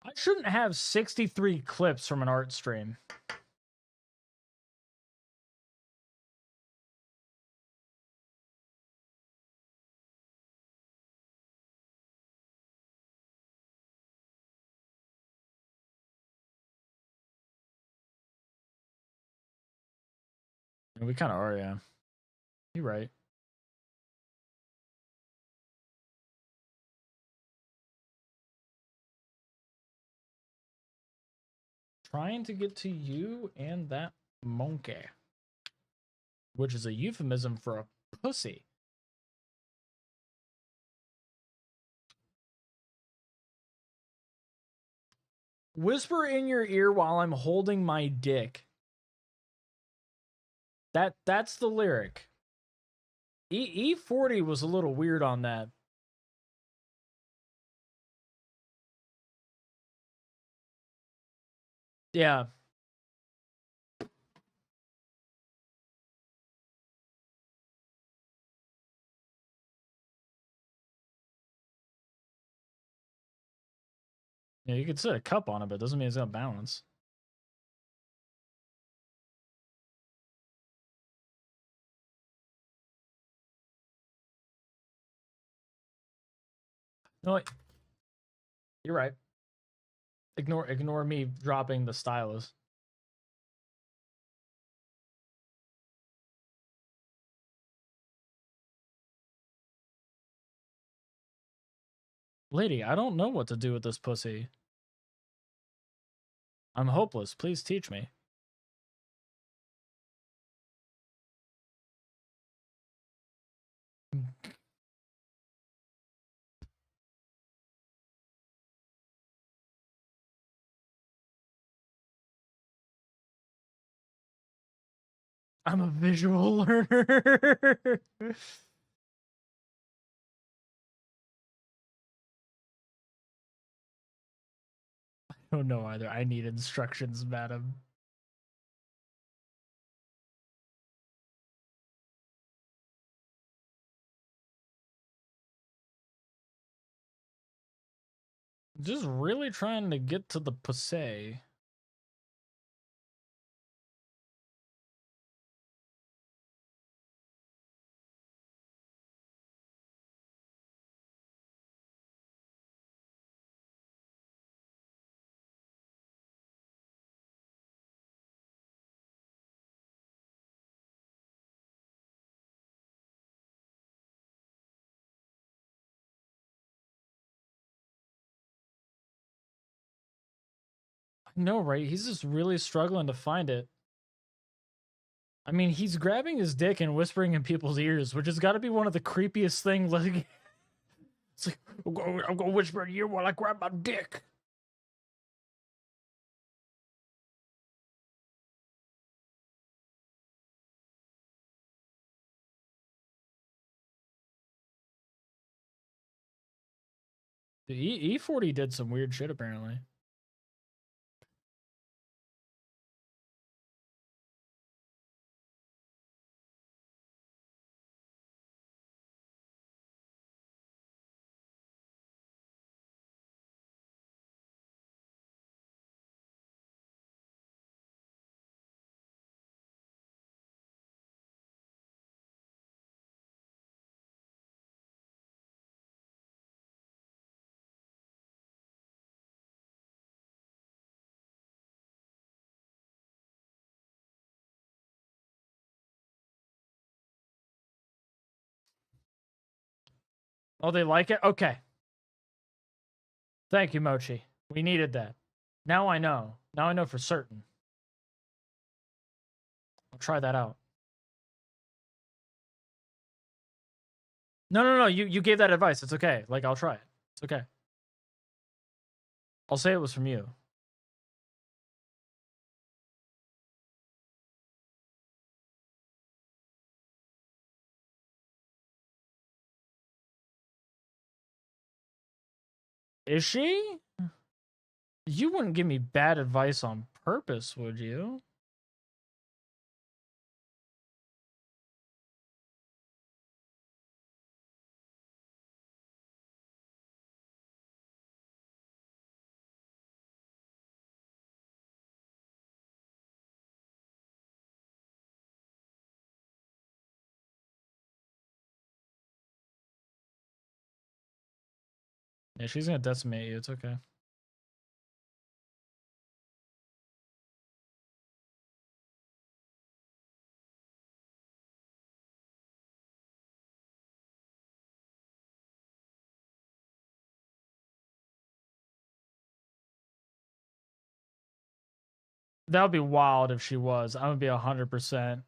I shouldn't have 63 clips from an art stream. We kind of are, yeah. You're right. trying to get to you and that monkey. Which is a euphemism for a pussy. Whisper in your ear while I'm holding my dick. That's the lyric. E40 was a little weird on that. Yeah. Yeah, you could set a cup on it, but it doesn't mean it's gonna balance. No, you're right. Ignore me dropping the stylus. Lady, I don't know what to do with this pussy. I'm hopeless. Please teach me. I'm a visual learner. I don't know either. I need instructions, madam. Just really trying to get to the pussy. No, right? He's just really struggling to find it. I mean, he's grabbing his dick and whispering in people's ears, which has got to be one of the creepiest things. Like, it's like, I'm gonna whisper in your ear while I grab my dick. The E40 did some weird shit, apparently. Oh, they like it? Okay. Thank you, Mochi. We needed that. Now I know. Now I know for certain. I'll try that out. No. You gave that advice. It's okay. Like, I'll try it. It's okay. I'll say it was from you. Is she? You wouldn't give me bad advice on purpose, would you? Yeah, she's gonna decimate you. It's okay. That would be wild if she was. I would be 100%.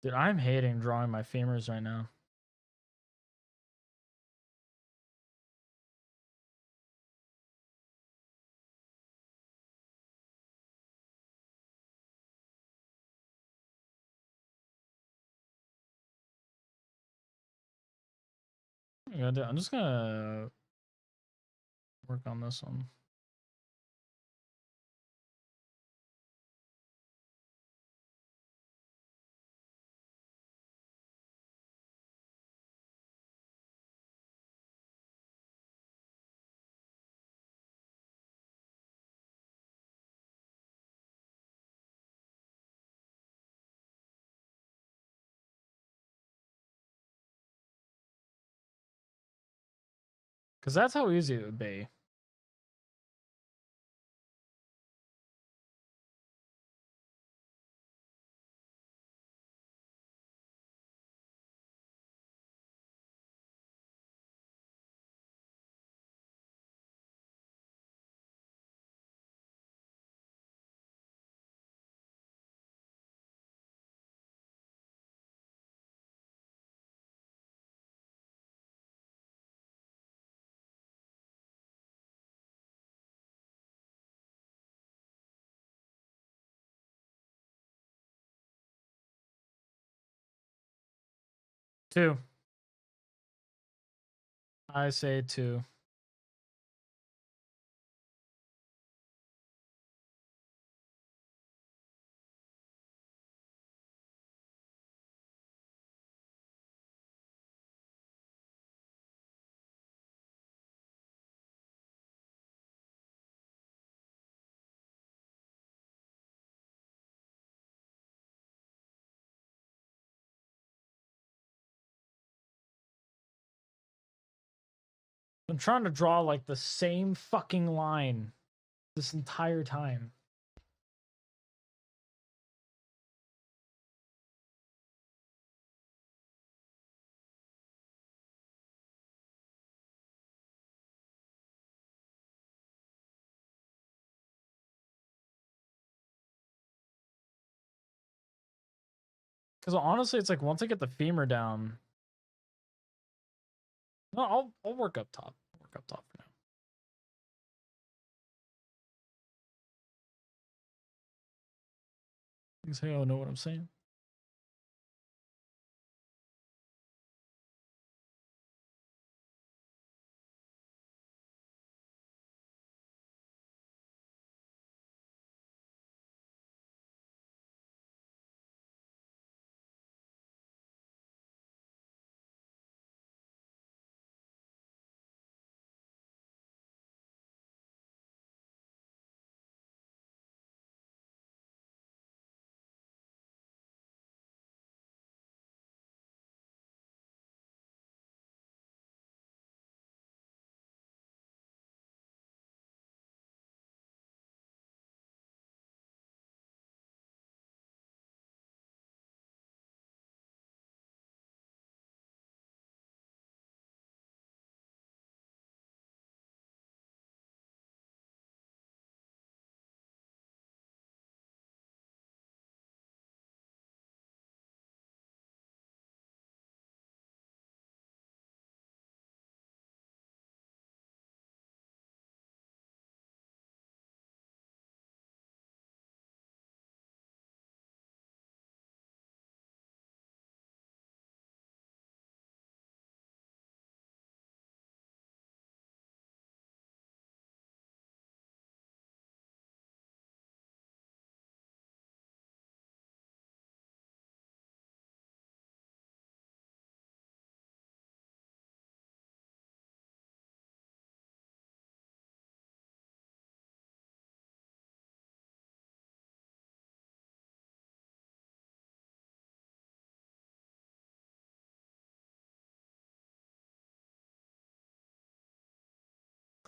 Dude, I'm hating drawing my femurs right now. I'm just gonna work on this one. Because that's how easy it would be. Two. I say two. I'm trying to draw like the same fucking line this entire time. Because honestly, it's like once I get the femur down, no, I'll work up top. Work up top for now. You say, "Oh, know what I'm saying?"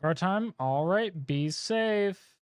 Car time. All right. Be safe.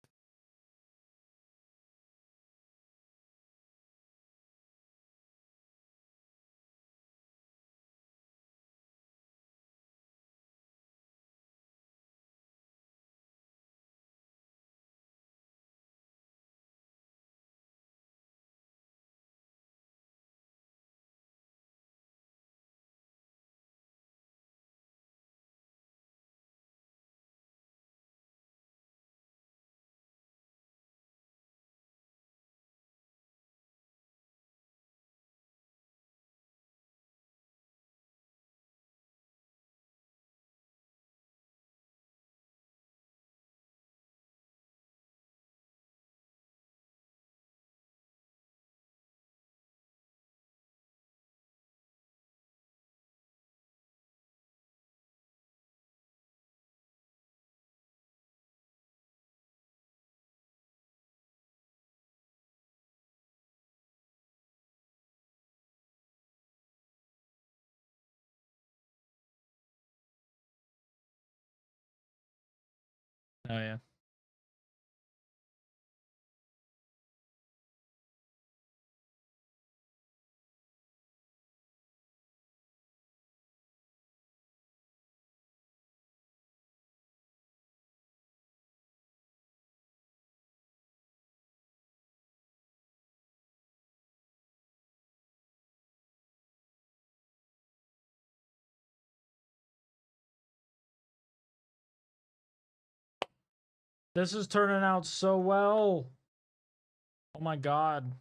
Oh yeah. This is turning out so well. Oh my god.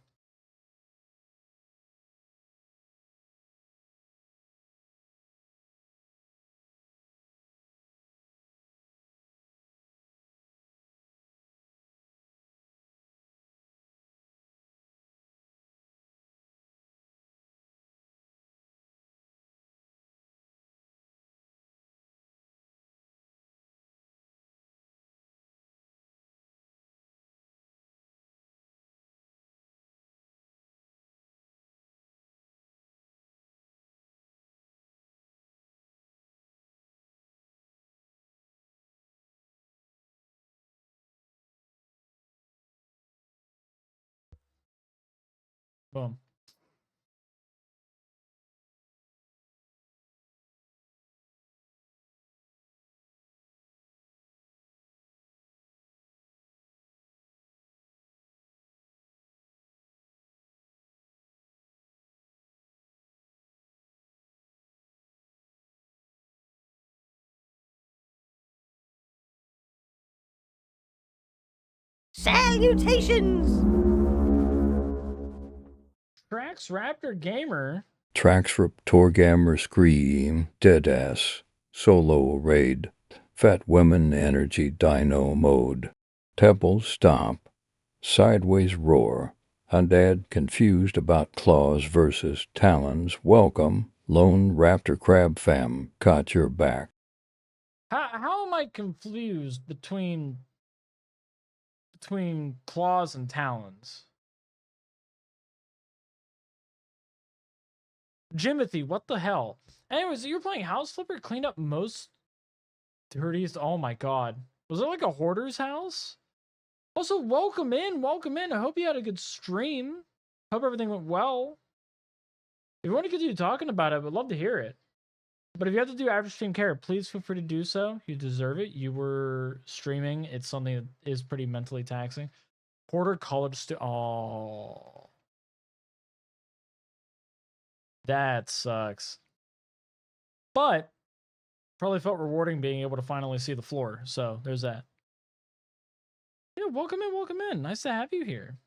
Boom. Salutations! Trax Raptor Gamer. Traxrup Torgammer Scream, Deadass, Solo Raid, Fat Women Energy Dino Mode, Temple Stomp, Sideways Roar, Undead Confused About Claws versus Talons, Welcome, Lone Raptor Crab Fam, Caught Your Back. How am I confused between claws and talons? Jimothy, what the hell? Anyways, you're playing House Flipper, cleaned up most dirtiest. Oh my god. Was it like a hoarder's house? Also, welcome in, welcome in. I hope you had a good stream. Hope everything went well. If you want to continue talking about it, I would love to hear it. But if you have to do after stream care, please feel free to do so. You deserve it. You were streaming. It's something that is pretty mentally taxing. Porter college oh. That sucks. But probably felt rewarding being able to finally see the floor. So there's that. Yeah, welcome in, welcome in. Nice to have you here.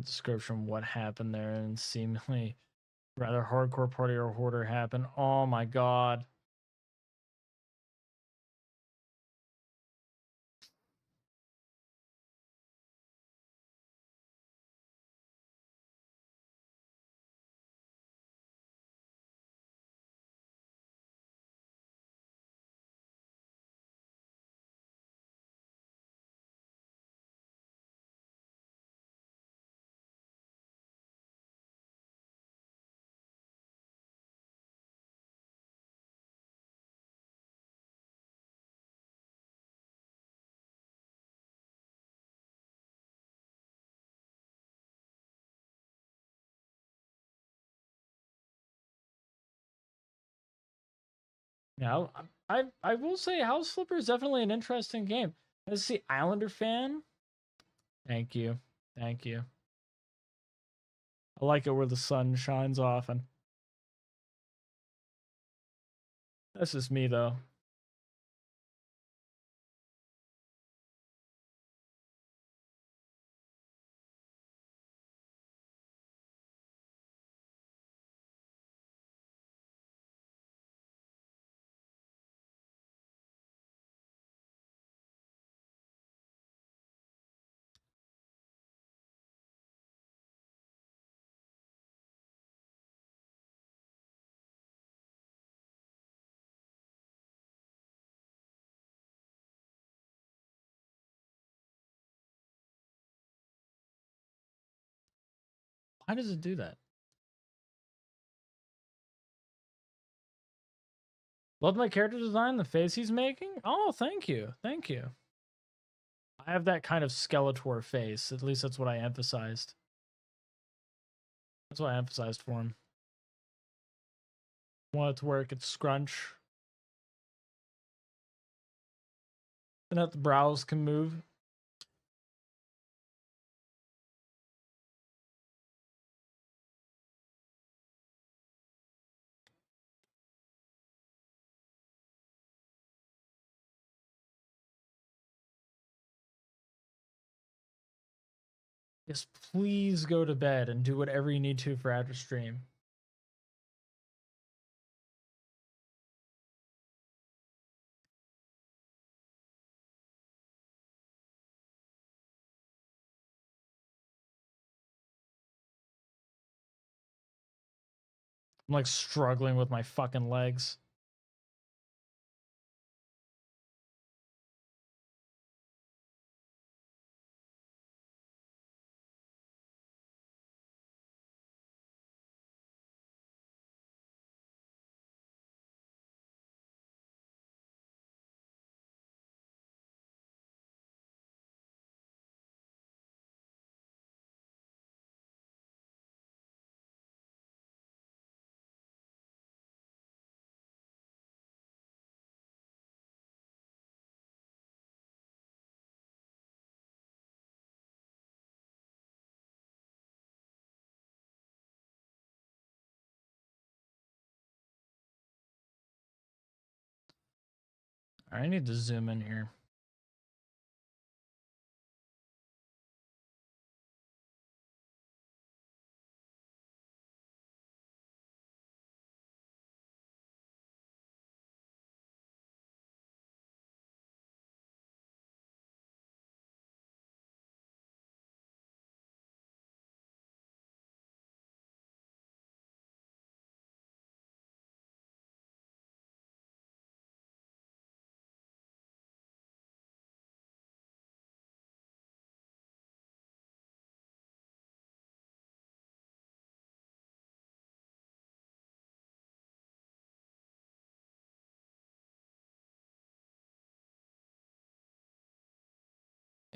Description what happened there and seemingly rather hardcore party or hoarder happened. Oh my god. Yeah, I will say House Flipper is definitely an interesting game. Let's see, Islander fan. Thank you, thank you. I like it where the sun shines often. That's just me though. Why does it do that? Love my character design, the face he's making. Oh, thank you, thank you. I have that kind of Skeletor face. At least that's what I emphasized. That's what I emphasized for him. Want it to where it could scrunch. And that the brows can move. Just please go to bed and do whatever you need to for after stream. I'm like struggling with my fucking legs. I need to zoom in here.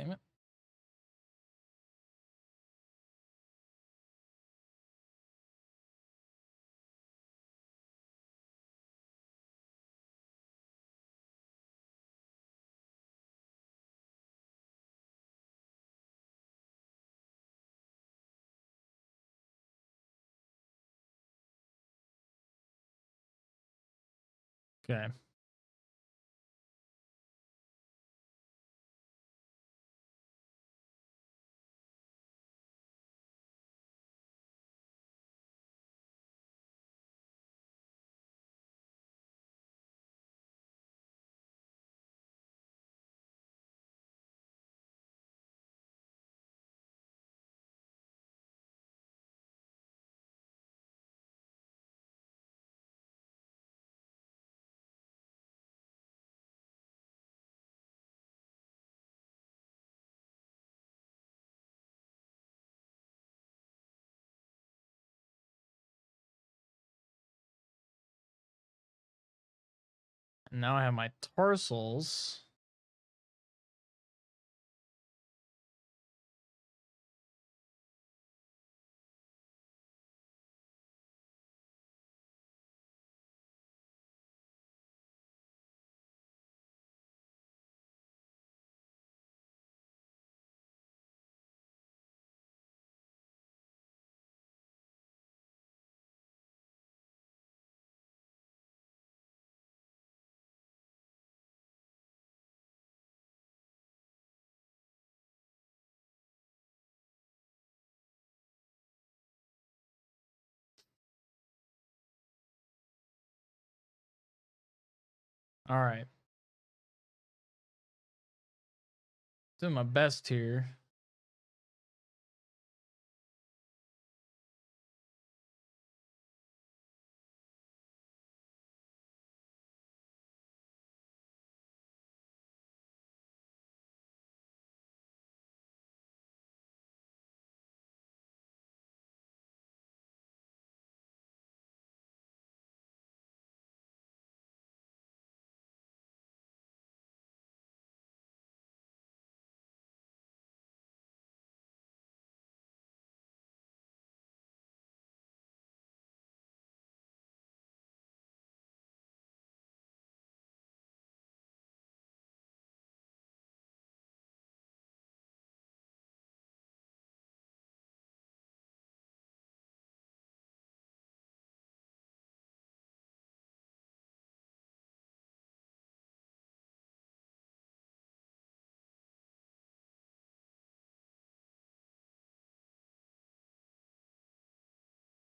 Damn it. Okay. And now I have my tarsals. All right. Doing my best here.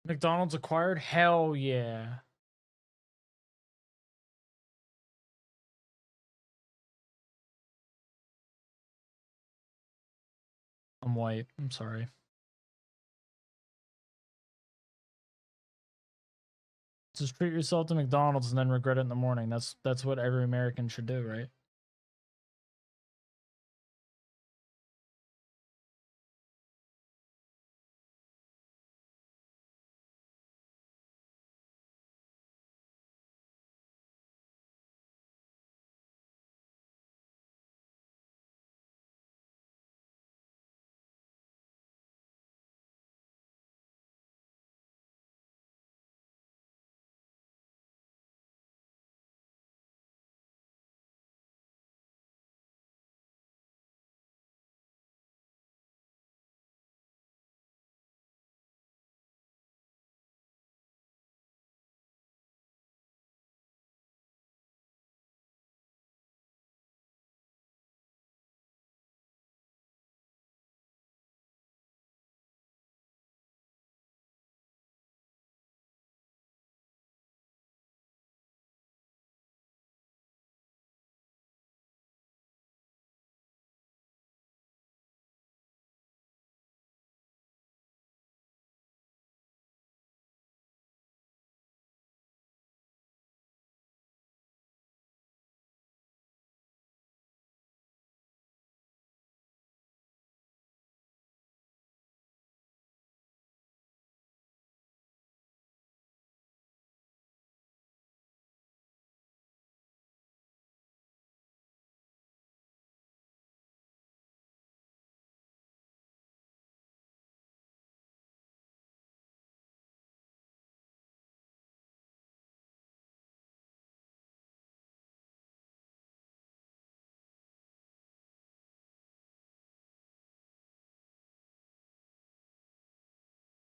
McDonald's acquired? Hell yeah. I'm white. I'm sorry. Just treat yourself to McDonald's and then regret it in the morning. That's what every American should do, right?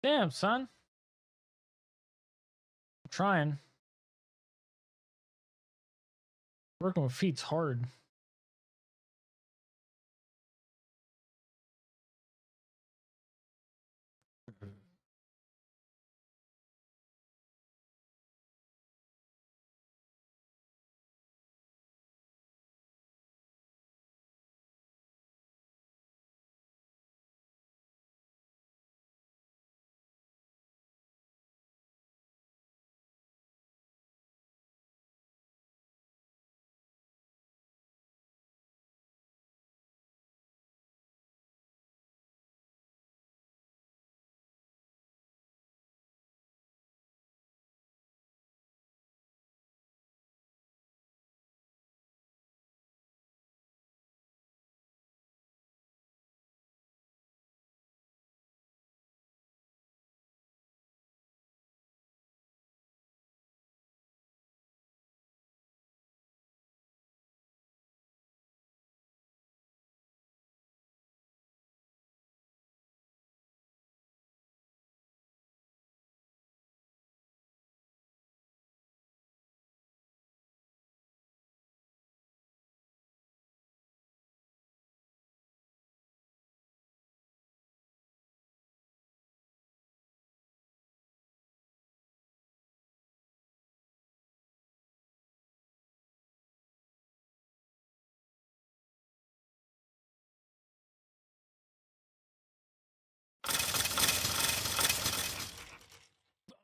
Damn, son. I'm trying. Working with feet's hard.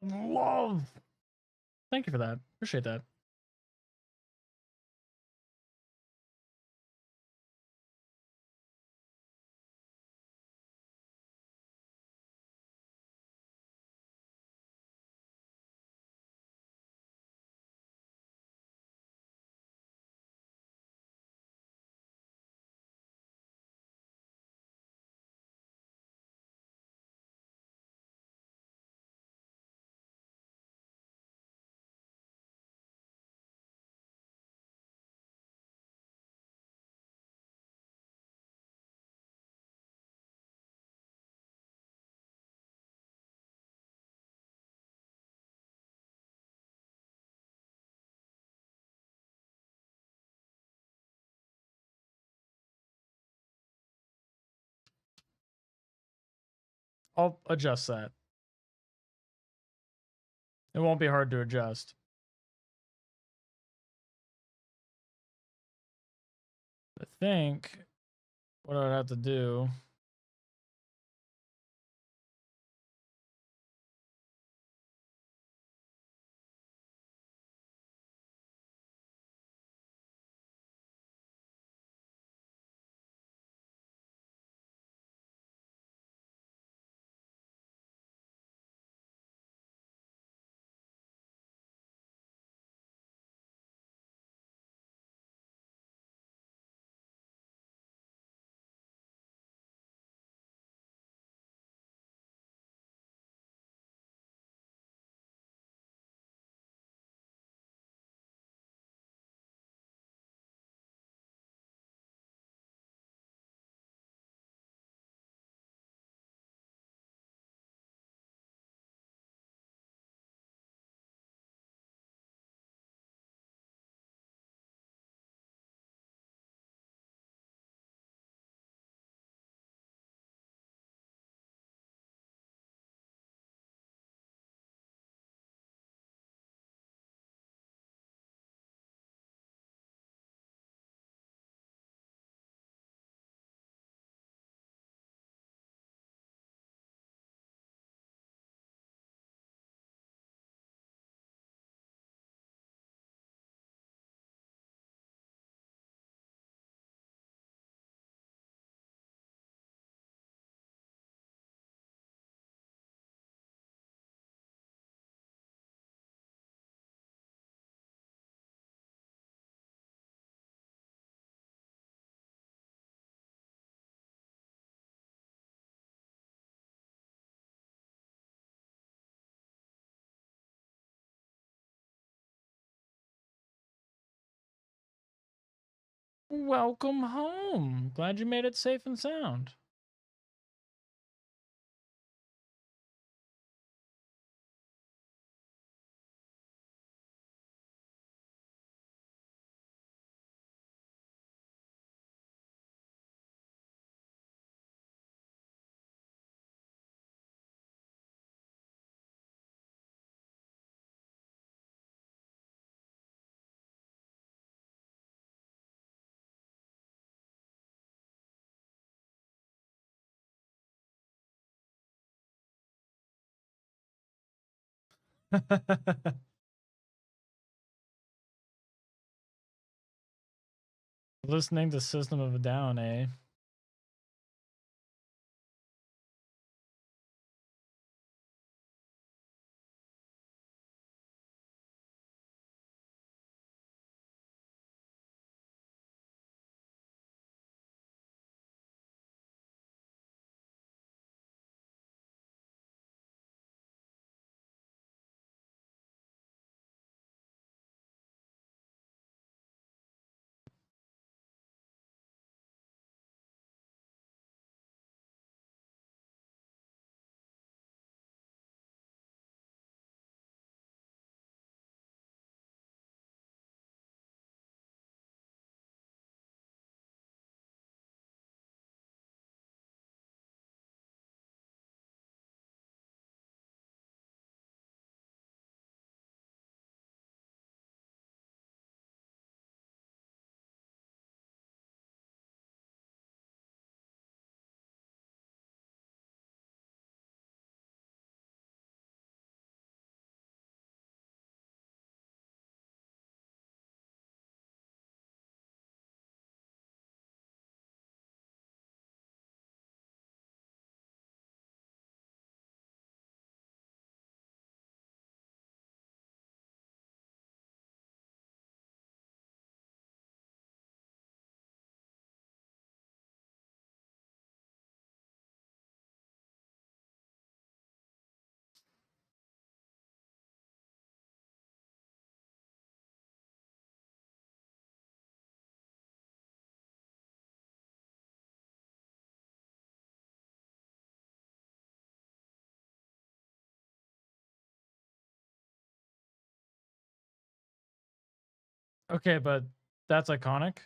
love. Thank you for that. Appreciate that. I'll adjust that. It won't be hard to adjust. I think what I'd have to do. Welcome home. Glad you made it safe and sound. Listening to System of a Down, eh? Okay, but that's iconic.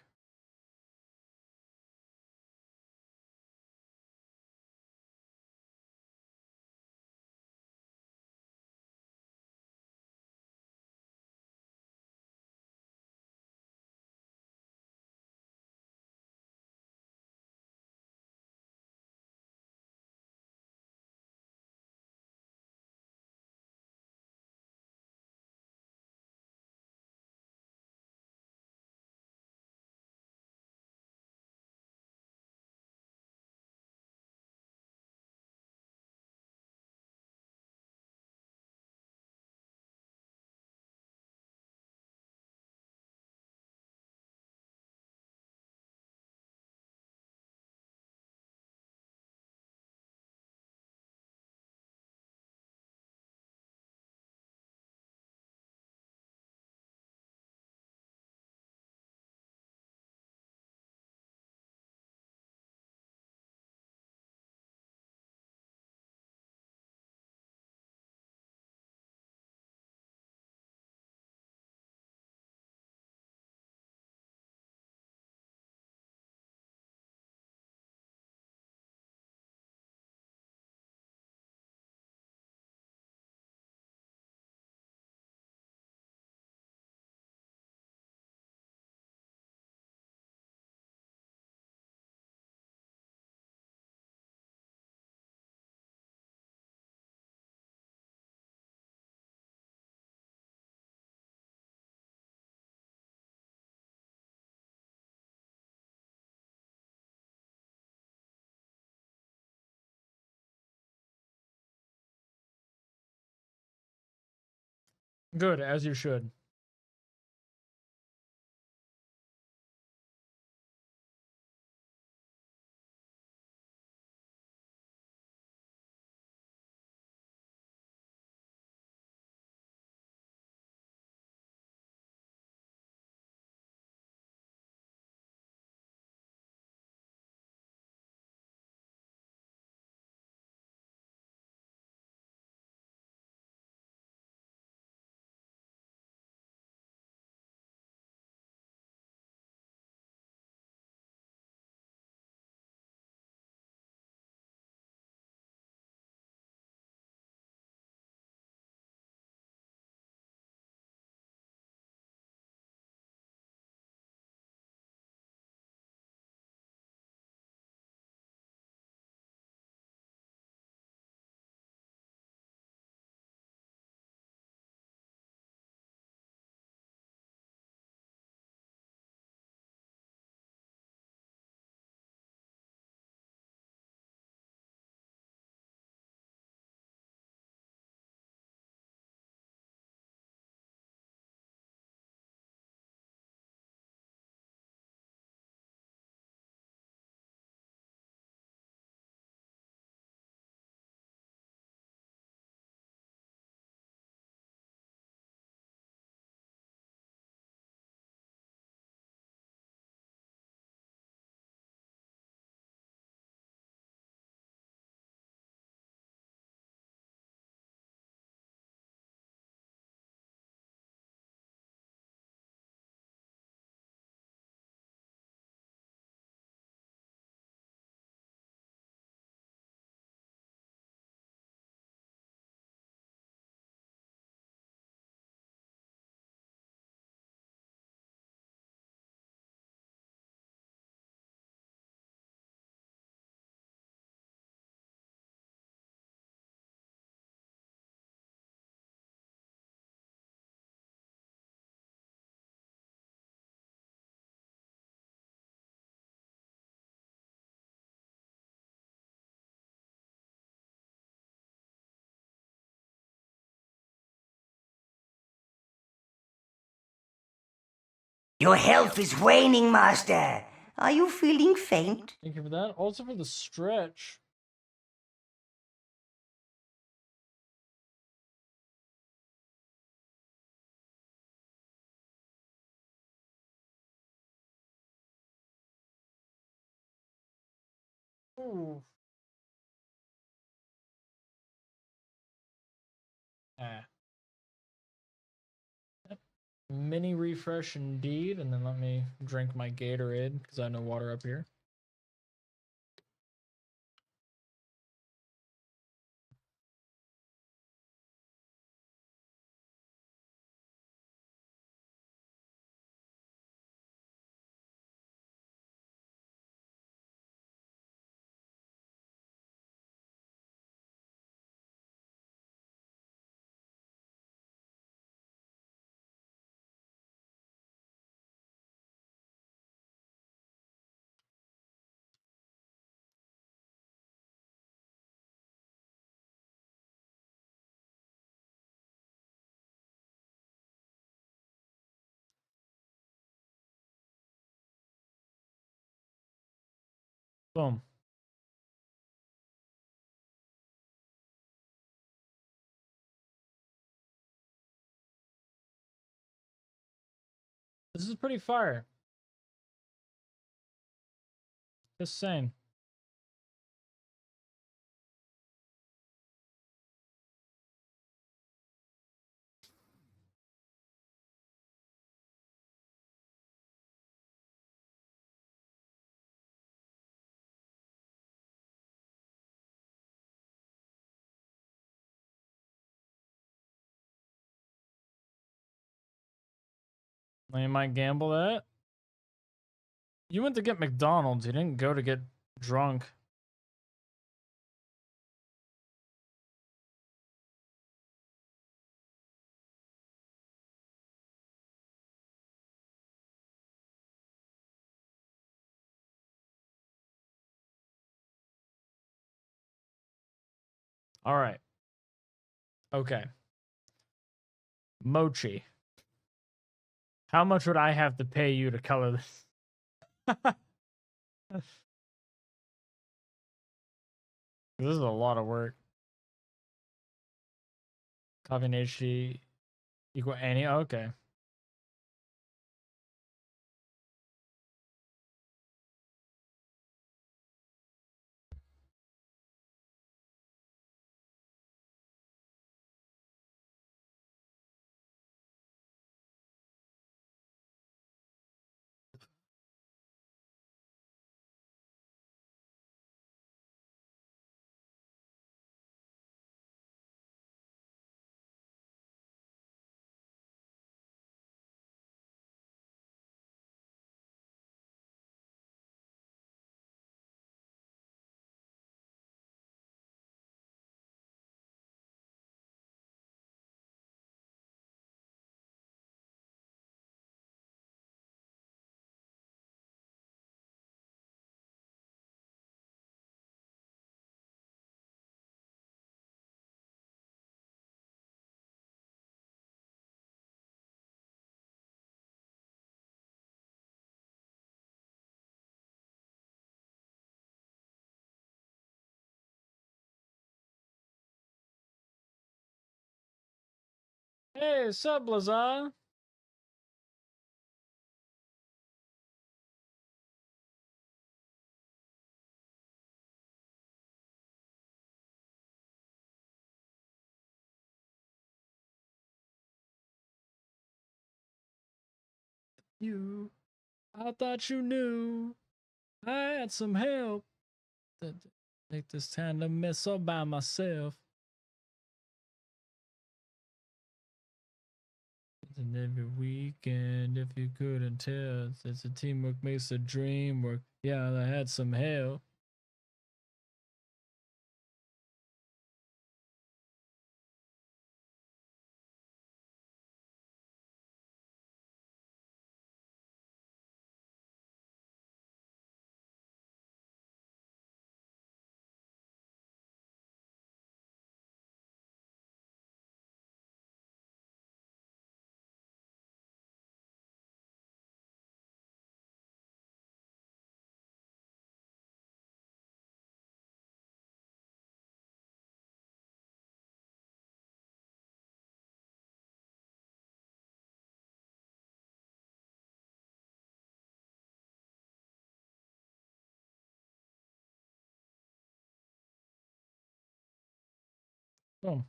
Good, as you should. Your health is waning, Master. Are you feeling faint? Thank you for that. Also for the stretch. Ooh. Ah. Yep. Mini refresh indeed, and then let me drink my Gatorade because I have no water up here. Boom. This is pretty fire. Just saying. You might gamble that. You went to get McDonald's. You didn't go to get drunk. All right. Okay. Mochi. How much would I have to pay you to color this? This is a lot of work. Copy and HD equal any. Okay. Hey, sup, Lazar? You, I thought you knew I had some help to take this tandem mess all by myself. And every weekend, if you couldn't tell, it's a teamwork makes a dream work. Yeah, I had some help. Boom.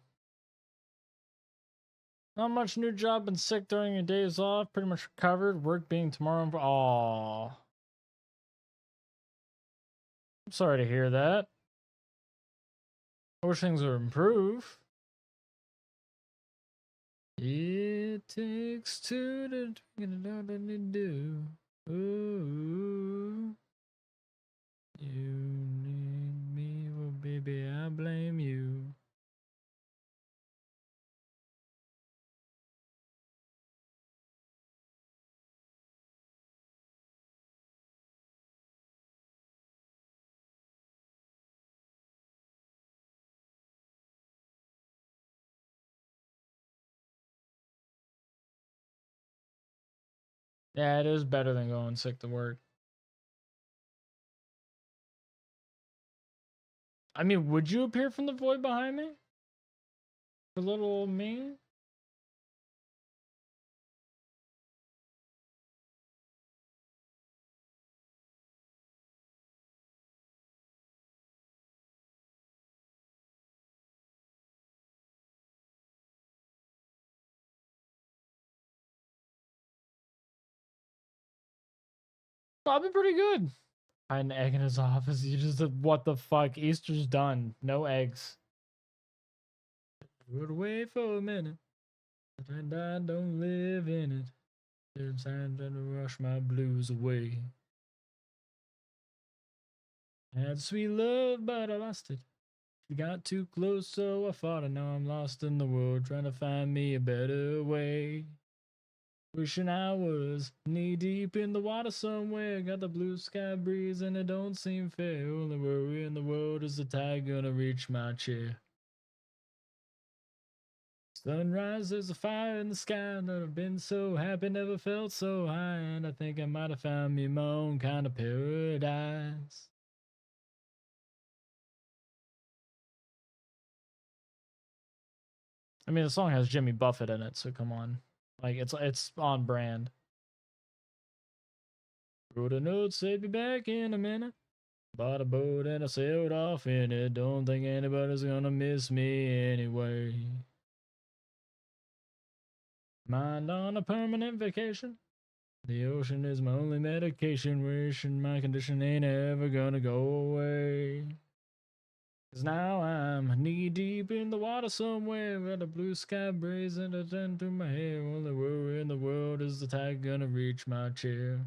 Not much new job. Been sick during your days off. Pretty much recovered. Work being tomorrow. Aw. I'm sorry to hear that. I wish things would improve. It takes two to know what to do. Ooh. You need me, well, baby, I blame you. Yeah, it is better than going sick to work. I mean, would you appear from the void behind me? For little old me? I'll be pretty good. Find an egg in his office. You just, what the fuck? Easter's done. No eggs. Put away for a minute. And I don't live in it. There's time to rush my blues away. Had sweet love, but I lost it. She got too close, so I fought, and now I'm lost in the world, trying to find me a better way. Wishing I was knee deep in the water somewhere. Got the blue sky breeze, and it don't seem fair. Only worry in the world is the tide gonna reach my chair. Sunrise, there's a fire in the sky. Never been so happy, never felt so high. And I think I might have found me my own kind of paradise. I mean, the song has Jimmy Buffett in it, so come on. Like, it's on brand. Wrote a note, said be back in a minute. Bought a boat and I sailed off in it. Don't think anybody's gonna miss me anyway. Mind on a permanent vacation. The ocean is my only medication. Wishing my condition ain't ever gonna go away. 'Cause now I'm knee deep in the water somewhere. Got a blue sky breeze and a turn through my hair. Only worry in the world is the tide gonna reach my chair.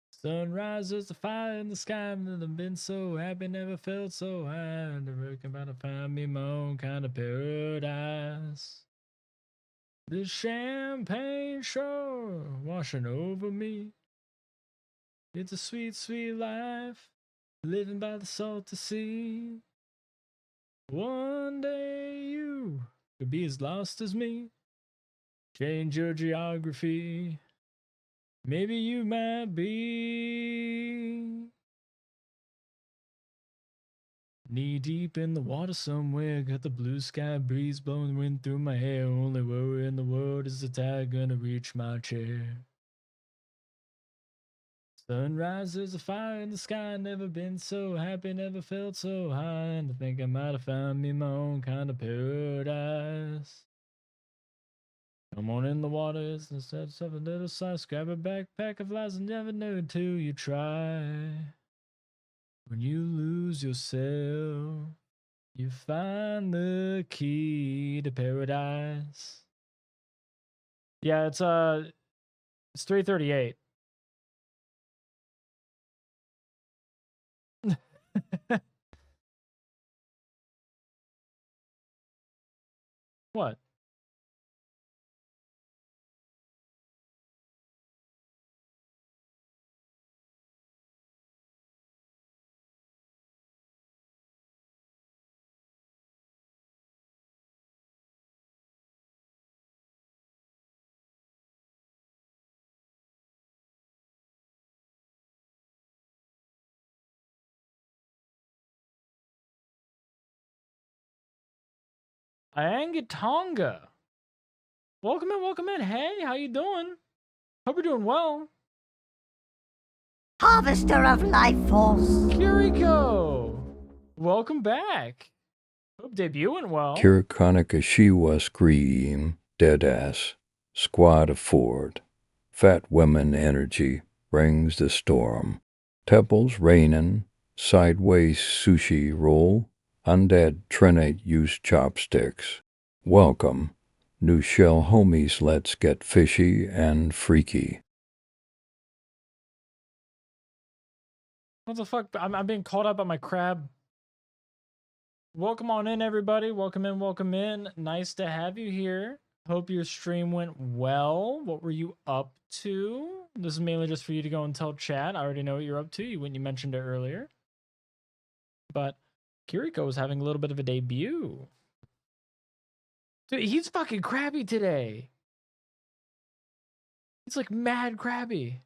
Sunrise is the fire in the sky. Never been so happy, never felt so high. And I reckon about to find me my own kind of paradise. The champagne shore washing over me. It's a sweet, sweet life, living by the salty sea. One day you could be as lost as me. Change your geography. Maybe you might be knee deep in the water somewhere. Got the blue sky breeze blowing the wind through my hair. Only worry in the world is the tide gonna reach my chair. Sunrise, there's a fire in the sky. Never been so happy, never felt so high. And I think I might have found me my own kind of paradise. Come on in the water, it's instead of a little slice. Grab a backpack of lies and never know till you try. When you lose yourself, you find the key to paradise. Yeah, it's 3:38. What? Angatonga. Welcome in, welcome in. Hey, how you doing? Hope you're doing well. Harvester of life force. Kiriko, welcome back. Hope debut went well. Kirikanakashiwa scream, deadass, squad of Ford. Fat women energy brings the storm. Temples rainin', sideways sushi roll. Undead trinate use chopsticks. Welcome. New shell homies, let's get fishy and freaky. What the fuck? I'm being called out by my crab. Welcome on in, everybody. Welcome in, welcome in. Nice to have you here. Hope your stream went well. What were you up to? This is mainly just for you to go and tell chat. I already know what you're up to. You mentioned it earlier. But Kiriko was having a little bit of a debut. Dude, he's fucking crabby today. He's like mad crabby.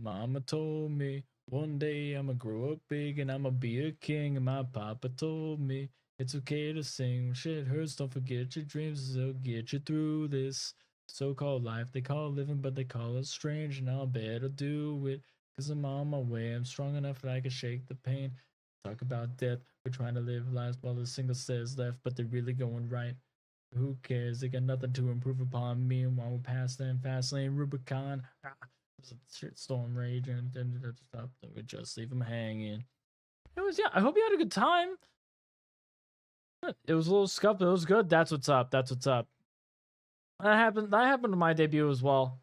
Mama told me one day I'ma grow up big and I'ma be a king. And my papa told me it's okay to sing. When shit hurts, don't forget your dreams. They'll get you through this so-called life they call living, but they call it strange. And I'll better do it, cause I'm on my way. I'm strong enough that I can shake the pain. Talk about death. We're trying to live lives while the single says left, but they're really going right. Who cares? They got nothing to improve upon. Me and while we're past them, fast lane Rubicon. Shit storm rage and stuff. We just leave them hanging. It was, yeah. I hope you had a good time. It was a little scuffed, but it was good. That's what's up. That's what's up. That happened to my debut as well.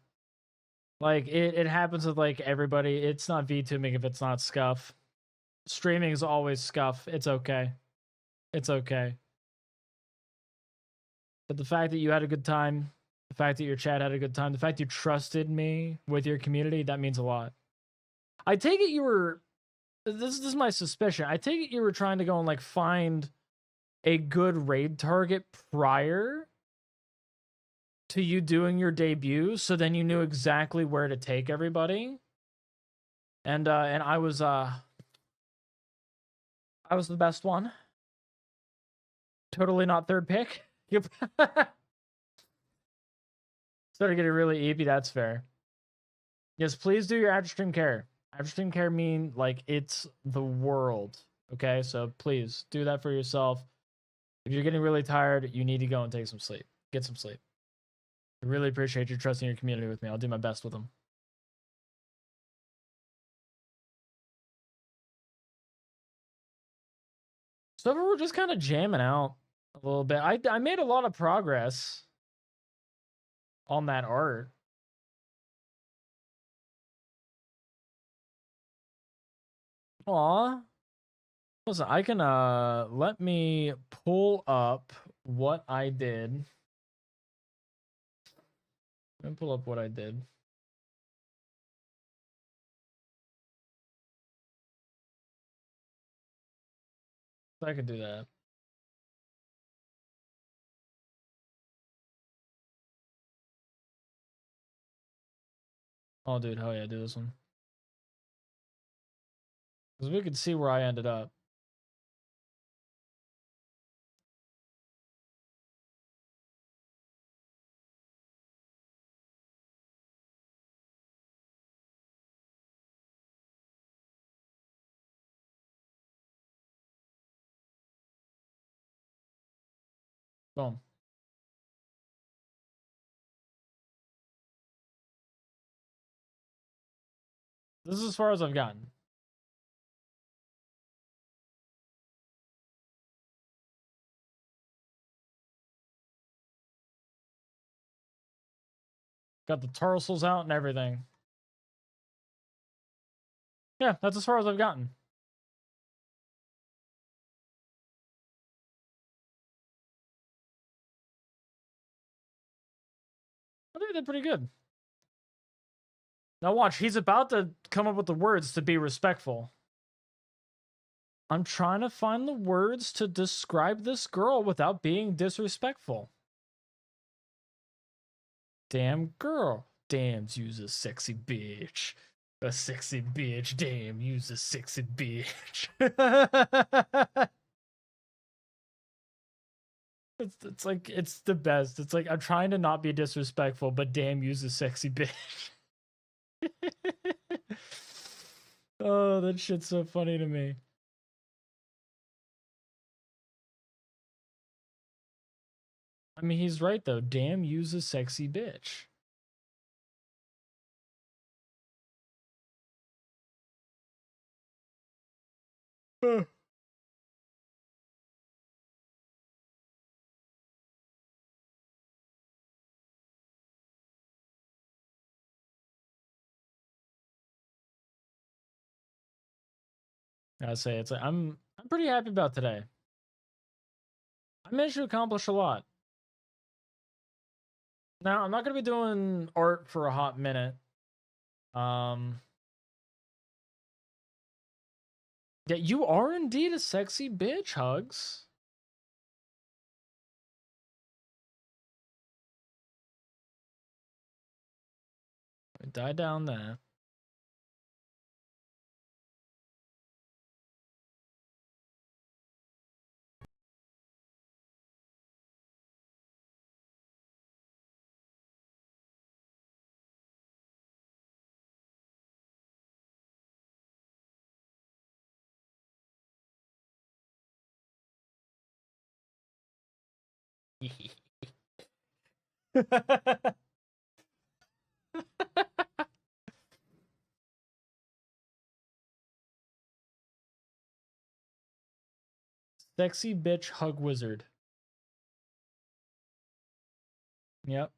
Like it happens with like everybody. It's not V2ming if it's not scuff. Streaming is always scuff. It's okay. It's okay. But the fact that you had a good time, the fact that your chat had a good time, the fact you trusted me with your community, that means a lot. I take it you were, this is my suspicion, I take it you were trying to go and like find a good raid target prior to you doing your debut, so then you knew exactly where to take everybody. And I was the best one. Totally not third pick. Yep. Started getting really eepy, that's fair. Yes, please do your after stream care. After stream care mean like it's the world. Okay, so please do that for yourself. If you're getting really tired, you need to go and take some sleep. Get some sleep. I really appreciate you trusting your community with me. I'll do my best with them. So we're just kind of jamming out a little bit. I made a lot of progress on that art. Aw. Listen, I can let me pull up what I did. Let me pull up what I did. I could do that. Oh, dude, hell yeah, do this one. Because we could see where I ended up. Boom. This is as far as I've gotten. Got the tarsals out and everything. Yeah, that's as far as I've gotten. I think they did pretty good. Now watch, he's about to come up with the words to be respectful. I'm trying to find the words to describe this girl without being disrespectful. Damn girl. Damn's you's a sexy bitch. A sexy bitch. Damn, you's a sexy bitch. It's like, it's the best. It's like, I'm trying to not be disrespectful, but damn, you's a sexy bitch. Oh, that shit's so funny to me. I mean, he's right though. Damn, use a sexy bitch. I say it's like I'm pretty happy about today. I managed to accomplish a lot. Now I'm not gonna be doing art for a hot minute. Yeah, you are indeed a sexy bitch, Hugs. Die down there. Sexy bitch hug wizard. Yep.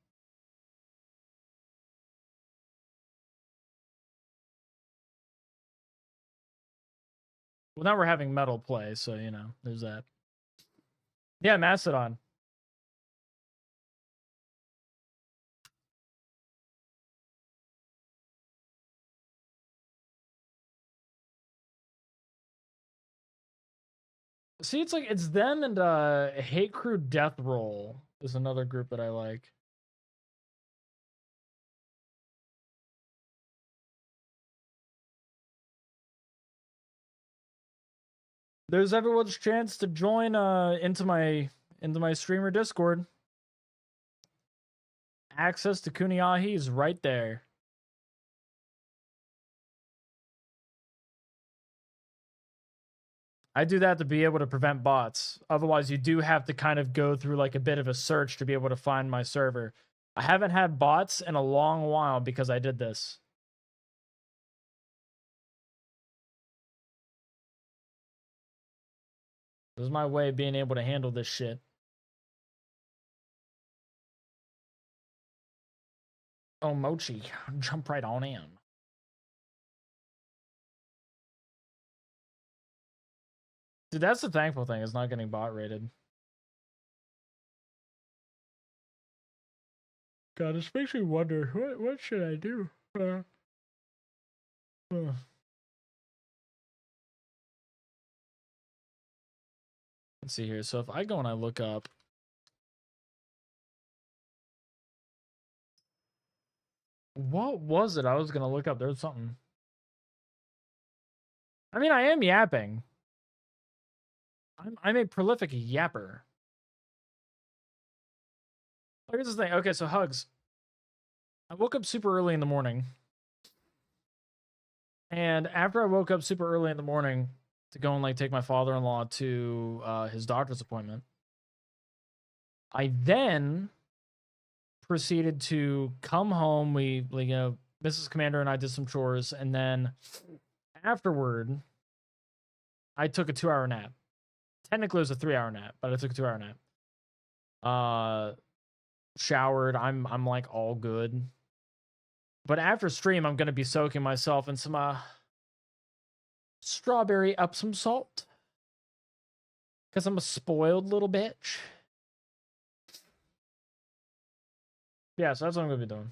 Well, now we're having metal play, so you know, there's that. Yeah, Mastodon. See, it's like it's them and Hate Crew Death Roll is another group that I like. There's everyone's chance to join into my streamer Discord. Access to Kuniahi is right there. I do that to be able to prevent bots. Otherwise, you do have to kind of go through like a bit of a search to be able to find my server. I haven't had bots in a long while because I did this. This is my way of being able to handle this shit. Oh, Mochi, jump right on in. Dude, that's the thankful thing, is not getting bot rated. God, this makes me wonder, what should I do? Let's see here. So if I go and I look up, what was it I was gonna look up? There was something. I mean, I am yapping. I'm a prolific yapper. Here's the thing. Okay, so Hugs. I woke up super early in the morning. And after I woke up super early in the morning to go and like take my father-in-law to his doctor's appointment, I then proceeded to come home. We, like, you know, Mrs. Commander and I did some chores, and then afterward, I took a 2-hour nap. Technically, it was a 3-hour nap, but I took a 2-hour nap. Showered. I'm like all good. But after stream, I'm gonna be soaking myself in some strawberry Epsom salt, because I'm a spoiled little bitch. Yeah, so that's what I'm gonna be doing.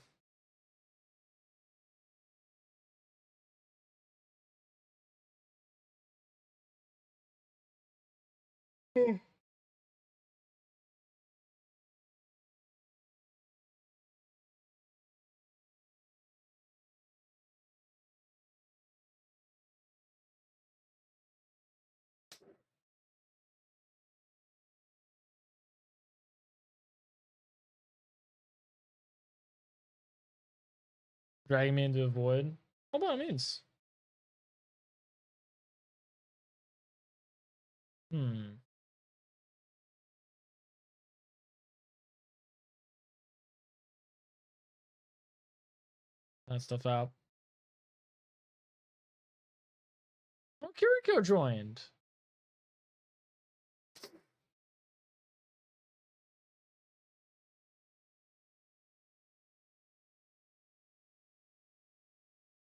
Dragging me into a void. What about means? that stuff out. Oh, Kiriko joined.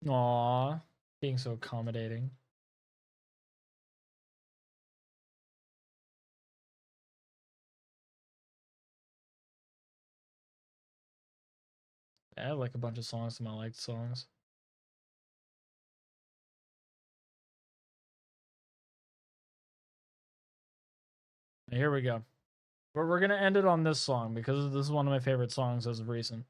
Aw, being so accommodating. I have like a bunch of songs to my liked songs. Here we go. But we're gonna end it on this song because this is one of my favorite songs as of recent.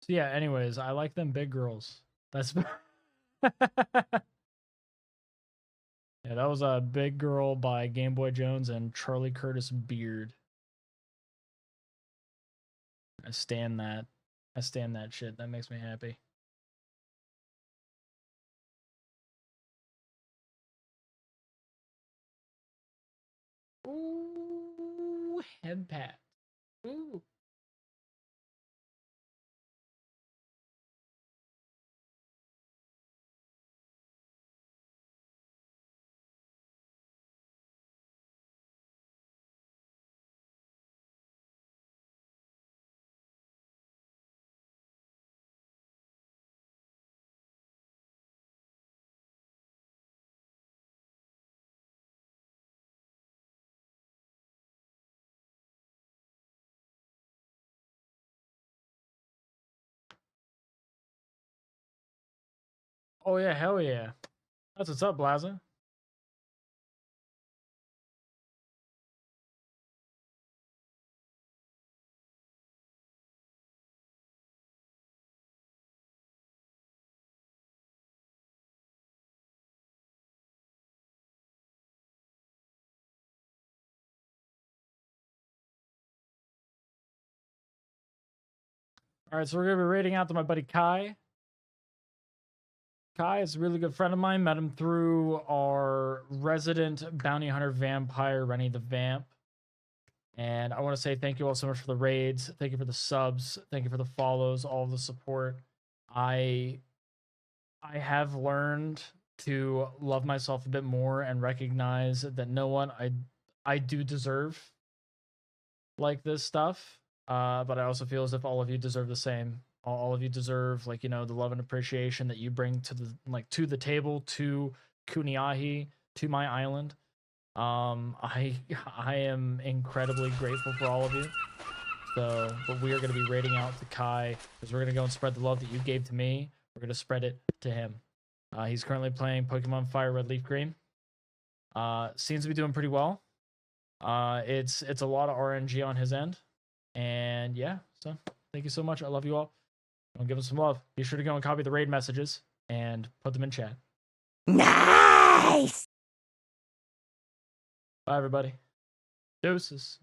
So yeah, anyways, I like them big girls. That's yeah, that was a Big Girl by Game Boy Jones and Charlie Curtis Beard. I stand that. I stand that shit. That makes me happy. Ooh, head pat. Ooh. Oh yeah, hell yeah. That's what's up, Blaza. All right, so we're gonna be rating out to my buddy Kai. Kai is a really good friend of mine. Met him through our resident bounty hunter vampire, Rennie the Vamp. And I want to say thank you all so much for the raids. Thank you for the subs. Thank you for the follows, all of the support. I have learned to love myself a bit more and recognize that no one I do deserve like this stuff. But I also feel as if all of you deserve the same. All of you deserve, like, you know, the love and appreciation that you bring to the table, to Kuniahi, to my island. I am incredibly grateful for all of you. So, but we are going to be raiding out to Kai because we're going to go and spread the love that you gave to me. We're going to spread it to him. He's currently playing Pokemon Fire Red Leaf Green. Seems to be doing pretty well. It's a lot of RNG on his end. And yeah, so thank you so much. I love you all. Don't give us some love. Be sure to go and copy the raid messages and put them in chat. Nice! Bye, everybody. Deuces.